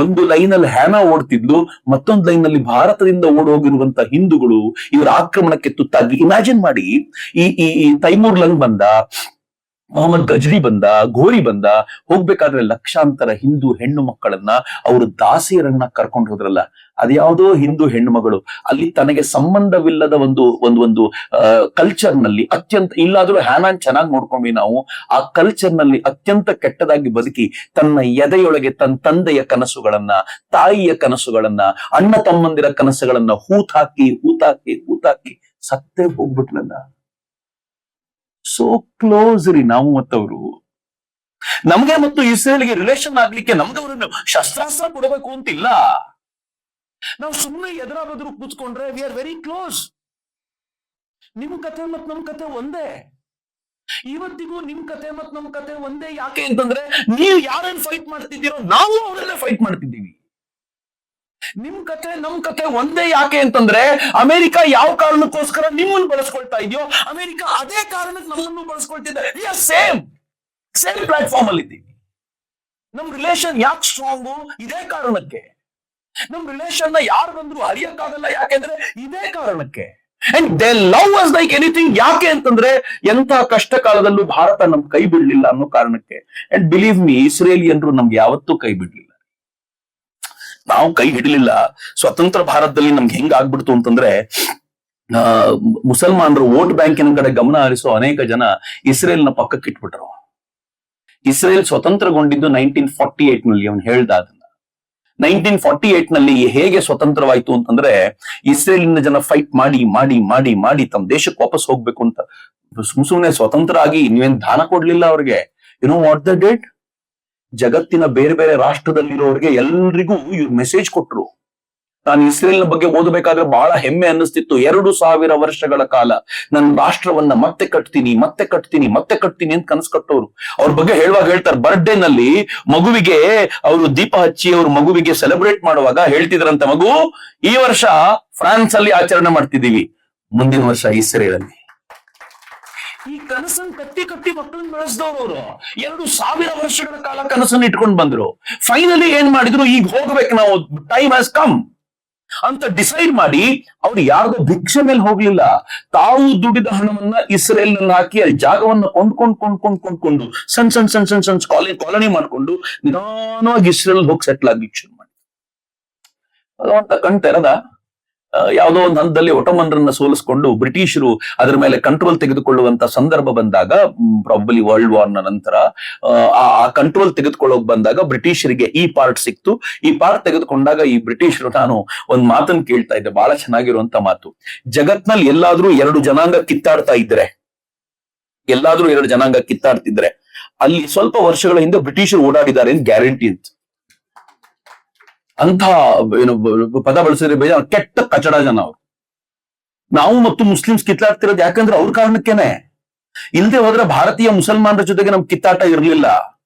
ಒಂದು ಲೈನಲ್ಲಿ ಹ್ಯಾನಾ ಓಡ್ತಿದ್ಲು, ಮತ್ತೊಂದು ಲೈನ್ ನಲ್ಲಿ ಭಾರತದಿಂದ ಓಡೋಗಿರುವಂತ ಹಿಂದೂಗಳು ಇವರ ಆಕ್ರಮಣಕ್ಕೆ ತುತ್ತಾಗಿ. ಇಮ್ಯಾಜಿನ್ ಮಾಡಿ, ಈ ತೈಮೂರ್ ಲಂಗ್ ಬಂದ, ಮೊಹಮ್ಮದ್ ಗಜ್ನಿ ಬಂದ, ಘೋರಿ ಬಂದ, ಹೋಗ್ಬೇಕಾದ್ರೆ ಲಕ್ಷಾಂತರ ಹಿಂದೂ ಹೆಣ್ಣು ಮಕ್ಕಳನ್ನ, ಅವರು ದಾಸಿಯರನ್ನ ಕರ್ಕೊಂಡು ಹೋದ್ರಲ್ಲ. ಅದ್ಯಾವುದೋ ಹಿಂದೂ ಹೆಣ್ಣು ಮಗಳು ಅಲ್ಲಿ ತನಗೆ ಸಂಬಂಧವಿಲ್ಲದ ಒಂದು ಕಲ್ಚರ್ ನಲ್ಲಿ ಅತ್ಯಂತ, ಇಲ್ಲಾದ್ರೂ ಹ್ಯಾನಾನ್ ಚೆನ್ನಾಗಿ ನೋಡ್ಕೊಂಡ್ವಿ ನಾವು, ಆ ಕಲ್ಚರ್ ನಲ್ಲಿ ಅತ್ಯಂತ ಕೆಟ್ಟದಾಗಿ ಬದುಕಿ ತನ್ನ ಎದೆಯೊಳಗೆ ತನ್ನ ತಂದೆಯ ಕನಸುಗಳನ್ನ, ತಾಯಿಯ ಕನಸುಗಳನ್ನ, ಅಣ್ಣ ತಮ್ಮಂದಿರ ಕನಸುಗಳನ್ನ ಹೂತಾಕಿ ಸತ್ತೇ ಹೋಗ್ಬಿಟ್ಲಲ್ಲ. ಸೋ ಕ್ಲೋಸ್ ರೀ ನಾವು ಮತ್ತವರು. ನಮ್ಗೆ ಮತ್ತು ಇಸ್ರೇಲ್ಗೆ ರಿಲೇಷನ್ ಆಗ್ಲಿಕ್ಕೆ ನಮ್ಗೆ ಅವ್ರನ್ನು ಶಸ್ತ್ರಾಸ್ತ್ರ ಕೊಡಬೇಕು ಅಂತಿಲ್ಲ. ನಾವು ಸುಮ್ಮನೆ ಎದುರ ಬದ್ರು ಕೂತ್ಕೊಂಡ್ರೆ ವಿ ಆರ್ ವೆರಿ ಕ್ಲೋಸ್. ನಿಮ್ ಕತೆ ಮತ್ ನಮ್ ಕತೆ ಒಂದೇ. ಇವತ್ತಿಗೂ ನಿಮ್ ಕತೆ ಮತ್ ನಮ್ ಕತೆ ಒಂದೇ. ಯಾಕೆ ಅಂತಂದ್ರೆ, ನೀವು ಯಾರನ್ನ ಫೈಟ್ ಮಾಡ್ತಿದ್ದೀರೋ ನಾವು ಅವರೆಲ್ಲ ಫೈಟ್ ಮಾಡ್ತಿದ್ದೀವಿ. ನಿಮ್ ಕತೆ ನಮ್ ಕತೆ ಒಂದೇ. ಯಾಕೆ ಅಂತಂದ್ರೆ ಅಮೆರಿಕ ಯಾವ ಕಾರಣಕ್ಕೋಸ್ಕರ ನಿಮ್ಮನ್ನು ಬಳಸ್ಕೊಳ್ತಾ ಇದೆಯೋ, ಅಮೆರಿಕ ಅದೇ ಕಾರಣಕ್ಕೆ ನಮ್ಮನ್ನು ಬಳಸ್ಕೊಳ್ತಿದೆ. ಸೇಮ್ ಸೇಮ್ ಪ್ಲಾಟ್ಫಾರ್ಮ್ ಅಲ್ಲಿ ಇದ್ದೀವಿ. ನಮ್ ರಿಲೇಷನ್ ಯಾಕೆ ಸ್ಟ್ರಾಂಗು? ಇದೇ ಕಾರಣಕ್ಕೆ. ನಮ್ ರಿಲೇಷನ್ ನ ಯಾರು ಬಂದ್ರು ಹರಿಯಕ್ಕಾಗಲ್ಲ, ಯಾಕೆಂದ್ರೆ ಇದೇ ಕಾರಣಕ್ಕೆ. And they love us like anything. ಯಾಕೆ ಅಂತಂದ್ರೆ ಎಂಥ ಕಷ್ಟ ಕಾಲದಲ್ಲೂ ಭಾರತ ನಮ್ ಕೈ ಬಿಡ್ಲಿಲ್ಲ ಅನ್ನೋ ಕಾರಣಕ್ಕೆ. ಅಂಡ್ ಬಿಲೀವ್ ಮೀ, ಇಸ್ರೇಲಿಯನ್ರು ನಮ್ಗೆ ಯಾವತ್ತೂ ಕೈ ಬಿಡ್ಲಿಲ್ಲ. ನಾವು ಕೈ ಹಿಡಲಿಲ್ಲ. ಸ್ವತಂತ್ರ ಭಾರತದಲ್ಲಿ ನಮ್ಗೆ ಹೆಂಗ್ ಆಗ್ಬಿಡ್ತು ಅಂತಂದ್ರೆ, ಮುಸಲ್ಮಾನರು ವೋಟ್ ಬ್ಯಾಂಕಿನ ಕಡೆ ಗಮನ ಹರಿಸೋ ಅನೇಕ ಜನ ಇಸ್ರೇಲ್ನ ಪಕ್ಕಕ್ಕೆ ಇಟ್ಬಿಟ್ರು. ಇಸ್ರೇಲ್ ಸ್ವತಂತ್ರಗೊಂಡಿದ್ದು 1948 ನಲ್ಲಿ. ಅವನು ಹೇಳ್ದ ಅದನ್ನ. 1948 ನಲ್ಲಿ ಹೇಗೆ ಸ್ವತಂತ್ರವಾಯ್ತು ಅಂತಂದ್ರೆ, ಇಸ್ರೇಲಿನ ಜನ ಫೈಟ್ ಮಾಡಿ ಮಾಡಿ ಮಾಡಿ ಮಾಡಿ ತಮ್ಮ ದೇಶಕ್ಕೆ ವಾಪಸ್ ಹೋಗ್ಬೇಕು ಅಂತ ಸುಮ್ನೆ ಸ್ವತಂತ್ರ ಆಗಿ ನೀವೇನ್ ದಾನ ಕೊಡ್ಲಿಲ್ಲ ಅವ್ರಿಗೆ. You know what they did? ಜಗತ್ತಿನ ಬೇರೆ ಬೇರೆ ರಾಷ್ಟ್ರದಲ್ಲಿರೋರಿಗೆ ಎಲ್ರಿಗೂ ಇವ್ರು ಮೆಸೇಜ್ ಕೊಟ್ರು. ನಾನು ಇಸ್ರೇಲ್ನ ಬಗ್ಗೆ ಓದಬೇಕಾದ್ರೆ ಬಹಳ ಹೆಮ್ಮೆ ಅನ್ನಿಸ್ತಿತ್ತು. 2000 ವರ್ಷಗಳ ಕಾಲ ನನ್ನ ರಾಷ್ಟ್ರವನ್ನ ಮತ್ತೆ ಕಟ್ತೀನಿ ಮತ್ತೆ ಕಟ್ತೀನಿ ಮತ್ತೆ ಕಟ್ತೀನಿ ಅಂತ ಕನಸು ಕಟ್ಟೋರು. ಅವ್ರ ಬಗ್ಗೆ ಹೇಳುವಾಗ ಹೇಳ್ತಾರೆ, ಬರ್ಡೇ ನಲ್ಲಿ ಮಗುವಿಗೆ ಅವರು ದೀಪ ಹಚ್ಚಿ ಅವ್ರ ಮಗುವಿಗೆ ಸೆಲೆಬ್ರೇಟ್ ಮಾಡುವಾಗ ಹೇಳ್ತಿದ್ರಂತೆ, ಮಗು ಈ ವರ್ಷ ಫ್ರಾನ್ಸ್ ಅಲ್ಲಿ ಆಚರಣೆ ಮಾಡ್ತಿದೀವಿ, ಮುಂದಿನ ವರ್ಷ ಇಸ್ರೇಲ್ ಅಲ್ಲಿ. ಈ ಕನಸನ್ನು ಕಟ್ಟಿ ಕಟ್ಟಿ ಮಕ್ಕಳನ್ನ ಬೆಳೆಸಿದವರು ಅವರು 2000 ವರ್ಷಗಳ ಕಾಲ ಕನಸನ್ನು ಇಟ್ಕೊಂಡು ಬಂದ್ರು. ಫೈನಲಿ ಏನ್ ಮಾಡಿದ್ರು, ಈಗ ಹೋಗ್ಬೇಕು ನಾವು, ಟೈಮ್ ಹ್ಯಾಸ್ ಕಮ್ ಅಂತ ಡಿಸೈಡ್ ಮಾಡಿ ಅವ್ರು ಯಾರ್ದೋ ಭಿಕ್ಷೆ ಮೇಲೆ ಹೋಗ್ಲಿಲ್ಲ. ತಾವು ದುಡಿದ ಹಣವನ್ನ ಇಸ್ರೇಲ್ ನಲ್ಲಿ ಹಾಕಿ ಅಲ್ಲಿ ಜಾಗವನ್ನ ಕೊಂಡ್ಕೊಂಡು ಸಣ್ಣ ಸಣ್ಣ ಸಣ್ಣ ಸಣ್ಣ ಸಣ್ಣ ಕಾಲನಿ ಮಾಡ್ಕೊಂಡು ನಿಧಾನವಾಗಿ ಇಸ್ರೇಲ್ ಹೋಗಿ ಸೆಟ್ಲ್ ಆಗ್ಲಿಕ್ಕೆ ಶುರು ಮಾಡಿ. ಭಗವಂತ ಕಣ್ ತೆರೆದ. ಯಾವುದೋ ಒಂದು ಹಂತದಲ್ಲಿ ಒಟೋಮನ್ರನ್ನ ಸೋಲಿಸ್ಕೊಂಡು ಬ್ರಿಟಿಷರು ಅದರ ಮೇಲೆ ಕಂಟ್ರೋಲ್ ತೆಗೆದುಕೊಳ್ಳುವಂತ ಸಂದರ್ಭ ಬಂದಾಗ, ಪ್ರಾಬಲಿ ವರ್ಲ್ಡ್ ವಾರ್ ನ ನಂತರ ಆ ಕಂಟ್ರೋಲ್ ತೆಗೆದುಕೊಳ್ಳೋಕ್ ಬಂದಾಗ ಬ್ರಿಟಿಷರಿಗೆ ಈ ಪಾರ್ಟ್ ಸಿಕ್ತು. ಈ ಪಾರ್ಟ್ ತೆಗೆದುಕೊಂಡಾಗ ಈ ಬ್ರಿಟಿಷರು, ನಾನು ಒಂದ್ ಮಾತನ್ನು ಕೇಳ್ತಾ ಇದ್ದೆ, ಬಹಳ ಚೆನ್ನಾಗಿರುವಂತ ಮಾತು. ಜಗತ್ನಲ್ಲಿ ಎಲ್ಲಾದ್ರೂ ಎರಡು ಜನಾಂಗ ಕಿತ್ತಾಡ್ತಾ ಇದ್ರೆ, ಎಲ್ಲಾದ್ರೂ ಎರಡು ಜನಾಂಗ ಕಿತ್ತಾಡ್ತಿದ್ರೆ ಅಲ್ಲಿ ಸ್ವಲ್ಪ ವರ್ಷಗಳ ಹಿಂದೆ ಬ್ರಿಟಿಷರು ಓಡಾಡಿದ್ದಾರೆ ಅಂತ ಗ್ಯಾರಂಟಿ ಅಂತ. ಅಂತ ಏನು ಪದ ಬಳಸಿದ್ರೆ ಬೇಜ, ಕೆಟ್ಟ ಕಚಡ ಜನ ಅವರು. ನಾವು ಮತ್ತು ಮುಸ್ಲಿಮ್ಸ್ ಕಿತ್ತಾಡ್ತಿರೋದು ಯಾಕಂದ್ರೆ ಅವ್ರ ಕಾರಣಕ್ಕೇನೆ. ಇಲ್ಲದೆ ಹೋದ್ರೆ ಭಾರತೀಯ ಮುಸಲ್ಮಾನರ ಜೊತೆಗೆ ನಮ್ ಕಿತ್ತಾಟ ಇರ್ಲಿಲ್ಲ.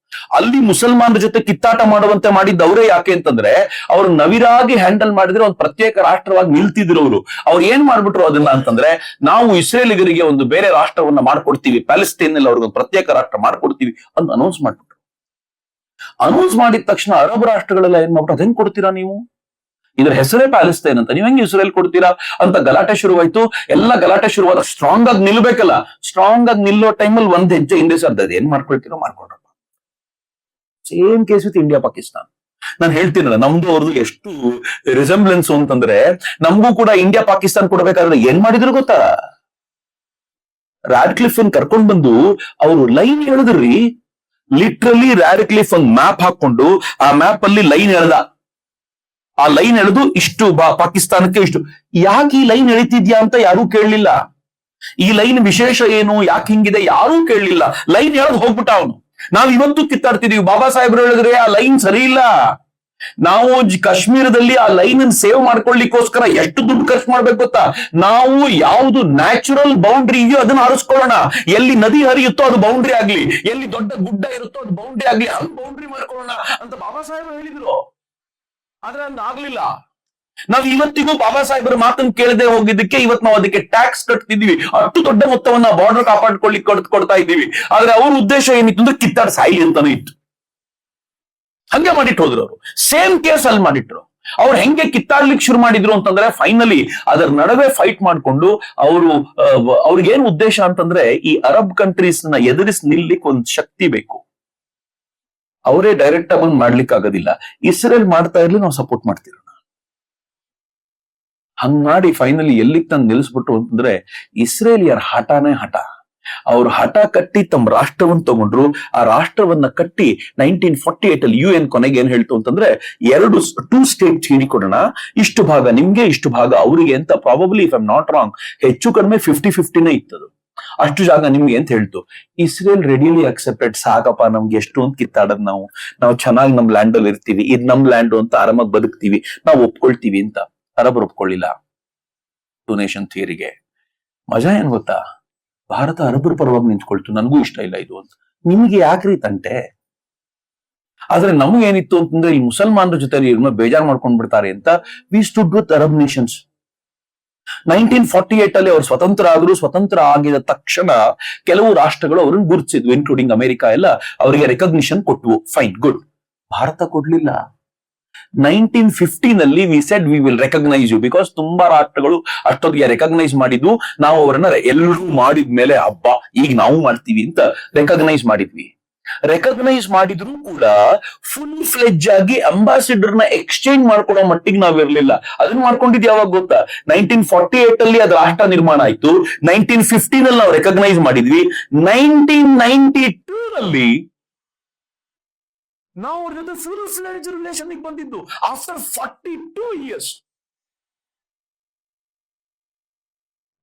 ಅಲ್ಲಿ ಮುಸಲ್ಮಾನರ ಜೊತೆ ಕಿತ್ತಾಟ ಮಾಡುವಂತೆ ಮಾಡಿದ್ದ ಅವರೇ. ಯಾಕೆ ಅಂತಂದ್ರೆ ಅವ್ರು ನವಿರಾಗಿ ಹ್ಯಾಂಡಲ್ ಮಾಡಿದ್ರೆ ಒಂದು ಪ್ರತ್ಯೇಕ ರಾಷ್ಟ್ರವಾಗಿ ನಿಲ್ತಿದ್ರು ಅವರು. ಅವ್ರು ಏನ್ ಮಾಡ್ಬಿಟ್ರು ಅದನ್ನ ಅಂತಂದ್ರೆ, ನಾವು ಇಸ್ರೇಲಿಗರಿಗೆ ಒಂದು ಬೇರೆ ರಾಷ್ಟ್ರವನ್ನ ಮಾಡ್ಕೊಡ್ತೀವಿ, ಪ್ಯಾಲೆಸ್ತೇನ್ ನಲ್ಲಿ ಅವ್ರಿಗೊಂದು ಪ್ರತ್ಯೇಕ ರಾಷ್ಟ್ರ ಮಾಡ್ಕೊಡ್ತೀವಿ ಅಂತ ಅನೌನ್ಸ್ ಮಾಡ್ಬಿಟ್ರು. ಅನೌನ್ಸ್ ಮಾಡಿದ ತಕ್ಷಣ ಅರಬ್ ರಾಷ್ಟ್ರಗಳೆಲ್ಲ ಏನ್ ಮಾಡ್ಬಿಟ್ಟು, ಅದೇನ್ ಕೊಡ್ತೀರಾ ನೀವು, ಇದ್ರ ಹೆಸರೇ ಪ್ಯಾಲೆಸ್ತೇನ್ ಅಂತ, ನೀವ್ ಹೆಂಗೆ ಇಸ್ರೇಲ್ ಕೊಡ್ತೀರಾ ಅಂತ ಗಲಾಟೆ ಶುರುವಾಯ್ತು. ಎಲ್ಲ ಗಲಾಟೆ ಶುರುವಾದ ಸ್ಟ್ರಾಂಗ್ ಆಗಿ ನಿಲ್ಬೇಕಲ್ಲ, ಸ್ಟ್ರಾಂಗ್ ಆಗಿ ನಿಲ್ಲೋ ಟೈಮಲ್ಲಿ ಒಂದ್ ಹೆಜ್ಜೆ ಹಿಂದೆ ಸರ್ದದ. ಏನ್ ಮಾಡ್ಕೊಳ್ತೀರೋ ಮಾಡ್ಕೊಂಡ್ರಪ್ಪ. Same case with India Pakistan. ನಾನು ಹೇಳ್ತೀನಲ್ಲ, ನಮ್ದು ಅವ್ರದ್ದು ಎಷ್ಟು ರಿಸೆಂಬ್ಲೆನ್ಸ್ ಅಂತಂದ್ರೆ, ನಮಗೂ ಕೂಡ ಇಂಡಿಯಾ ಪಾಕಿಸ್ತಾನ್ ಕೊಡಬೇಕಾದ್ರೆ ಏನ್ ಮಾಡಿದ್ರು ಗೊತ್ತಾ? ರಾಡ್ಕ್ಲಿಫ್ ಕರ್ಕೊಂಡ್ ಬಂದು ಅವರು ಲೈನ್ ಹೇಳಿದ್ರಿ. ಲಿಟ್ರಲಿ ರಾಡ್ಕ್ಲಿಫ್ ಒಂದು ಮ್ಯಾಪ್ ಹಾಕೊಂಡು ಆ ಮ್ಯಾಪ್ ಅಲ್ಲಿ ಲೈನ್ ಎಳೆದ. ಆ ಲೈನ್ ಎಳೆದು ಇಷ್ಟು ಪಾಕಿಸ್ತಾನಕ್ಕೆ ಇಷ್ಟು. ಯಾಕೆ ಈ ಲೈನ್ ಎಳಿತಿದ್ಯಾ ಅಂತ ಯಾರೂ ಕೇಳಲಿಲ್ಲ. ಈ ಲೈನ್ ವಿಶೇಷ ಏನು, ಯಾಕೆ ಹಿಂಗಿದೆ ಯಾರೂ ಕೇಳಲಿಲ್ಲ. ಲೈನ್ ಎಳೆದು ಹೋಗ್ಬಿಟ್ಟ ಅವನು. ನಾವ್ ಇವತ್ತು ಕಿತ್ತಾಡ್ತಿದೀವಿ. ಬಾಬಾ ಸಾಹೇಬ್ರು ಹೇಳಿದ್ರೆ ಆ ಲೈನ್ ಸರಿ ಇಲ್ಲ. ನಾವು ಕಾಶ್ಮೀರದಲ್ಲಿ ಆ ಲೈನ್ ಅನ್ನು ಸೇವ್ ಮಾಡ್ಕೊಳ್ಳಿಕ್ಕೋಸ್ಕರ ಎಷ್ಟು ದುಡ್ಡು ಖರ್ಚು ಮಾಡ್ಬೇಕು ಗೊತ್ತಾ? ನಾವು ಯಾವುದು ನ್ಯಾಚುರಲ್ ಬೌಂಡ್ರಿ ಇದೆಯೋ ಅದನ್ನ ಆರಿಸ್ಕೊಳ್ಳೋಣ. ಎಲ್ಲಿ ನದಿ ಹರಿಯುತ್ತೋ ಅದು ಬೌಂಡ್ರಿ ಆಗ್ಲಿ, ಎಲ್ಲಿ ದೊಡ್ಡ ಗುಡ್ಡ ಇರುತ್ತೋ ಅದು ಬೌಂಡ್ರಿ ಆಗ್ಲಿ, ಹಂಗ್ ಬೌಂಡ್ರಿ ಮಾಡ್ಕೊಳ್ಳೋಣ ಅಂತ ಬಾಬಾ ಸಾಹೇಬರು ಹೇಳಿದ್ರು. ಆದ್ರೆ ಅದು ಆಗ್ಲಿಲ್ಲ. ನಾವ್ ಇವತ್ತಿಗೂ ಬಾಬಾ ಸಾಹೇಬರ ಮಾತನ್ನು ಕೇಳದೆ ಹೋಗಿದ್ದಕ್ಕೆ ಇವತ್ತು ನಾವು ಅದಕ್ಕೆ ಟ್ಯಾಕ್ಸ್ ಕಟ್ತಿದೀವಿ. ಅಷ್ಟು ದೊಡ್ಡ ಮೊತ್ತವನ್ನ ಬಾರ್ಡರ್ ಕಾಪಾಡ್ಕೊಳ್ಳಿಕ್ಕೆ ಕೊಡ್ತಾ ಇದ್ದೀವಿ. ಆದ್ರೆ ಅವ್ರ ಉದ್ದೇಶ ಏನಿತ್ತು ಅಂದ್ರೆ ಕಿತ್ತಾಡ್ ಸಾಯಿಲಿ ಅಂತಾನೆ ಇತ್ತು. ಹಂಗೆ ಮಾಡಿಟ್ಟು ಹೋದ್ರು ಅವರು. ಸೇಮ್ ಕೇಸ್ ಅಲ್ಲಿ ಮಾಡಿಟ್ರು. ಅವ್ರು ಹೆಂಗೆ ಕಿತ್ತಾಡ್ಲಿಕ್ಕೆ ಶುರು ಮಾಡಿದ್ರು ಅಂತಂದ್ರೆ, ಫೈನಲಿ ಅದರ ನಡುವೆ ಫೈಟ್ ಮಾಡ್ಕೊಂಡು ಅವ್ರಿಗೇನು ಉದ್ದೇಶ ಅಂತಂದ್ರೆ, ಈ ಅರಬ್ ಕಂಟ್ರೀಸ್ ನ ಎದುರಿಸಿ ನಿಲ್ಲಿಕ್ಕೆ ಒಂದು ಶಕ್ತಿ ಬೇಕು. ಅವರೇ ಡೈರೆಕ್ಟ್ ಆಗಿ ಮಾಡ್ಲಿಕ್ಕೆ ಆಗೋದಿಲ್ಲ. ಇಸ್ರೇಲ್ ಮಾಡ್ತಾ ಇರ್ಲಿ, ನಾವು ಸಪೋರ್ಟ್ ಮಾಡ್ತಿರೋಣ. ಹಂಗ್ ಮಾಡಿ ಫೈನಲಿ ಎಲ್ಲಿಗೆ ತಂದು ನಿಲ್ಲಿಸ್ಬಿಟ್ರು ಅಂತಂದ್ರೆ, ಇಸ್ರೇಲಿಯರ್ ಹಠಾನೇ ಹಠ. ಅವ್ರು ಹಠ ಕಟ್ಟಿ ತಮ್ಮ ರಾಷ್ಟ್ರವನ್ನು ತಗೊಂಡ್ರು. ಆ ರಾಷ್ಟ್ರವನ್ನ ಕಟ್ಟಿ 1948 ಅಲ್ಲಿ UN ಕೊನೆಗೆ ಏನ್ ಹೇಳ್ತು ಅಂತಂದ್ರೆ, 2 ಸ್ಟೇಟ್ ಹೇಳಿಕೊಡೋಣ, ಇಷ್ಟು ಭಾಗ ನಿಮ್ಗೆ ಇಷ್ಟು ಭಾಗ ಅವರಿಗೆ ಅಂತ. Probably if I am not wrong, ಹೆಚ್ಚು ಕಡಿಮೆ 50-50ನೇ ಇತ್ತದು. ಅಷ್ಟು ಜಾಗ ನಿಮ್ಗೆ ಅಂತ ಹೇಳ್ತು. Israel readily accepted. ಸಾಕಪ್ಪ, ನಮ್ಗೆ ಎಷ್ಟು ಅಂತ ಕಿತ್ತಾಡದ್, ನಾವು ಚೆನ್ನಾಗಿ ನಮ್ ಲ್ಯಾಂಡ್ ಅಲ್ಲಿ ಇರ್ತೀವಿ, ಇದ್ ನಮ್ ಲ್ಯಾಂಡ್ ಅಂತ ಆರಾಮಾಗಿ ಬದುಕ್ತೀವಿ, ನಾವು ಒಪ್ಕೊಳ್ತೀವಿ ಅಂತ. ಅರಬರು ಒಪ್ಕೊಳ್ಳಿಲ್ಲ. 2 ನೇಷನ್ ಥಿಯರಿಗೆ. ಮಜಾ ಏನ್ ಗೊತ್ತಾ? ಭಾರತ ಅರಬರ ಪರವಾಗಿ ನಿಂತ್ಕೊಳ್ತು, ನನಗೂ ಇಷ್ಟ ಇಲ್ಲ ಇದು ಅಂತ. ನಿಮ್ಗೆ ಯಾಕ್ರಿ ತಂಟೆ? ಆದ್ರೆ ನಮಗೇನಿತ್ತು ಅಂತಂದ್ರೆ ಈ ಮುಸಲ್ಮಾನರ ಜೊತೆ ಇವ್ರನ್ನ ಬೇಜಾರ್ ಮಾಡ್ಕೊಂಡ್ ಬಿಡ್ತಾರೆ ಅಂತ we stood with Arab nations. 1948 ಅಲ್ಲಿ ಅವ್ರು ಸ್ವತಂತ್ರ ಆದ್ರು. ಸ್ವತಂತ್ರ ಆಗಿದ ತಕ್ಷಣ ಕೆಲವು ರಾಷ್ಟ್ರಗಳು ಅವ್ರನ್ನ ಗುರುತಿಸಿದ್ವು, ಇನ್ಕ್ಲೂಡಿಂಗ್ ಅಮೆರಿಕ ಎಲ್ಲ ಅವರಿಗೆ ರೆಕಗ್ನಿಷನ್ ಕೊಟ್ವು. Fine, good. ಭಾರತ ಕೊಡ್ಲಿಲ್ಲ. 1950 we said we will recognise you, because ತುಂಬಾ ರಾಷ್ಟ್ರಗಳು ಅಷ್ಟೊತ್ತಿಗೆ ರೆಕಗ್ನೈಸ್ ಮಾಡಿದ್ವು. ನಾವು ಅವರನ್ನ ಎಲ್ಲರೂ ಮಾಡಿದ್ಮೇಲೆ ಹಬ್ಬ ಈಗ ನಾವು ಮಾಡ್ತೀವಿ ಅಂತ ರೆಕಗ್ನೈಸ್ ಮಾಡಿದ್ವಿ. ರೆಕಗ್ನೈಸ್ ಮಾಡಿದ್ರು ಕೂಡ ಫುಲ್ ಫ್ಲೆಜ್ ಆಗಿ ಅಂಬಾಸಿಡರ್ ನ ಎಕ್ಸ್ಚೇಂಜ್ ಮಾಡ್ಕೊಡೋ ಮಟ್ಟಿಗೆ ನಾವಿರ್ಲಿಲ್ಲ. ಅದನ್ನ ಮಾಡ್ಕೊಂಡಿದ್ ಯಾವಾಗ ಗೊತ್ತಾ? 1948 ಅಲ್ಲಿ ಅದು ರಾಷ್ಟ್ರ ನಿರ್ಮಾಣ ಆಯ್ತು. 1950 ನಾವು ರೆಕಗ್ನೈಸ್ ಮಾಡಿದ್ವಿ. 1992 ನಾವು ಅವ್ರ ಜೊತೆ ಫುಲ್ ಫ್ಲೆಜ್ ರಿಲೇಷನ್ ಬಂದಿದ್ದು ಆಫ್ಟರ್ 42 years.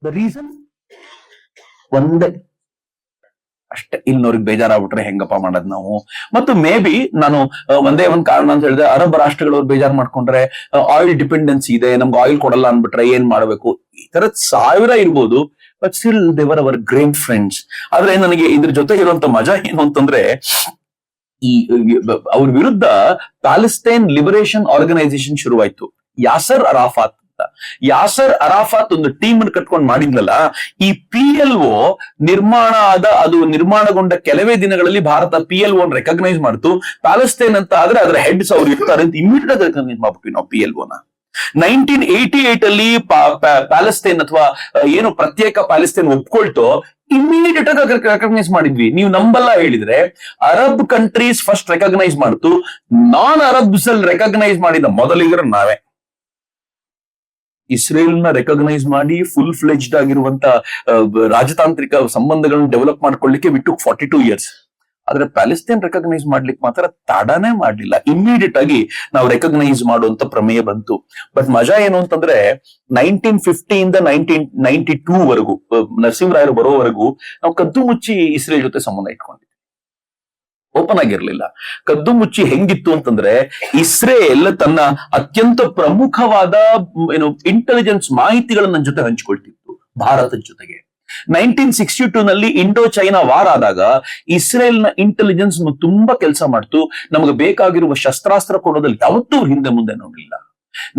ದ ರೀಸನ್ ಒಂದೇ ಅಷ್ಟೇ. ಇನ್ನೋರಿಗೆ ಬೇಜಾರಾಗ್ಬಿಟ್ರೆ ಹೆಂಗಪ್ಪ ಮಾಡೋದು ನಾವು? ಮತ್ತು ಮೇ ಬಿ ನಾನು ಒಂದೇ ಒಂದ್ ಕಾರಣ ಅಂತ ಹೇಳಿದೆ, ಅರಬ್ ರಾಷ್ಟ್ರಗಳವ್ರು ಬೇಜಾರ್ ಮಾಡ್ಕೊಂಡ್ರೆ ಆಯಿಲ್ ಡಿಪೆಂಡೆನ್ಸಿ ಇದೆ, ನಮ್ಗೆ ಆಯಿಲ್ ಕೊಡಲ್ಲ ಅನ್ಬಿಟ್ರೆ ಏನ್ ಮಾಡ್ಬೇಕು, ಈ ತರದ್ 1000 ಇರ್ಬೋದು. ಬಟ್ ಸ್ಟಿಲ್ ದೇವರ್ ಅವರ್ ಗ್ರೇಟ್ ಫ್ರೆಂಡ್ಸ್. ಆದ್ರೆ ನನಗೆ ಇದ್ರ ಜೊತೆ ಇರುವಂತ ಮಜಾ ಏನು ಅಂತಂದ್ರೆ, ಈ ಅವ್ರ ವಿರುದ್ಧ ಪ್ಯಾಲೆಸ್ತೈನ್ ಲಿಬರೇಷನ್ ಆರ್ಗನೈಸೇಷನ್ ಶುರುವಾಯ್ತು, ಯಾಸರ್ ಅರಾಫಾತ್ ಅಂತ. ಯಾಸರ್ ಅರಾಫಾತ್ ಒಂದು ಟೀಮ್ ಅನ್ನು ಕಟ್ಕೊಂಡು ಮಾಡಿದ್ನಲ್ಲ. ಈ PLO ಅದು ನಿರ್ಮಾಣಗೊಂಡ ಕೆಲವೇ ದಿನಗಳಲ್ಲಿ ಭಾರತ PLO ರೆಕಗ್ನೈಸ್ ಮಾಡ್ತು. ಪ್ಯಾಲೆಸ್ತೈನ್ ಅಂತ ಆದ್ರೆ ಅದರ ಹೆಡ್ಸ್ ಅವ್ರು ಇರ್ತಾರೆ ಅಂತ ಇಮಿಡಿಯೇಟ್ ರೆಕಗ್ನೈಸ್ ಮಾಡ್ಬಿಟ್ವಿ ನಾವು PLO ನ. 1988 ಅಲ್ಲಿ ಪ್ಯಾಲೆಸ್ತೈನ್ ಅಥವಾ ಏನು ಪ್ರತ್ಯೇಕ ಪ್ಯಾಲೆಸ್ತೈನ್ ಒಪ್ಕೊಳ್ತೋ ಇಮಿಡಿಯೇಟ್ ಆಗಿ ರೆಕಗ್ನೈಸ್ ಮಾಡಿದ್ವಿ. ನೀವು ನಂಬಲ್ಲ ಹೇಳಿದ್ರೆ, ಅರಬ್ ಕಂಟ್ರೀಸ್ ಫಸ್ಟ್ ರೆಕಗ್ನೈಸ್ ಮಾಡ್ತು. ನಾನ್ ಅರಬ್ಸ್ ಅಲ್ಲಿ ರೆಕಗ್ನೈಸ್ ಮಾಡಿದ ಮೊದಲಿಗರ ನಾವೇ. ಇಸ್ರೇಲ್ ನ ರೆಕಗ್ನೈಸ್ ಮಾಡಿ ಫುಲ್ ಫ್ಲೆಜ್ಡ್ ಆಗಿರುವಂತ ರಾಜತಾಂತ್ರಿಕ ಸಂಬಂಧಗಳನ್ನು ಡೆವಲಪ್ ಮಾಡ್ಕೊಳ್ಳಿಕ್ಕೆ ವಿ ಟುಕ್ 42 years. ಆದ್ರೆ ಪ್ಯಾಲೆಸ್ತೈನ್ ರೆಕಗ್ನೈಸ್ ಮಾಡ್ಲಿಕ್ಕೆ ಮಾತ್ರ ತಡನೇ ಮಾಡ್ಲಿಲ್ಲ. ಇಮಿಡಿಯೇಟ್ ಆಗಿ ನಾವು ರೆಕಗ್ನೈಸ್ ಮಾಡುವಂತ ಪ್ರಮೇಯ ಬಂತು. ಬಟ್ ಮಜಾ ಏನು ಅಂತಂದ್ರೆ, 1950 ಇಂದ 1992 ವರೆಗೂ, ನರಸಿಂಹರಾಯರು ಬರೋವರೆಗೂ ನಾವು ಕದ್ದು ಮುಚ್ಚಿ ಇಸ್ರೇಲ್ ಜೊತೆ ಸಂಬಂಧ ಇಟ್ಕೊಂಡಿದ್ವಿ, ಓಪನ್ ಆಗಿರ್ಲಿಲ್ಲ. ಕದ್ದು ಮುಚ್ಚಿ ಹೆಂಗಿತ್ತು ಅಂತಂದ್ರೆ, ಇಸ್ರೇಲ್ ತನ್ನ ಅತ್ಯಂತ ಪ್ರಮುಖವಾದ ಇಂಟೆಲಿಜೆನ್ಸ್ ಮಾಹಿತಿಗಳನ್ನ ಜೊತೆ ಹಂಚಿಕೊಳ್ತಿತ್ತು ಭಾರತದ ಜೊತೆಗೆ. 1962 ಇಂಡೋ ಚೈನಾ ವಾರ್ ಆದಾಗ ಇಸ್ರೇಲ್ ನ ಇಂಟೆಲಿಜೆನ್ಸ್ ತುಂಬಾ ಕೆಲಸ ಮಾಡ್ತು. ನಮಗೆ ಬೇಕಾಗಿರುವ ಶಸ್ತ್ರಾಸ್ತ್ರ ಕೊಡೋದಲ್ಲಿ ಯಾವತ್ತೂ ಹಿಂದೆ ಮುಂದೆ ನೋಡಲಿಲ್ಲ.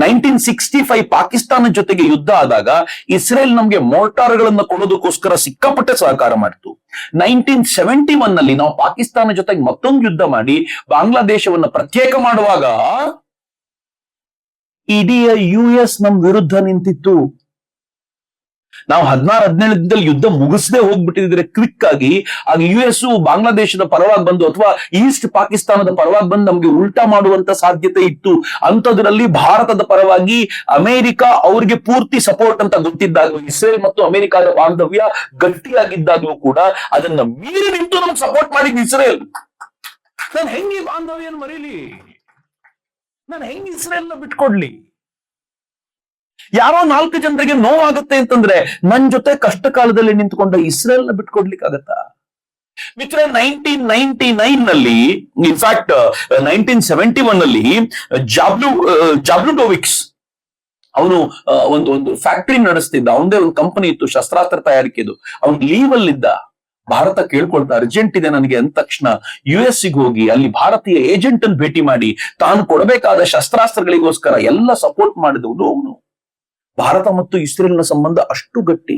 1965 ಪಾಕಿಸ್ತಾನ ಜೊತೆಗೆ ಯುದ್ಧ ಆದಾಗ ಇಸ್ರೇಲ್ ನಮ್ಗೆ ಮೋರ್ಟಾರ್ಗಳನ್ನ ಕೊಡೋದಕ್ಕೋಸ್ಕರ ಸಿಕ್ಕಾಪಟ್ಟೆ ಸಹಕಾರ ಮಾಡಿತು. 1971 ನಾವು ಪಾಕಿಸ್ತಾನ ಜೊತೆಗೆ ಮತ್ತೊಂದು ಯುದ್ಧ ಮಾಡಿ ಬಾಂಗ್ಲಾದೇಶವನ್ನ ಪ್ರತ್ಯೇಕ ಮಾಡುವಾಗ ಇಡೀ US ನಮ್ ವಿರುದ್ಧ ನಿಂತಿತ್ತು. ನಾವು 16-17 ದಿನದಲ್ಲಿ ಯುದ್ಧ ಮುಗಿಸದೆ ಹೋಗ್ಬಿಟ್ಟಿದ್ರೆ ಕ್ವಿಕ್ ಆಗಿ, ಆಗ US ಬಾಂಗ್ಲಾದೇಶದ ಪರವಾಗಿ ಬಂದು ಅಥವಾ ಈಸ್ಟ್ ಪಾಕಿಸ್ತಾನದ ಪರವಾಗಿ ಬಂದು ನಮ್ಗೆ ಉಲ್ಟಾ ಮಾಡುವಂತ ಸಾಧ್ಯತೆ ಇತ್ತು. ಅಂತದ್ರಲ್ಲಿ ಭಾರತದ ಪರವಾಗಿ ಅಮೆರಿಕ ಅವ್ರಿಗೆ ಪೂರ್ತಿ ಸಪೋರ್ಟ್ ಅಂತ ಗೊತ್ತಿದ್ದಾಗಲೂ, ಇಸ್ರೇಲ್ ಮತ್ತು ಅಮೆರಿಕದ ಬಾಂಧವ್ಯ ಗಟ್ಟಿಯಾಗಿದ್ದಾಗಲೂ ಕೂಡ ಅದನ್ನ ಮೀರಿ ನಿಂತು ನಮ್ಗೆ ಸಪೋರ್ಟ್ ಮಾಡಿದ್ ಇಸ್ರೇಲ್. ನಾನು ಹೆಂಗೆ ಬಾಂಧವ್ಯನ ಮರೀಲಿ? ನಾನು ಹೆಂಗೆ ಇಸ್ರೇಲ್ನ ಬಿಟ್ಕೊಡ್ಲಿ? ಯಾರೋ 4 ಜನರಿಗೆ ನೋವಾಗುತ್ತೆ ಅಂತಂದ್ರೆ ನನ್ ಜೊತೆ ಕಷ್ಟ ಕಾಲದಲ್ಲಿ ನಿಂತ್ಕೊಂಡ ಇಸ್ರೇಲ್ನ ಬಿಟ್ಕೊಡ್ಲಿಕ್ಕೆ ಆಗತ್ತಾ? ಮಿತ್ರ, 1999 ಇನ್ಫ್ಯಾಕ್ಟ್ 1971 ಜಾಬ್ಲುಡೋವಿಕ್ಸ್ ಅವನು ಒಂದು ಫ್ಯಾಕ್ಟರಿ ನಡೆಸ್ತಿದ್ದ. ಅವನದೇ ಒಂದು ಕಂಪನಿ ಇತ್ತು ಶಸ್ತ್ರಾಸ್ತ್ರ ತಯಾರಿಕೆದು. ಅವನ್ ಲೀವ್ ಅಲ್ಲಿದ್ದ. ಭಾರತ ಕೇಳ್ಕೊಳ್ತಾ ಅರ್ಜೆಂಟ್ ಇದೆ ನನಗೆ ಅಂದ ತಕ್ಷಣ US ಹೋಗಿ ಅಲ್ಲಿ ಭಾರತೀಯ ಏಜೆಂಟ್ ಅನ್ನು ಭೇಟಿ ಮಾಡಿ ತಾನು ಕೊಡಬೇಕಾದ ಶಸ್ತ್ರಾಸ್ತ್ರಗಳಿಗೋಸ್ಕರ ಎಲ್ಲ ಸಪೋರ್ಟ್ ಮಾಡಿದವನು ಅವನು. ಭಾರತ ಮತ್ತು ಇಸ್ರೇಲ್ನ ಸಂಬಂಧ ಅಷ್ಟು ಗಟ್ಟಿ.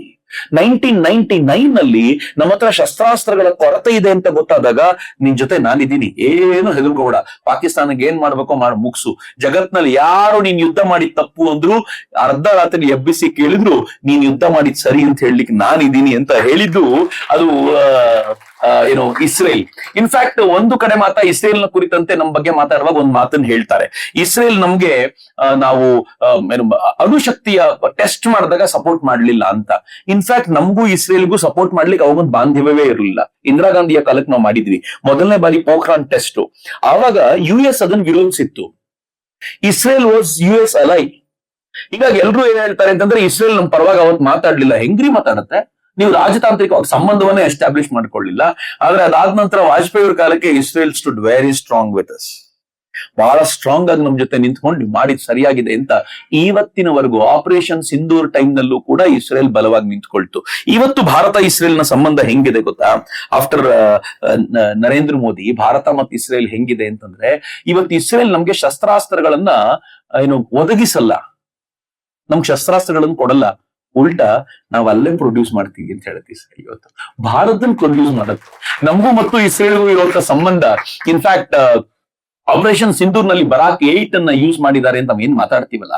1999 ನಮ್ಮ ಹತ್ರ ಶಸ್ತ್ರಾಸ್ತ್ರಗಳ ಕೊರತೆ ಇದೆ ಅಂತ ಗೊತ್ತಾದಾಗ ನಿನ್ ಜೊತೆ ನಾನಿದ್ದೀನಿ, ಏನು ಹೆದರ್ಕೋಬೇಡ, ಪಾಕಿಸ್ತಾನಕ್ಕೆ ಏನ್ ಮಾಡ್ಬೇಕೋ ಮಾಡಿ ಮುಗಿಸು. ಜಗತ್ನಲ್ಲಿ ಯಾರು ನೀನ್ ಯುದ್ಧ ಮಾಡಿದ್ ತಪ್ಪು ಅಂದ್ರು, ಅರ್ಧ ರಾತ್ರಿ ಎಬ್ಬಿಸಿ ಕೇಳಿದ್ರು ನೀನ್ ಯುದ್ಧ ಮಾಡಿದ್ ಸರಿ ಅಂತ ಹೇಳಲಿಕ್ಕೆ ನಾನಿದ್ದೀನಿ ಅಂತ ಹೇಳಿದ್ದು ಅದು ಇಸ್ರೇಲ್. ಇನ್ಫ್ಯಾಕ್ಟ್ ಒಂದು ಕಡೆ ಮಾತ್ರ ಇಸ್ರೇಲ್ ನ ಕುರಿತಂತೆ ನಮ್ಮ ಬಗ್ಗೆ ಮಾತಾಡುವಾಗ ಒಂದು ಮಾತನ್ನ ಹೇಳ್ತಾರೆ. ಇಸ್ರೇಲ್ ನಮ್ಗೆ ನಾವು ಅಣುಶಕ್ತಿಯ ಟೆಸ್ಟ್ ಮಾಡಿದಾಗ ಸಪೋರ್ಟ್ ಮಾಡ್ಲಿಲ್ಲ ಅಂತ. ಇನ್ಫ್ಯಾಕ್ಟ್ ನಮಗೂ ಇಸ್ರೇಲ್ಗೂ ಸಪೋರ್ಟ್ ಮಾಡ್ಲಿಕ್ಕೆ ಅವಾಗೊಂದು ಬಾಂಧವ್ಯವೇ ಇರಲಿಲ್ಲ. ಇಂದಿರಾ ಗಾಂಧಿಯ ಕಾಲಕ್ಕೆ ನಾವು ಮಾಡಿದ್ವಿ ಮೊದಲನೇ ಬಾರಿ ಪೋಖ್ರಾನ್ ಟೆಸ್ಟ್. ಆವಾಗ US ಅದನ್ನ ವಿರೋಧಿಸಿತ್ತು. Israel was US ally. ಹೀಗಾಗಿ ಎಲ್ರು ಏನ್ ಹೇಳ್ತಾರೆ ಅಂತಂದ್ರೆ, ಇಸ್ರೇಲ್ ನಮ್ ಪರವಾಗಿ ಅವತ್ತು ಮಾತಾಡ್ಲಿಲ್ಲ. ಹೆಂಗ್ರಿ ಮಾತಾಡತ್ತೆ? ನೀವು ರಾಜತಾಂತ್ರಿಕವಾಗಿ ಸಂಬಂಧವನ್ನೇ ಎಸ್ಟಾಬ್ಲಿಷ್ ಮಾಡ್ಕೊಳ್ಳಿಲ್ಲ. ಆದ್ರೆ ಅದಾದ ನಂತರ ವಾಜಪೇಯಿ ಅವ್ರ ಕಾಲಕ್ಕೆ Israel stood very strong with us. ಬಹಳ ಸ್ಟ್ರಾಂಗ್ ಆಗಿ ನಮ್ ಜೊತೆ ನಿಂತ್ಕೊಂಡು ನೀವು ಮಾಡಿದ್ ಸರಿಯಾಗಿದೆ ಅಂತ ಇವತ್ತಿನವರೆಗೂ ಆಪರೇಷನ್ ಸಿಂಧೂರ್ ಟೈಮ್ ನಲ್ಲೂ ಕೂಡ ಇಸ್ರೇಲ್ ಬಲವಾಗಿ ನಿಂತ್ಕೊಳ್ತು. ಇವತ್ತು ಭಾರತ ಇಸ್ರೇಲ್ ನ ಸಂಬಂಧ ಹೆಂಗಿದೆ ಗೊತ್ತಾ? ಆಫ್ಟರ್ ನರೇಂದ್ರ ಮೋದಿ ಭಾರತ ಮತ್ತು ಇಸ್ರೇಲ್ ಹೆಂಗಿದೆ ಅಂತಂದ್ರೆ, ಇವತ್ತು ಇಸ್ರೇಲ್ ನಮ್ಗೆ ಶಸ್ತ್ರಾಸ್ತ್ರಗಳನ್ನ ಒದಗಿಸಲ್ಲ, ನಮ್ಗೆ ಶಸ್ತ್ರಾಸ್ತ್ರಗಳನ್ನು ಕೊಡಲ್ಲ, ಉಲ್ಟಾ ನಾವ್ ಅಲ್ಲೇ ಪ್ರೊಡ್ಯೂಸ್ ಮಾಡ್ತೀವಿ ಅಂತ ಹೇಳುತ್ತೆ ಇಸ್ರೇಲ್. ಇವತ್ತು ಭಾರತದಲ್ಲಿ ಪ್ರೊಡ್ಯೂಸ್ ಮಾಡುತ್ತೆ. ನಮಗೂ ಮತ್ತು ಇಸ್ರೇಲ್ಗೂ ಇರುವಂತ ಸಂಬಂಧ, ಇನ್ಫ್ಯಾಕ್ಟ್ ಆಪರೇಷನ್ ಸಿಂಧೂರ್ ನಲ್ಲಿ ಬರಾಕ್ 8 ಅನ್ನ ಯೂಸ್ ಮಾಡಿದ್ದಾರೆ ಅಂತ ಏನ್ ಮಾತಾಡ್ತೀವಲ್ಲ,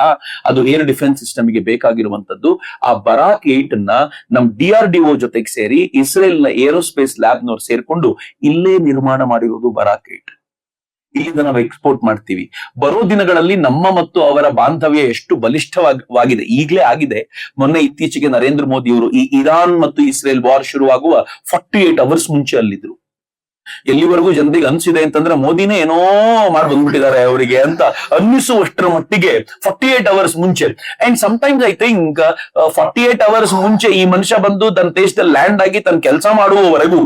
ಅದು ಏರ್ ಡಿಫೆನ್ಸ್ ಸಿಸ್ಟಮ್ ಗೆ ಬೇಕಾಗಿರುವಂತದ್ದು. ಆ ಬರಾಕ್ 8 ಅನ್ನ ನಮ್ DRDO ಜೊತೆಗೆ ಸೇರಿ ಇಸ್ರೇಲ್ ನ ಏರೋಸ್ಪೇಸ್ ಲ್ಯಾಬ್ ನವ್ರು ಸೇರ್ಕೊಂಡು ಇಲ್ಲೇ ನಿರ್ಮಾಣ ಮಾಡಿರೋದು ಬರಾಕ್ 8. ಇಲ್ಲಿಂದ ನಾವು ಎಕ್ಸ್ಪೋರ್ಟ್ ಮಾಡ್ತೀವಿ. ಬರೋ ದಿನಗಳಲ್ಲಿ ನಮ್ಮ ಮತ್ತು ಅವರ ಬಾಂಧವ್ಯ ಎಷ್ಟು ಬಲಿಷ್ಠವಾಗಿದೆ, ಈಗಲೇ ಆಗಿದೆ. ಮೊನ್ನೆ ಇತ್ತೀಚೆಗೆ ನರೇಂದ್ರ ಮೋದಿ ಅವರು ಈ ಇರಾನ್ ಮತ್ತು ಇಸ್ರೇಲ್ ವಾರ್ ಶುರುವಾಗುವ 48 ಅವರ್ಸ್ ಮುಂಚೆ ಅಲ್ಲಿದ್ರು. ಎಲ್ಲಿವರೆಗೂ ಜನರಿಗೆ ಅನ್ಸಿದೆ ಅಂತಂದ್ರೆ ಮೋದಿನೇ ಏನೋ ಮಾಡಿ ಬಂದ್ಬಿಟ್ಟಿದ್ದಾರೆ ಅವರಿಗೆ ಅಂತ ಅನ್ನಿಸುವಷ್ಟರ ಮಟ್ಟಿಗೆ 48 ಅವರ್ಸ್ ಮುಂಚೆ. And sometimes I think 48 hours ಮುಂಚೆ ಈ ಮನುಷ್ಯ ಬಂದು ತನ್ನ ದೇಶದಲ್ಲಿ ಲ್ಯಾಂಡ್ ಆಗಿ ತನ್ನ ಕೆಲಸ ಮಾಡುವವರೆಗೂ,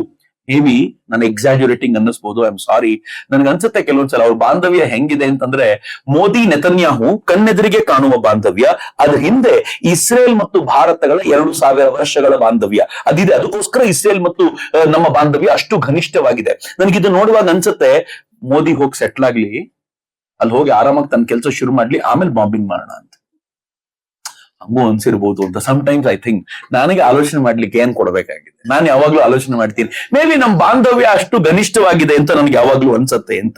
ಮೇ ಬಿ ನಾನು ಎಕ್ಸಾಜುರೇಟಿಂಗ್ ಅನ್ನಿಸ್ಬೋದು, ಐ ಆಮ್ ಸಾರಿ, ನನ್ಗೆ ಅನ್ಸುತ್ತೆ ಕೆಲವೊಂದ್ಸಲ ಅವ್ರ ಬಾಂಧವ್ಯ ಹೆಂಗಿದೆ ಅಂತಂದ್ರೆ, ಮೋದಿ ನೆತನ್ಯಾಹು ಕಣ್ಣೆದುರಿಗೆ ಕಾಣುವ ಬಾಂಧವ್ಯ, ಅದ್ರ ಹಿಂದೆ ಇಸ್ರೇಲ್ ಮತ್ತು ಭಾರತಗಳ 2000 ವರ್ಷಗಳ ಬಾಂಧವ್ಯ ಅದಿದೆ. ಅದಕ್ಕೋಸ್ಕರ ಇಸ್ರೇಲ್ ಮತ್ತು ನಮ್ಮ ಬಾಂಧವ್ಯ ಅಷ್ಟು ಘನಿಷ್ಠವಾಗಿದೆ. ನನಗಿದು ನೋಡುವಾಗ ಅನ್ಸುತ್ತೆ, ಮೋದಿ ಹೋಗಿ ಸೆಟ್ಲ್ ಆಗ್ಲಿ, ಅಲ್ಲಿ ಹೋಗಿ ಆರಾಮಾಗಿ ತನ್ನ ಕೆಲಸ ಶುರು ಮಾಡ್ಲಿ, ಆಮೇಲೆ ಬಾಂಬಿಂಗ್ ಮಾಡೋಣ ಅಂತ ಹಂಗೂ ಅನ್ಸಿರ್ಬೋದು ಅಂತ. ಸಮ್ಟೈಮ್ಸ್ ಐ ಥಿಂಕ್ ನನಗೆ ಆಲೋಚನೆ ಮಾಡ್ಲಿಕ್ಕೆ ಏನ್ ಕೊಡ್ಬೇಕಾಗಿದೆ, ನಾನು ಯಾವಾಗ್ಲೂ ಆಲೋಚನೆ ಮಾಡ್ತೀನಿ, ಮೇ ಬಿ ನಮ್ ಬಾಂಧವ್ಯ ಅಷ್ಟು ಘನಿಷ್ಠವಾಗಿದೆ ಅಂತ ನನ್ಗೆ ಯಾವಾಗ್ಲೂ ಅನ್ಸುತ್ತೆ ಅಂತ.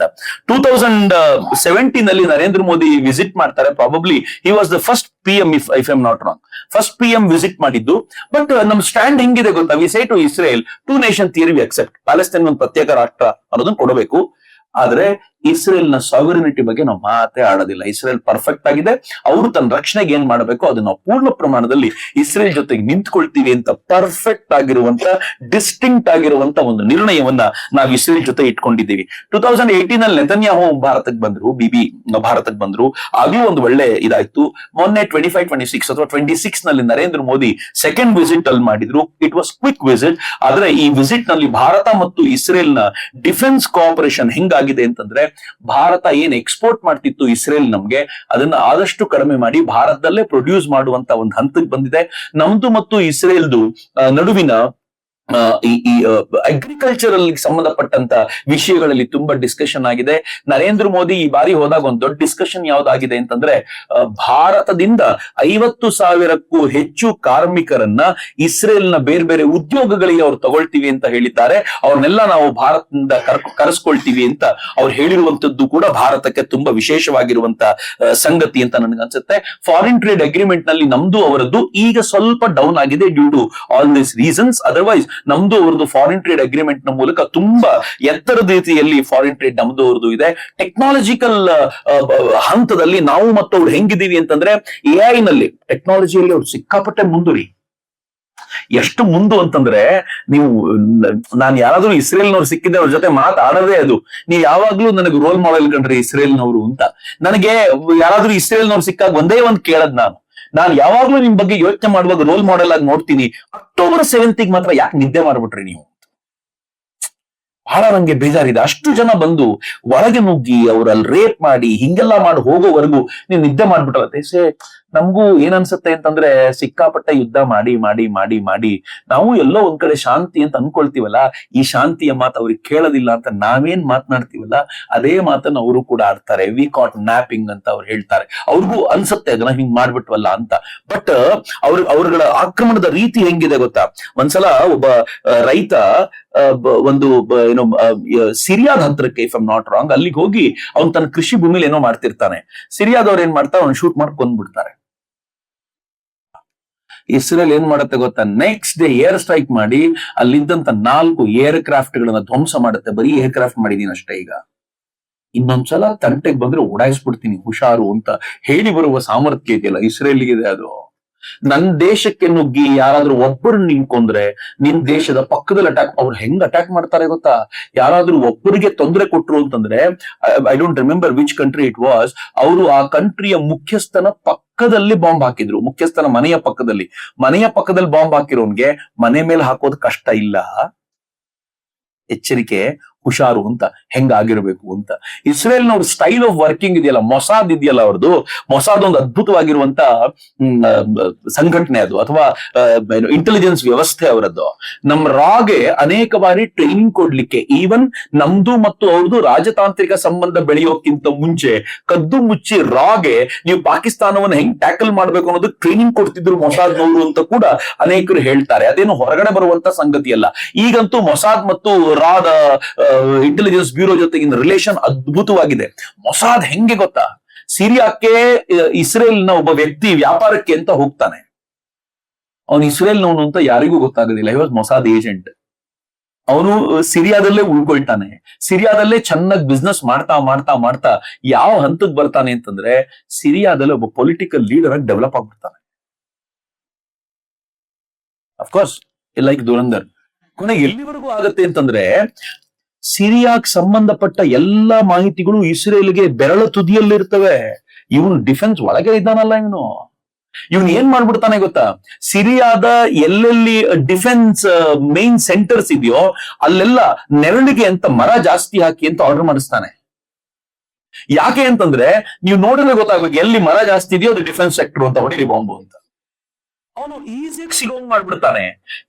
2017 ನಲ್ಲಿ ನರೇಂದ್ರ ಮೋದಿ ವಿಸಿಟ್ ಮಾಡ್ತಾರೆ. Probably he was the first PM, if I am not wrong, first PM visit ಮಾಡಿದ್ದು. ಬಟ್ ನಮ್ ಸ್ಟ್ಯಾಂಡ್ ಹೆಂಗಿದೆ ಗೊತ್ತಾ? We say to Israel, 2 nation theory we accept, Palestine ಒಂದು ಪ್ರತ್ಯೇಕ ರಾಷ್ಟ್ರ ಅನ್ನೋದನ್ನ ಕೊಡಬೇಕು. ಆದ್ರೆ ಇಸ್ರೇಲ್ ನ ಸಾವರಿನಿಟಿ ಬಗ್ಗೆ ನಾವು ಮಾತೇ ಆಡೋದಿಲ್ಲ. ಇಸ್ರೇಲ್ ಪರ್ಫೆಕ್ಟ್ ಆಗಿದೆ, ಅವರು ತನ್ನ ರಕ್ಷಣೆಗೆ ಏನ್ ಮಾಡಬೇಕು ಅದನ್ನ ನಾವು ಪೂರ್ಣ ಪ್ರಮಾಣದಲ್ಲಿ ಇಸ್ರೇಲ್ ಜೊತೆಗೆ ನಿಂತ್ಕೊಳ್ತೀವಿ ಅಂತ ಪರ್ಫೆಕ್ಟ್ ಆಗಿರುವಂತ, ಡಿಸ್ಟಿಂಕ್ಟ್ ಆಗಿರುವಂತ ಒಂದು ನಿರ್ಣಯವನ್ನ ನಾವು ಇಸ್ರೇಲ್ ಜೊತೆ ಇಟ್ಕೊಂಡಿದ್ದೀವಿ. 2018 ನಲ್ಲಿ ನೆತನ್ಯಾಹು ಭಾರತಕ್ಕೆ ಬಂದ್ರು, ಬಿಬಿ ಭಾರತಕ್ಕೆ ಬಂದ್ರು, ಆಗ್ಲೂ ಒಂದು ಒಳ್ಳೆ ಇದಾಯ್ತು. ಮೊನ್ನೆ 25-26 ಅಥವಾ 26 ನಲ್ಲಿ ನರೇಂದ್ರ ಮೋದಿ ಸೆಕೆಂಡ್ ವಿಸಿಟ್ ಅಲ್ಲಿ ಮಾಡಿದ್ರು. It was quick visit. ಆದ್ರೆ ಈ ವಿಸಿಟ್ ನಲ್ಲಿ ಭಾರತ ಮತ್ತು ಇಸ್ರೇಲ್ ನ ಡಿಫೆನ್ಸ್ ಕೋಆಪರೇಷನ್ ಹೆಂಗಾಗಿದೆ ಅಂತಂದ್ರೆ, ಭಾರತ ಏನ್ ಎಕ್ಸ್ಪೋರ್ಟ್ ಮಾಡ್ತಿತ್ತು ಇಸ್ರೇಲ್ ನಮ್ಗೆ, ಅದನ್ನ ಆದಷ್ಟು ಕಡಿಮೆ ಮಾಡಿ ಭಾರತದಲ್ಲೇ ಪ್ರೊಡ್ಯೂಸ್ ಮಾಡುವಂತ ಒಂದು ಹಂತಕ್ಕೆ ಬಂದಿದೆ. ನಮ್ದು ಮತ್ತು ಇಸ್ರೇಲ್ದು ನಡುವಿನ ಈ ಅಗ್ರಿಕಲ್ಚರಲ್ ಸಂಬಂಧಪಟ್ಟಂತ ವಿಷಯಗಳಲ್ಲಿ ತುಂಬಾ ಡಿಸ್ಕಷನ್ ಆಗಿದೆ. ನರೇಂದ್ರ ಮೋದಿ ಈ ಬಾರಿ ಹೋದಾಗ ಒಂದು ದೊಡ್ಡ ಡಿಸ್ಕಷನ್ ಯಾವ್ದಾಗಿದೆ ಅಂತಂದ್ರೆ, ಭಾರತದಿಂದ 50,000ಕ್ಕೂ ಹೆಚ್ಚು ಕಾರ್ಮಿಕರನ್ನ ಇಸ್ರೇಲ್ನ ಬೇರೆ ಬೇರೆ ಉದ್ಯೋಗಗಳಿಗೆ ಅವ್ರು ತಗೊಳ್ತೀವಿ ಅಂತ ಹೇಳಿದ್ದಾರೆ. ಅವ್ರನ್ನೆಲ್ಲ ನಾವು ಭಾರತದಿಂದ ಕರೆಸ್ಕೊಳ್ತೀವಿ ಅಂತ ಅವ್ರು ಹೇಳಿರುವಂತದ್ದು ಕೂಡ ಭಾರತಕ್ಕೆ ತುಂಬಾ ವಿಶೇಷವಾಗಿರುವಂತ ಸಂಗತಿ ಅಂತ ನನಗೆ ಅನ್ಸುತ್ತೆ. ಫಾರಿನ್ ಟ್ರೇಡ್ ಅಗ್ರಿಮೆಂಟ್ ನಲ್ಲಿ ನಮ್ದು ಅವರದ್ದು ಈಗ ಸ್ವಲ್ಪ ಡೌನ್ ಆಗಿದೆ due to all this reasons. Otherwise ನಮ್ದು ಅವರದು ಫಾರಿನ್ ಟ್ರೇಡ್ ಅಗ್ರಿಮೆಂಟ್ ನ ಮೂಲಕ ತುಂಬಾ ಎತ್ತರದ ರೀತಿಯಲ್ಲಿ ಫಾರಿನ್ ಟ್ರೇಡ್ ನಮ್ದು ಅವರದು ಇದೆ. ಟೆಕ್ನಾಲಜಿಕಲ್ ಹಂತದಲ್ಲಿ ನಾವು ಮತ್ತು ಅವ್ರು ಹೆಂಗಿದೀವಿ ಅಂತಂದ್ರೆ, AI ನಲ್ಲಿ ಟೆಕ್ನಾಲಜಿಯಲ್ಲಿ ಅವ್ರು ಸಿಕ್ಕಾಪಟ್ಟೆ ಮುಂದುರಿ. ಎಷ್ಟು ಮುಂದು ಅಂತಂದ್ರೆ, ನೀವು ನಾನು ಯಾರಾದ್ರೂ ಇಸ್ರೇಲ್ನವ್ರು ಸಿಕ್ಕಿದ್ರೆ ಅವ್ರ ಜೊತೆ ಮಾತಾಡೋದೇ ಅದು. ನೀವು ಯಾವಾಗ್ಲೂ ನನಗೆ ರೋಲ್ ಮಾಡೆಲ್ ಕಂಡ್ರೆ ಇಸ್ರೇಲ್ನವರು ಅಂತ. ನನಗೆ ಯಾರಾದ್ರೂ ಇಸ್ರೇಲ್ನವ್ರು ಸಿಕ್ಕಾಗ ಒಂದೇ ಒಂದು ಕೇಳದ್, ನಾನು ಯಾವಾಗ್ಲೂ ನಿಮ್ ಬಗ್ಗೆ ಯೋಚನೆ ಮಾಡುವಾಗ ರೋಲ್ ಮಾಡೆಲ್ ಆಗಿ ನೋಡ್ತೀನಿ, October 7th ಮಾತ್ರ ಯಾಕೆ ನಿದ್ದೆ ಮಾಡ್ಬಿಟ್ರಿ ನೀವು? ಬಹಳ ನಂಗೆ ಬೇಜಾರಿದೆ. ಅಷ್ಟು ಜನ ಬಂದು ಒಳಗೆ ನುಗ್ಗಿ ಅವ್ರಲ್ಲಿ ರೇಪ್ ಮಾಡಿ ಹಿಂಗೆಲ್ಲ ಮಾಡಿ ಹೋಗೋವರೆಗೂ ನೀವು ನಿದ್ದೆ ಮಾಡ್ಬಿಟ್ರೆ ನಮಗೂ ಏನನ್ಸುತ್ತೆ ಅಂತಂದ್ರೆ, ಸಿಕ್ಕಾಪಟ್ಟೆ ಯುದ್ಧ ಮಾಡಿ ಮಾಡಿ ಮಾಡಿ ಮಾಡಿ ನಾವು ಎಲ್ಲೋ ಒಂದ್ ಕಡೆ ಶಾಂತಿ ಅಂತ ಅನ್ಕೊಳ್ತೀವಲ್ಲ, ಈ ಶಾಂತಿಯ ಮಾತು ಅವ್ರಿಗೆ ಕೇಳೋದಿಲ್ಲ ಅಂತ ನಾವೇನ್ ಮಾತನಾಡ್ತೀವಲ್ಲ, ಅದೇ ಮಾತನ್ನ ಅವರು ಕೂಡ ಆಡ್ತಾರೆ. ವಿ ಕಾಟ್ ನ್ಯಾಪಿಂಗ್ ಅಂತ ಅವ್ರು ಹೇಳ್ತಾರೆ. ಅವ್ರಿಗೂ ಅನ್ಸುತ್ತೆ ಅದನ್ನ ಹಿಂಗ್ ಮಾಡ್ಬಿಟ್ವಲ್ಲ ಅಂತ. ಬಟ್ ಅವ್ರಗಳ ಆಕ್ರಮಣದ ರೀತಿ ಹೆಂಗಿದೆ ಗೊತ್ತಾ? ಒಂದ್ಸಲ ಒಬ್ಬ ರೈತ ಒಂದು ಏನೋ ಸಿರಿಯಾದ ಹತ್ರಕ್ಕೆ, ಇಫ್ ಐಮ್ ನಾಟ್ ರಾಂಗ್, ಅಲ್ಲಿಗೆ ಹೋಗಿ ಅವ್ನು ತನ್ನ ಕೃಷಿ ಭೂಮಿಲಿ ಏನೋ ಮಾಡ್ತಿರ್ತಾನೆ. ಸಿರಿಯಾದವ್ರು ಏನ್ ಮಾಡ್ತಾರೆ, ಅವ್ನು ಶೂಟ್ ಮಾಡಿ ಕೊಂದ್ಬಿಡ್ತಾರೆ. ಇಸ್ರೇಲ್ ಏನ್ ಮಾಡುತ್ತೆ ಗೊತ್ತಾ? ನೆಕ್ಸ್ಟ್ ಡೇ ಏರ್ ಸ್ಟ್ರೈಕ್ ಮಾಡಿ ಅಲ್ಲಿದ್ದಂತ 4 ಏರ್ ಕ್ರಾಫ್ಟ್ ಗಳನ್ನ ಧ್ವಂಸ ಮಾಡುತ್ತೆ. ಬರೀ ಏರ್ ಕ್ರಾಫ್ಟ್ ಮಾಡಿದೀನಿ ಅಷ್ಟೇ. ಈಗ ಇನ್ನೊಂದ್ಸಲ ತಂಟೆಗೆ ಬಂದ್ರೆ ಓಡಾಯಿಸ್ಬಿಡ್ತೀನಿ ಹುಷಾರು ಅಂತ ಹೇಳಿ ಬರುವ ಸಾಮರ್ಥ್ಯ ಇದೆಯಲ್ಲ ಇಸ್ರೇಲ್ಗಿದೆ. ಅದು ನನ್ ದೇಶಕ್ಕೆ ನುಗ್ಗಿ ಯಾರಾದ್ರೂ ಒಬ್ಬರು ನಿಂತ್ಕೊಂಡ್ರೆ, ನಿನ್ ದೇಶದ ಪಕ್ಕದಲ್ಲಿ ಅವ್ರು ಹೆಂಗ್ ಅಟ್ಯಾಕ್ ಮಾಡ್ತಾರೆ ಗೊತ್ತಾ? ಯಾರಾದ್ರೂ ಒಬ್ಬರಿಗೆ ತೊಂದರೆ ಕೊಟ್ರು ಅಂತಂದ್ರೆ, I don't remember which country it was, ಅವರು ಆ ಕಂಟ್ರಿಯ ಮುಖ್ಯಸ್ಥನ ಪಕ್ಕದಲ್ಲಿ ಬಾಂಬ್ ಹಾಕಿದ್ರು. ಮುಖ್ಯಸ್ಥನ ಮನೆಯ ಪಕ್ಕದಲ್ಲಿ ಬಾಂಬ್ ಹಾಕಿರೋನ್ಗೆ ಮನೆ ಮೇಲೆ ಹಾಕೋದು ಕಷ್ಟ ಇಲ್ಲ. ಎಚ್ಚರಿಕೆ, ಹುಷಾರು ಅಂತ, ಹೆಂಗಾಗಿರ್ಬೇಕು ಅಂತ. ಇಸ್ರೇಲ್ನವ್ರ ಸ್ಟೈಲ್ ಆಫ್ ವರ್ಕಿಂಗ್ ಇದೆಯಲ್ಲ, ಮೊಸಾದ್ ಇದೆಯಲ್ಲ ಅವ್ರದ್ದು, ಮೊಸಾದ್ ಒಂದು ಅದ್ಭುತವಾಗಿರುವಂತ ಸಂಘಟನೆ ಅದು, ಅಥವಾ ಇಂಟೆಲಿಜೆನ್ಸ್ ವ್ಯವಸ್ಥೆ ಅವರದ್ದು. ನಮ್ಮ ರಾಗೆ ಅನೇಕ ಬಾರಿ ಟ್ರೈನಿಂಗ್ ಕೊಡ್ಲಿಕ್ಕೆ, ಈವನ್ ನಮ್ದು ಮತ್ತು ಅವ್ರದ್ದು ರಾಜತಾಂತ್ರಿಕ ಸಂಬಂಧ ಬೆಳೆಯೋಕ್ಕಿಂತ ಮುಂಚೆ ಕದ್ದು ಮುಚ್ಚಿ ರಾಗೆ ನೀವು ಪಾಕಿಸ್ತಾನವನ್ನು ಹೆಂಗ್ ಟ್ಯಾಕಲ್ ಮಾಡ್ಬೇಕು ಅನ್ನೋದು ಟ್ರೈನಿಂಗ್ ಕೊಡ್ತಿದ್ರು ಮೊಸಾದ್ನವರು ಅಂತ ಕೂಡ ಅನೇಕರು ಹೇಳ್ತಾರೆ. ಅದೇನು ಹೊರಗಡೆ ಬರುವಂತ ಸಂಗತಿ ಅಲ್ಲ. ಈಗಂತೂ ಮೊಸಾದ್ ಮತ್ತು ರಾದ ಇಂಟೆಲಿಜೆನ್ಸ್ ಬ್ಯೂರೋ ಜೊತೆಗಿನ ರಿಲೇಷನ್ ಅದ್ಭುತವಾಗಿದೆ. ಮೊಸಾದ್ ಹೆಂಗೆ ಗೊತ್ತಾ, ಸಿರಿಯಾಕ್ಕೆ ಇಸ್ರೇಲ್ನ ಒಬ್ಬ ವ್ಯಕ್ತಿ ವ್ಯಾಪಾರಕ್ಕೆ ಅಂತ ಹೋಗ್ತಾನೆ. ಅವನು ಇಸ್ರೇಲ್ನವನು ಅಂತ ಯಾರಿಗೂ ಗೊತ್ತಾಗೋದಿಲ್ಲ. ಇವಾಗ ಮೊಸಾದ್ ಏಜೆಂಟ್. ಅವನು ಸಿರಿಯಾದಲ್ಲೇ ಉಳ್ಕೊಳ್ತಾನೆ. ಸಿರಿಯಾದಲ್ಲೇ ಚೆನ್ನಾಗಿ ಬಿಸ್ನೆಸ್ ಮಾಡ್ತಾ ಮಾಡ್ತಾ ಮಾಡ್ತಾ ಯಾವ ಹಂತಕ್ಕೆ ಬರ್ತಾನೆ ಅಂತಂದ್ರೆ, ಸಿರಿಯಾದಲ್ಲಿ ಒಬ್ಬ ಪೊಲಿಟಿಕಲ್ ಲೀಡರ್ ಆಗಿ ಡೆವಲಪ್ ಆಗ್ಬಿಡ್ತಾನೆ. Of course like Dhurandhar. ಕೊನೆಗೆ ಎಲ್ಲಿವರೆಗೂ ಆಗತ್ತೆ ಅಂತಂದ್ರೆ, ಸಿರಿಯಾಕ್ ಸಂಬಂಧಪಟ್ಟ ಎಲ್ಲಾ ಮಾಹಿತಿಗಳು ಇಸ್ರೇಲ್ಗೆ ಬೆರಳ ತುದಿಯಲ್ಲಿರ್ತವೆ. ಇವನು ಡಿಫೆನ್ಸ್ ಒಳಗೆ ಇದ್ದಾನಲ್ಲ, ಇವನು ಏನ್ ಮಾಡ್ಬಿಡ್ತಾನೆ ಗೊತ್ತಾ, ಸಿರಿಯಾದ ಎಲ್ಲೆಲ್ಲಿ ಡಿಫೆನ್ಸ್ ಮೇನ್ ಸೆಂಟರ್ಸ್ ಇದೆಯೋ ಅಲ್ಲೆಲ್ಲ ನೆರಳಿಗೆ ಅಂತ ಮರ ಜಾಸ್ತಿ ಹಾಕಿ ಅಂತ ಆರ್ಡರ್ ಮಾಡಿಸ್ತಾನೆ. ಯಾಕೆ ಅಂತಂದ್ರೆ, ನೀವು ನೋಡಿದ್ರೆ ಗೊತ್ತಾಗ್ಬೇಕು ಎಲ್ಲಿ ಮರ ಜಾಸ್ತಿ ಇದೆಯೋ ಅದು ಡಿಫೆನ್ಸ್ ಸೆಕ್ಟರ್ ಅಂತ, ಹೊಡಿರಿ ಬಾಂಬು ಅಂತ. ಅವನು ಈಸಿಯಾಗಿ ಸಿಗೋಂಗ್ ಮಾಡ್ಬಿಡ್ತಾನೆ.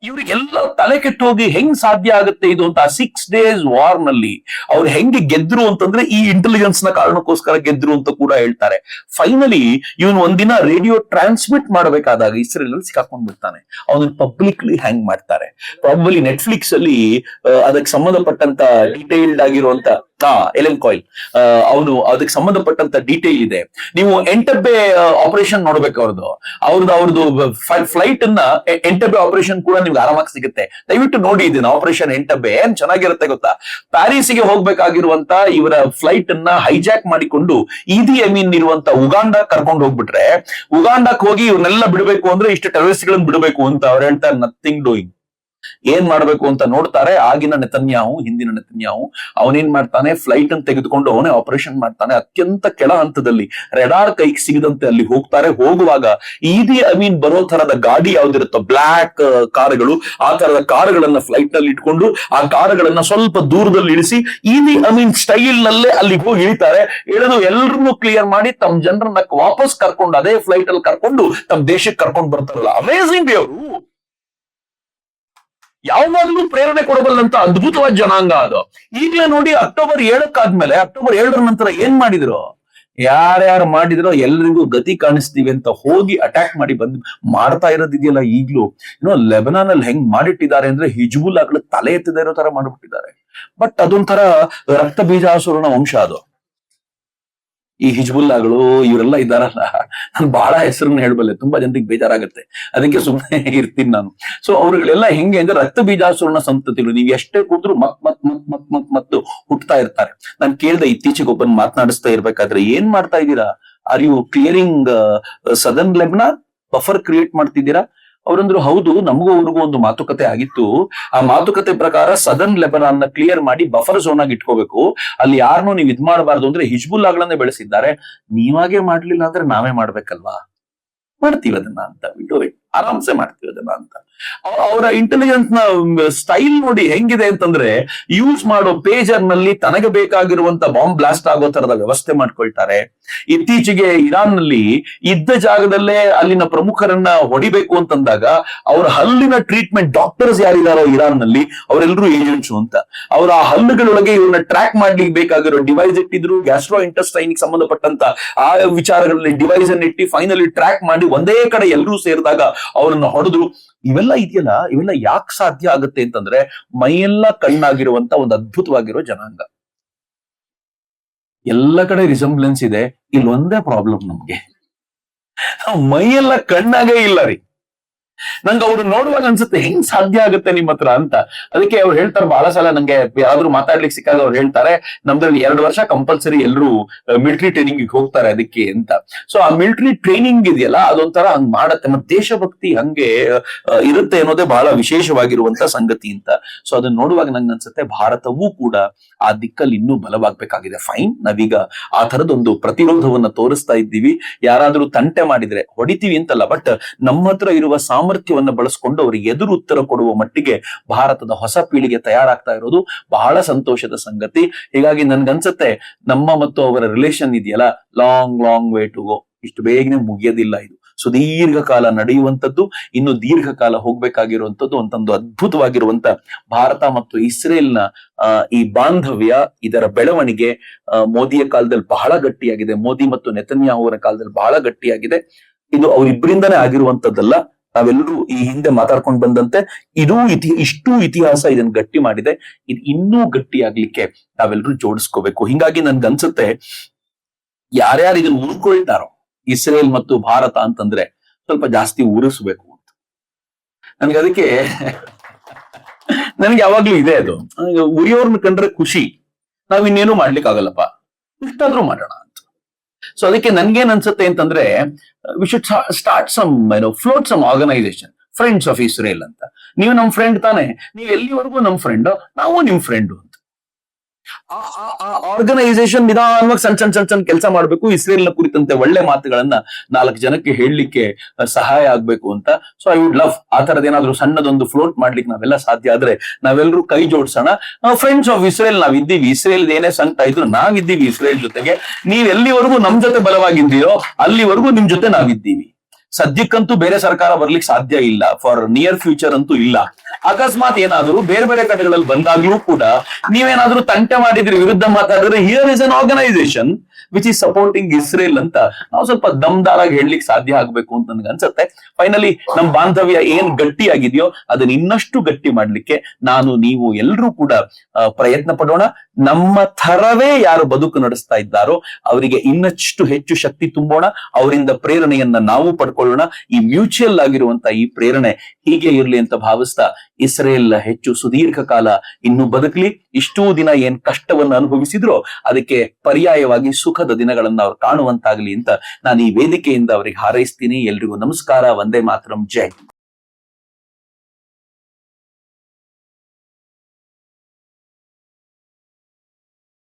ಇವ್ರಿಗೆಲ್ಲ ತಲೆ ಕೆಟ್ಟೋಗಿ ಹೆಂಗ್ ಸಾಧ್ಯ ಆಗುತ್ತೆ ಇದು ಅಂತ. 6 days ವಾರ್ ನಲ್ಲಿ ಅವ್ರು ಹೆಂಗೆ ಗೆದ್ರು ಅಂತಂದ್ರೆ, ಈ ಇಂಟೆಲಿಜೆನ್ಸ್ ನ ಕಾರಣಕ್ಕೋಸ್ಕರ ಗೆದ್ರು ಅಂತ ಕೂಡ ಹೇಳ್ತಾರೆ. ಫೈನಲಿ ಇವನು ಒಂದಿನ ರೇಡಿಯೋ ಟ್ರಾನ್ಸ್ಮಿಟ್ ಮಾಡಬೇಕಾದಾಗ ಇಸ್ರೇಲ್ ಅಲ್ಲಿ ಸಿಕ್ಕಾಕೊಂಡ್ಬಿಡ್ತಾನೆ. ಅವನನ್ನ ಪಬ್ಲಿಕ್ಲಿ ಹ್ಯಾಂಗ್ ಮಾಡ್ತಾರೆ. ಪ್ರಾಬಲಿ ನೆಟ್ಫ್ಲಿಕ್ಸ್ ಅಲ್ಲಿ ಅದಕ್ಕೆ ಸಂಬಂಧಪಟ್ಟಂತ ಡೀಟೇಲ್ಡ್ ಆಗಿರುವಂತ ಎಲೆನ್ ಕಾಯಿಲ್, ಅವನು ಅದಕ್ಕೆ ಸಂಬಂಧಪಟ್ಟಂತ ಡೀಟೇಲ್ ಇದೆ. ನೀವು ಎಂಟಬ್ಬೆ ಆಪರೇಷನ್ ನೋಡ್ಬೇಕು ಅವ್ರದ್ದು ಫ್ಲೈಟ್ ಅನ್ನ ಎಂಟಬ್ಬೆ ಆಪರೇಷನ್ ಕೂಡ ನಿಮ್ಗೆ ಆರಾಮಾಗಿ ಸಿಗುತ್ತೆ. ದಯವಿಟ್ಟು ನೋಡಿ ಇದನ್ನ, ಆಪರೇಷನ್ ಎಂಟಬ್ಬೆ ಏನ್ ಚೆನ್ನಾಗಿರುತ್ತೆ ಗೊತ್ತಾ. ಪ್ಯಾರಿಸ್ಗೆ ಹೋಗ್ಬೇಕಾಗಿರುವಂತ ಇವರ ಫ್ಲೈಟ್ ಅನ್ನ ಹೈಜಾಕ್ ಮಾಡಿಕೊಂಡು ಈದಿ ಅಮೀನ್ ಇರುವಂತ ಉಗಾಂಡ ಕರ್ಕೊಂಡು ಹೋಗ್ಬಿಟ್ರೆ, ಉಗಾಂಡಕ್ ಹೋಗಿ ಇವ್ರನ್ನೆಲ್ಲ ಬಿಡಬೇಕು ಅಂದ್ರೆ ಇಷ್ಟು ಟೆರರಿಸ್ಟ್ ಗಳನ್ನ ಬಿಡಬೇಕು ಅಂತ ಅವ್ರು ಹೇಳ್ತಾರೆ. Nothing doing. ಏನ್ ಮಾಡ್ಬೇಕು ಅಂತ ನೋಡ್ತಾರೆ. ಆಗಿನ ನೆತನ್ಯಾಹು, ಹಿಂದಿನ ನೆತನ್ಯಾಹು, ಅವನೇನ್ ಮಾಡ್ತಾನೆ, ಫ್ಲೈಟ್ ಅನ್ನು ತೆಗೆದುಕೊಂಡು ಅವನೇ ಆಪರೇಷನ್ ಮಾಡ್ತಾನೆ. ಅತ್ಯಂತ ಕೆಳ ಹಂತದಲ್ಲಿ ರೆಡಾರ್ ಕೈಗೆ ಸಿಗದಂತೆ ಅಲ್ಲಿ ಹೋಗ್ತಾರೆ. ಹೋಗುವಾಗ ಈದಿ ಅಮೀನ್ ಬರೋ ತರದ ಗಾಡಿ ಯಾವ್ದಿರುತ್ತೋ, ಬ್ಲಾಕ್ ಕಾರುಗಳು, ಆ ತರದ ಕಾರುಗಳನ್ನ ಫ್ಲೈಟ್ ನಲ್ಲಿ ಇಟ್ಕೊಂಡು ಆ ಕಾರುಗಳನ್ನ ಸ್ವಲ್ಪ ದೂರದಲ್ಲಿ ಇಳಿಸಿ ಈದಿ ಅಮೀನ್ ಸ್ಟೈಲ್ ನಲ್ಲೇ ಅಲ್ಲಿಗೆ ಹೋಗಿ ಇಳಿತಾರೆ. ಇಳಿದು ಎಲ್ಲರನ್ನೂ ಕ್ಲಿಯರ್ ಮಾಡಿ ತಮ್ಮ ಜನರನ್ನ ವಾಪಸ್ ಕರ್ಕೊಂಡು ಅದೇ ಫ್ಲೈಟ್ ಅಲ್ಲಿ ಕರ್ಕೊಂಡು ತಮ್ಮ ದೇಶಕ್ಕೆ ಕರ್ಕೊಂಡು ಬರ್ತಾರಲ್ಲ, ಅಮೇಜಿಂಗ್. ಅವರು ಯಾವಾಗ್ಲೂ ಪ್ರೇರಣೆ ಕೊಡಬಲ್ಲಂತ ಅದ್ಭುತವಾದ ಜನಾಂಗ ಅದು. ಈಗಲೇ ನೋಡಿ, October 7 ಆದ್ಮೇಲೆ, October 7 ನಂತರ ಏನ್ ಮಾಡಿದ್ರು, ಯಾರ್ಯಾರು ಮಾಡಿದ್ರೋ ಎಲ್ರಿಗೂ ಗತಿ ಕಾಣಿಸ್ತೀವಿ ಅಂತ ಹೋಗಿ ಅಟ್ಯಾಕ್ ಮಾಡಿ ಮಾಡ್ತಾ ಇರೋದಿದೆಯಲ್ಲ ಈಗ್ಲೂ. ಲೆಬನಾನ್ ಅಲ್ಲಿ ಹೆಂಗ್ ಮಾಡಿಟ್ಟಿದ್ದಾರೆ ಅಂದ್ರೆ, ಹಿಜ್ಬುಲ್ಲಾಗಳು ತಲೆ ಎತ್ತದೇ ಇರೋ ತರ ಮಾಡ್ಬಿಟ್ಟಿದ್ದಾರೆ. ಬಟ್ ಅದೊಂಥರ ರಕ್ತ ಬೀಜಾಸುರನ ವಂಶ ಅದು. ಈ ಹಿಜ್ಬುಲ್ಲಾಗಳು ಇವರೆಲ್ಲ ಇದ್ದಾರಲ್ಲ, ನಾನು ಬಹಳ ಹೆಸರನ್ನ ಹೇಳಬಲ್ಲೆ, ತುಂಬಾ ಜನರಿಗೆ ಬೇಜಾರಾಗುತ್ತೆ, ಅದಕ್ಕೆ ಸುಮ್ಮನೆ ಇರ್ತೀನಿ ನಾನು. ಸೊ ಅವ್ರುಗಳೆಲ್ಲ ಹೆಂಗೆ ಅಂದ್ರೆ ರಕ್ತ ಬೀಜಾಸುರನ ಸಂತತಿಗಳು. ನೀವು ಎಷ್ಟೇ ಕೂತ್ರು ಮತ್ತು ಹುಟ್ಟತಾ ಇರ್ತಾರೆ. ನಾನು ಕೇಳ್ದೆ ಇತ್ತೀಚೆಗೆ ಒಬ್ಬನ್ ಮಾತನಾಡಿಸ್ತಾ ಇರ್ಬೇಕಾದ್ರೆ, ಏನ್ ಮಾಡ್ತಾ ಇದ್ದೀರಾ, are you clearing southern Lebanon, buffer create ಮಾಡ್ತಿದ್ದೀರಾ? ಅವ್ರಂದ್ರು ಹೌದು, ನಮಗೂ ಅವ್ರಿಗೂ ಒಂದು ಮಾತುಕತೆ ಆಗಿತ್ತು. ಆ ಮಾತುಕತೆ ಪ್ರಕಾರ ಸದರ್ನ್ ಲೆಬನಾನ್ ನ ಕ್ಲಿಯರ್ ಮಾಡಿ ಬಫರ್ ಝೋನ್ ಆಗಿ ಇಟ್ಕೋಬೇಕು. ಅಲ್ಲಿ ಯಾರನ್ನೂ ನೀವು ಇದ್ ಮಾಡಬಾರ್ದು ಅಂದ್ರೆ ಹಿಜ್ಬುಲ್ಲಾಗಳನ್ನೇ ಬೆಳೆಸಿದ್ದಾರೆ. ನೀವಾಗೆ ಮಾಡ್ಲಿಲ್ಲ ಅಂದ್ರೆ ನಾವೇ ಮಾಡ್ಬೇಕಲ್ವಾ, ಮಾಡ್ತೀವಿ ಅದನ್ನ ಅಂತ. ಆರಾಮ್ಸೆ ಮಾಡ್ತೀವಿ ಅದನ್ನ ಅಂತ. ಅವರ ಇಂಟೆಲಿಜೆನ್ಸ್ ನ ಸ್ಟೈಲ್ ನೋಡಿ ಹೆಂಗಿದೆ ಅಂತಂದ್ರೆ, ಯೂಸ್ ಮಾಡೋ ಪೇಜರ್ ನಲ್ಲಿ ತನಗೆ ಬೇಕಾಗಿರುವಂತ ಬಾಂಬ್ ಬ್ಲಾಸ್ಟ್ ಆಗೋ ತರದ ವ್ಯವಸ್ಥೆ ಮಾಡ್ಕೊಳ್ತಾರೆ. ಇತ್ತೀಚೆಗೆ ಇರಾನ್ ನಲ್ಲಿ ಇದ್ದ ಜಾಗದಲ್ಲೇ ಅಲ್ಲಿನ ಪ್ರಮುಖರನ್ನ ಹೊಡಿಬೇಕು ಅಂತಂದಾಗ ಅವರ ಹಲ್ಲಿನ ಟ್ರೀಟ್ಮೆಂಟ್ ಡಾಕ್ಟರ್ಸ್ ಯಾರಿದಾರೋ ಇರಾನ್ ನಲ್ಲಿ, ಅವರೆಲ್ಲರೂ ಏಜೆಂಟ್ಸ್ ಅಂತ. ಅವರ ಆ ಹಲ್ಲುಗಳೊಳಗೆ ಇವ್ರನ್ನ ಟ್ರ್ಯಾಕ್ ಮಾಡ್ಲಿಕ್ಕೆ ಬೇಕಾಗಿರೋ ಡಿವೈಸ್ ಇಟ್ಟಿದ್ರು. ಗ್ಯಾಸ್ಟ್ರೋ ಇಂಟೆಸ್ಟೈನ್ ಸಂಬಂಧಪಟ್ಟಂತ ಆ ವಿಚಾರಗಳಲ್ಲಿ ಡಿವೈಸ್ ಅನ್ನು ಇಟ್ಟು ಫೈನಲಿ ಟ್ರ್ಯಾಕ್ ಮಾಡಿ ಒಂದೇ ಕಡೆ ಎಲ್ಲರೂ ಸೇರಿದಾಗ ಅವರನ್ನ ಹೊಡೆದ್ರು. ಇವೆಲ್ಲ ಇದೆಯಲ್ಲ, ಇವೆಲ್ಲ ಯಾಕೆ ಸಾಧ್ಯ ಆಗುತ್ತೆ ಅಂತಂದ್ರೆ, ಮೈಯೆಲ್ಲ ಕಣ್ಣಾಗಿರುವಂತ ಒಂದು ಅದ್ಭುತವಾಗಿರೋ ಜನಾಂಗ. ಎಲ್ಲ ಕಡೆ ರಿಸಂಬ್ಲೆನ್ಸ್ ಇದೆ, ಇಲ್ಲೊಂದೇ ಪ್ರಾಬ್ಲಮ್ ನಮ್ಗೆ, ಮೈಯೆಲ್ಲ ಕಣ್ಣಾಗೇ ಇಲ್ಲ ರೀ. ನಂಗೆ ಅವ್ರು ನೋಡುವಾಗ ಅನ್ಸುತ್ತೆ ಹೆಂಗ್ ಸಾಧ್ಯ ಆಗುತ್ತೆ ನಿಮ್ ಹತ್ರ ಅಂತ. ಅದಕ್ಕೆ ಅವ್ರು ಹೇಳ್ತಾರೆ, ಬಹಳ ಸಲ ನಂಗೆ ಯಾರಾದ್ರೂ ಮಾತಾಡ್ಲಿಕ್ಕೆ ಸಿಕ್ಕಾಗ ಅವ್ರು ಹೇಳ್ತಾರೆ, ನಮ್ದ್ರಲ್ಲಿ 2 ವರ್ಷ ಕಂಪಲ್ಸರಿ ಎಲ್ಲರೂ ಮಿಲಿಟರಿ ಟ್ರೈನಿಂಗ್ ಹೋಗ್ತಾರೆ ಅದಕ್ಕೆ ಅಂತ. ಸೊ ಆ ಮಿಲಿಟರಿ ಟ್ರೈನಿಂಗ್ ಇದೆಯಲ್ಲ, ಅದೊಂಥರ ಹಂಗ್ ಮಾಡತ್ತೆ. ಮತ್ತೆ ದೇಶಭಕ್ತಿ ಹಂಗೆ ಇರುತ್ತೆ ಅನ್ನೋದೇ ಬಹಳ ವಿಶೇಷವಾಗಿರುವಂತ ಸಂಗತಿ ಅಂತ. ಸೊ ಅದನ್ನ ನೋಡುವಾಗ ನಂಗೆ ಅನ್ಸುತ್ತೆ ಭಾರತವೂ ಕೂಡ ಆ ದಿಕ್ಕಲ್ಲಿ ಇನ್ನೂ ಬಲವಾಗ್ಬೇಕಾಗಿದೆ. ಫೈನ್, ನಾವೀಗ ಆ ತರದೊಂದು ಪ್ರತಿರೋಧವನ್ನ ತೋರಿಸ್ತಾ ಇದ್ದೀವಿ. ಯಾರಾದ್ರೂ ತಂಟೆ ಮಾಡಿದ್ರೆ ಹೊಡಿತೀವಿ ಅಂತಲ್ಲ, ಬಟ್ ನಮ್ಮ ಹತ್ರ ಇರುವ ಸಾಮರ್ಥ್ಯವನ್ನ ಬಳಸ್ಕೊಂಡು ಅವರಿಗೆ ಎದುರು ಉತ್ತರ ಕೊಡುವ ಮಟ್ಟಿಗೆ ಭಾರತದ ಹೊಸ ಪೀಳಿಗೆ ತಯಾರಾಗ್ತಾ ಇರೋದು ಬಹಳ ಸಂತೋಷದ ಸಂಗತಿ. ಹೀಗಾಗಿ ನನ್ಗನ್ಸತ್ತೆ ನಮ್ಮ ಮತ್ತು ಅವರ ರಿಲೇಶನ್ ಇದೆಯಲ್ಲ, ಲಾಂಗ್ ವೇ ಟು ಗೋ. ಇಷ್ಟು ಬೇಗನೆ ಮುಗಿಯೋದಿಲ್ಲ. ಇದು ಸುದೀರ್ಘ ಕಾಲ ನಡೆಯುವಂತದ್ದು, ಇನ್ನು ದೀರ್ಘಕಾಲ ಹೋಗ್ಬೇಕಾಗಿರುವಂತದ್ದು. ಒಂದೊಂದು ಅದ್ಭುತವಾಗಿರುವಂತ ಭಾರತ ಮತ್ತು ಇಸ್ರೇಲ್ನ ಈ ಬಾಂಧವ್ಯ, ಇದರ ಬೆಳವಣಿಗೆ ಮೋದಿಯ ಕಾಲದಲ್ಲಿ ಬಹಳ ಗಟ್ಟಿಯಾಗಿದೆ. ಮೋದಿ ಮತ್ತು ನೆತನ್ಯಾಹು ಅವರ ಕಾಲದಲ್ಲಿ ಬಹಳ ಗಟ್ಟಿಯಾಗಿದೆ. ಇದು ಅವರಿಬ್ಬರಿಂದನೇ ಆಗಿರುವಂತದ್ದಲ್ಲ. ನಾವೆಲ್ಲರೂ ಈ ಹಿಂದೆ ಮಾತಾಡ್ಕೊಂಡು ಬಂದಂತೆ ಇಷ್ಟು ಇತಿಹಾಸ ಇದನ್ನ ಗಟ್ಟಿ ಮಾಡಿದೆ. ಇದು ಇನ್ನೂ ಗಟ್ಟಿಯಾಗ್ಲಿಕ್ಕೆ ನಾವೆಲ್ಲರೂ ಜೋಡಿಸ್ಕೋಬೇಕು. ಹಿಂಗಾಗಿ ನನ್ಗನ್ಸುತ್ತೆ ಯಾರ್ಯಾರು ಇದನ್ನ ಉಳ್ಕೊಳ್ತಾರೋ ಇಸ್ರೇಲ್ ಮತ್ತು ಭಾರತ ಅಂತಂದ್ರೆ ಸ್ವಲ್ಪ ಜಾಸ್ತಿ ಉರಿಸ್ಬೇಕು ಅಂತ. ಅದಕ್ಕೆ ನನ್ಗೆ ಯಾವಾಗ್ಲೂ ಇದೆ ಅದು, ಉರಿಯೋರ್ನ ಕಂಡ್ರೆ ಖುಷಿ, ನಾವ್ ಇನ್ನೇನು ಮಾಡ್ಲಿಕ್ಕೆ ಆಗಲ್ಲಪ್ಪ, ಇಷ್ಟಾದ್ರೂ ಮಾಡೋಣ ಅಂತ. ಸೊ ಅದಕ್ಕೆ ನನ್ಗೇನ್ ಅನ್ಸುತ್ತೆ ಅಂತಂದ್ರೆ, we should start some float some organisation, friends of Israel ಅಂತ. ನೀವು ನಮ್ ಫ್ರೆಂಡ್ ತಾನೆ, ನೀವು ಎಲ್ಲಿವರೆಗೂ ನಮ್ ಫ್ರೆಂಡ್, ನಾವು ನಿಮ್ ಫ್ರೆಂಡ್ ಅಂತ. ಆರ್ಗನೈಸೇಷನ್ ನಿಧಾನವಾಗಿ ಸಣ್ಣ ಕೆಲಸ ಮಾಡ್ಬೇಕು. ಇಸ್ರೇಲ್ನ ಕುರಿತಂತೆ ಒಳ್ಳೆ ಮಾತುಗಳನ್ನ 4 ಜನಕ್ಕೆ ಹೇಳಲಿಕ್ಕೆ ಸಹಾಯ ಆಗ್ಬೇಕು ಅಂತ. ಸೊ ಐ ವುಡ್ ಲವ್ ಆ ತರದೇನಾದ್ರೂ ಸಣ್ಣದೊಂದು ಫ್ಲೋಟ್ ಮಾಡ್ಲಿಕ್ಕೆ ನಾವೆಲ್ಲ ಸಾಧ್ಯ ಆದ್ರೆ ನಾವೆಲ್ಲರೂ ಕೈ ಜೋಡ್ಸೋಣ. ಫ್ರೆಂಡ್ಸ್ ಆಫ್ ಇಸ್ರೇಲ್ ನಾವಿದ್ದೀವಿ, ಇಸ್ರೇಲ್ ಏನೇ ಸಂಕಟ ಇದ್ರು ನಾವಿದ್ದೀವಿ ಇಸ್ರೇಲ್ ಜೊತೆಗೆ. ನೀವ್ ಎಲ್ಲಿವರೆಗೂ ನಮ್ ಜೊತೆ ಬಲವಾಗಿದ್ದೀರೋ ಅಲ್ಲಿವರೆಗೂ ನಿಮ್ ಜೊತೆ ನಾವಿದ್ದೀವಿ. ಸದ್ಯಕ್ಕಂತೂ ಬೇರೆ ಸರ್ಕಾರ ಬರ್ಲಿಕ್ಕೆ ಸಾಧ್ಯ ಇಲ್ಲ, ಫಾರ್ ನಿಯರ್ ಫ್ಯೂಚರ್ ಅಂತೂ ಇಲ್ಲ. ಅಕಸ್ಮಾತ್ ಏನಾದ್ರು ಬೇರೆ ಬೇರೆ ಕಡೆಗಳಲ್ಲಿ ಬಂದಾಗ್ಲೂ ಕೂಡ ನೀವೇನಾದ್ರೂ ತಂಟೆ ಮಾಡಿದ್ರೆ, ವಿರುದ್ಧ ಮಾತಾಡಿದ್ರೆ, here is an organisation which is supporting Israel ಅಂತ ನಾವು ಸ್ವಲ್ಪ ದಮ್ದಾರಾಗಿ ಹೇಳಲಿಕ್ಕೆ ಸಾಧ್ಯ ಆಗ್ಬೇಕು ಅಂತ ನನ್ಗೆ ಅನ್ಸುತ್ತೆ. ಫೈನಲಿ ನಮ್ ಬಾಂಧವ್ಯ ಏನ್ ಗಟ್ಟಿಯಾಗಿದೆಯೋ ಅದನ್ನ ಇನ್ನಷ್ಟು ಗಟ್ಟಿ ಮಾಡ್ಲಿಕ್ಕೆ ನಾನು ನೀವು ಎಲ್ಲರೂ ಕೂಡ ಪ್ರಯತ್ನ ಪಡೋಣ. ನಮ್ಮ ಥರವೇ ಯಾರು ಬದುಕು ನಡೆಸ್ತಾ ಇದ್ದಾರೋ ಅವರಿಗೆ ಇನ್ನಷ್ಟು ಹೆಚ್ಚು ಶಕ್ತಿ ತುಂಬೋಣ, ಅವರಿಂದ ಪ್ರೇರಣೆಯನ್ನ ನಾವು ಪಡ್ಕೊಳ್ಳೋಣ. ಈ ಮ್ಯೂಚುವಲ್ ಆಗಿರುವಂತ ಈ ಪ್ರೇರಣೆ ಹೀಗೆ ಇರ್ಲಿ ಅಂತ ಭಾವಿಸ್ತಾ, ಇಸ್ರೇಲ್ ಹೆಚ್ಚು ಸುದೀರ್ಘ ಕಾಲ ಇನ್ನು ಬದುಕಲಿ. ಇಷ್ಟೂ ದಿನ ಏನ್ ಕಷ್ಟವನ್ನು ಅನುಭವಿಸಿದ್ರೋ ಅದಕ್ಕೆ ಪರ್ಯಾಯವಾಗಿ ಸುಖದ ದಿನಗಳನ್ನ ಅವ್ರು ಕಾಣುವಂತಾಗ್ಲಿ ಅಂತ ನಾನು ಈ ವೇದಿಕೆಯಿಂದ ಅವರಿಗೆ ಹಾರೈಸ್ತೀನಿ. ಎಲ್ರಿಗೂ ನಮಸ್ಕಾರ. ವಂದೇ ಮಾತರಂ. ಜೈ.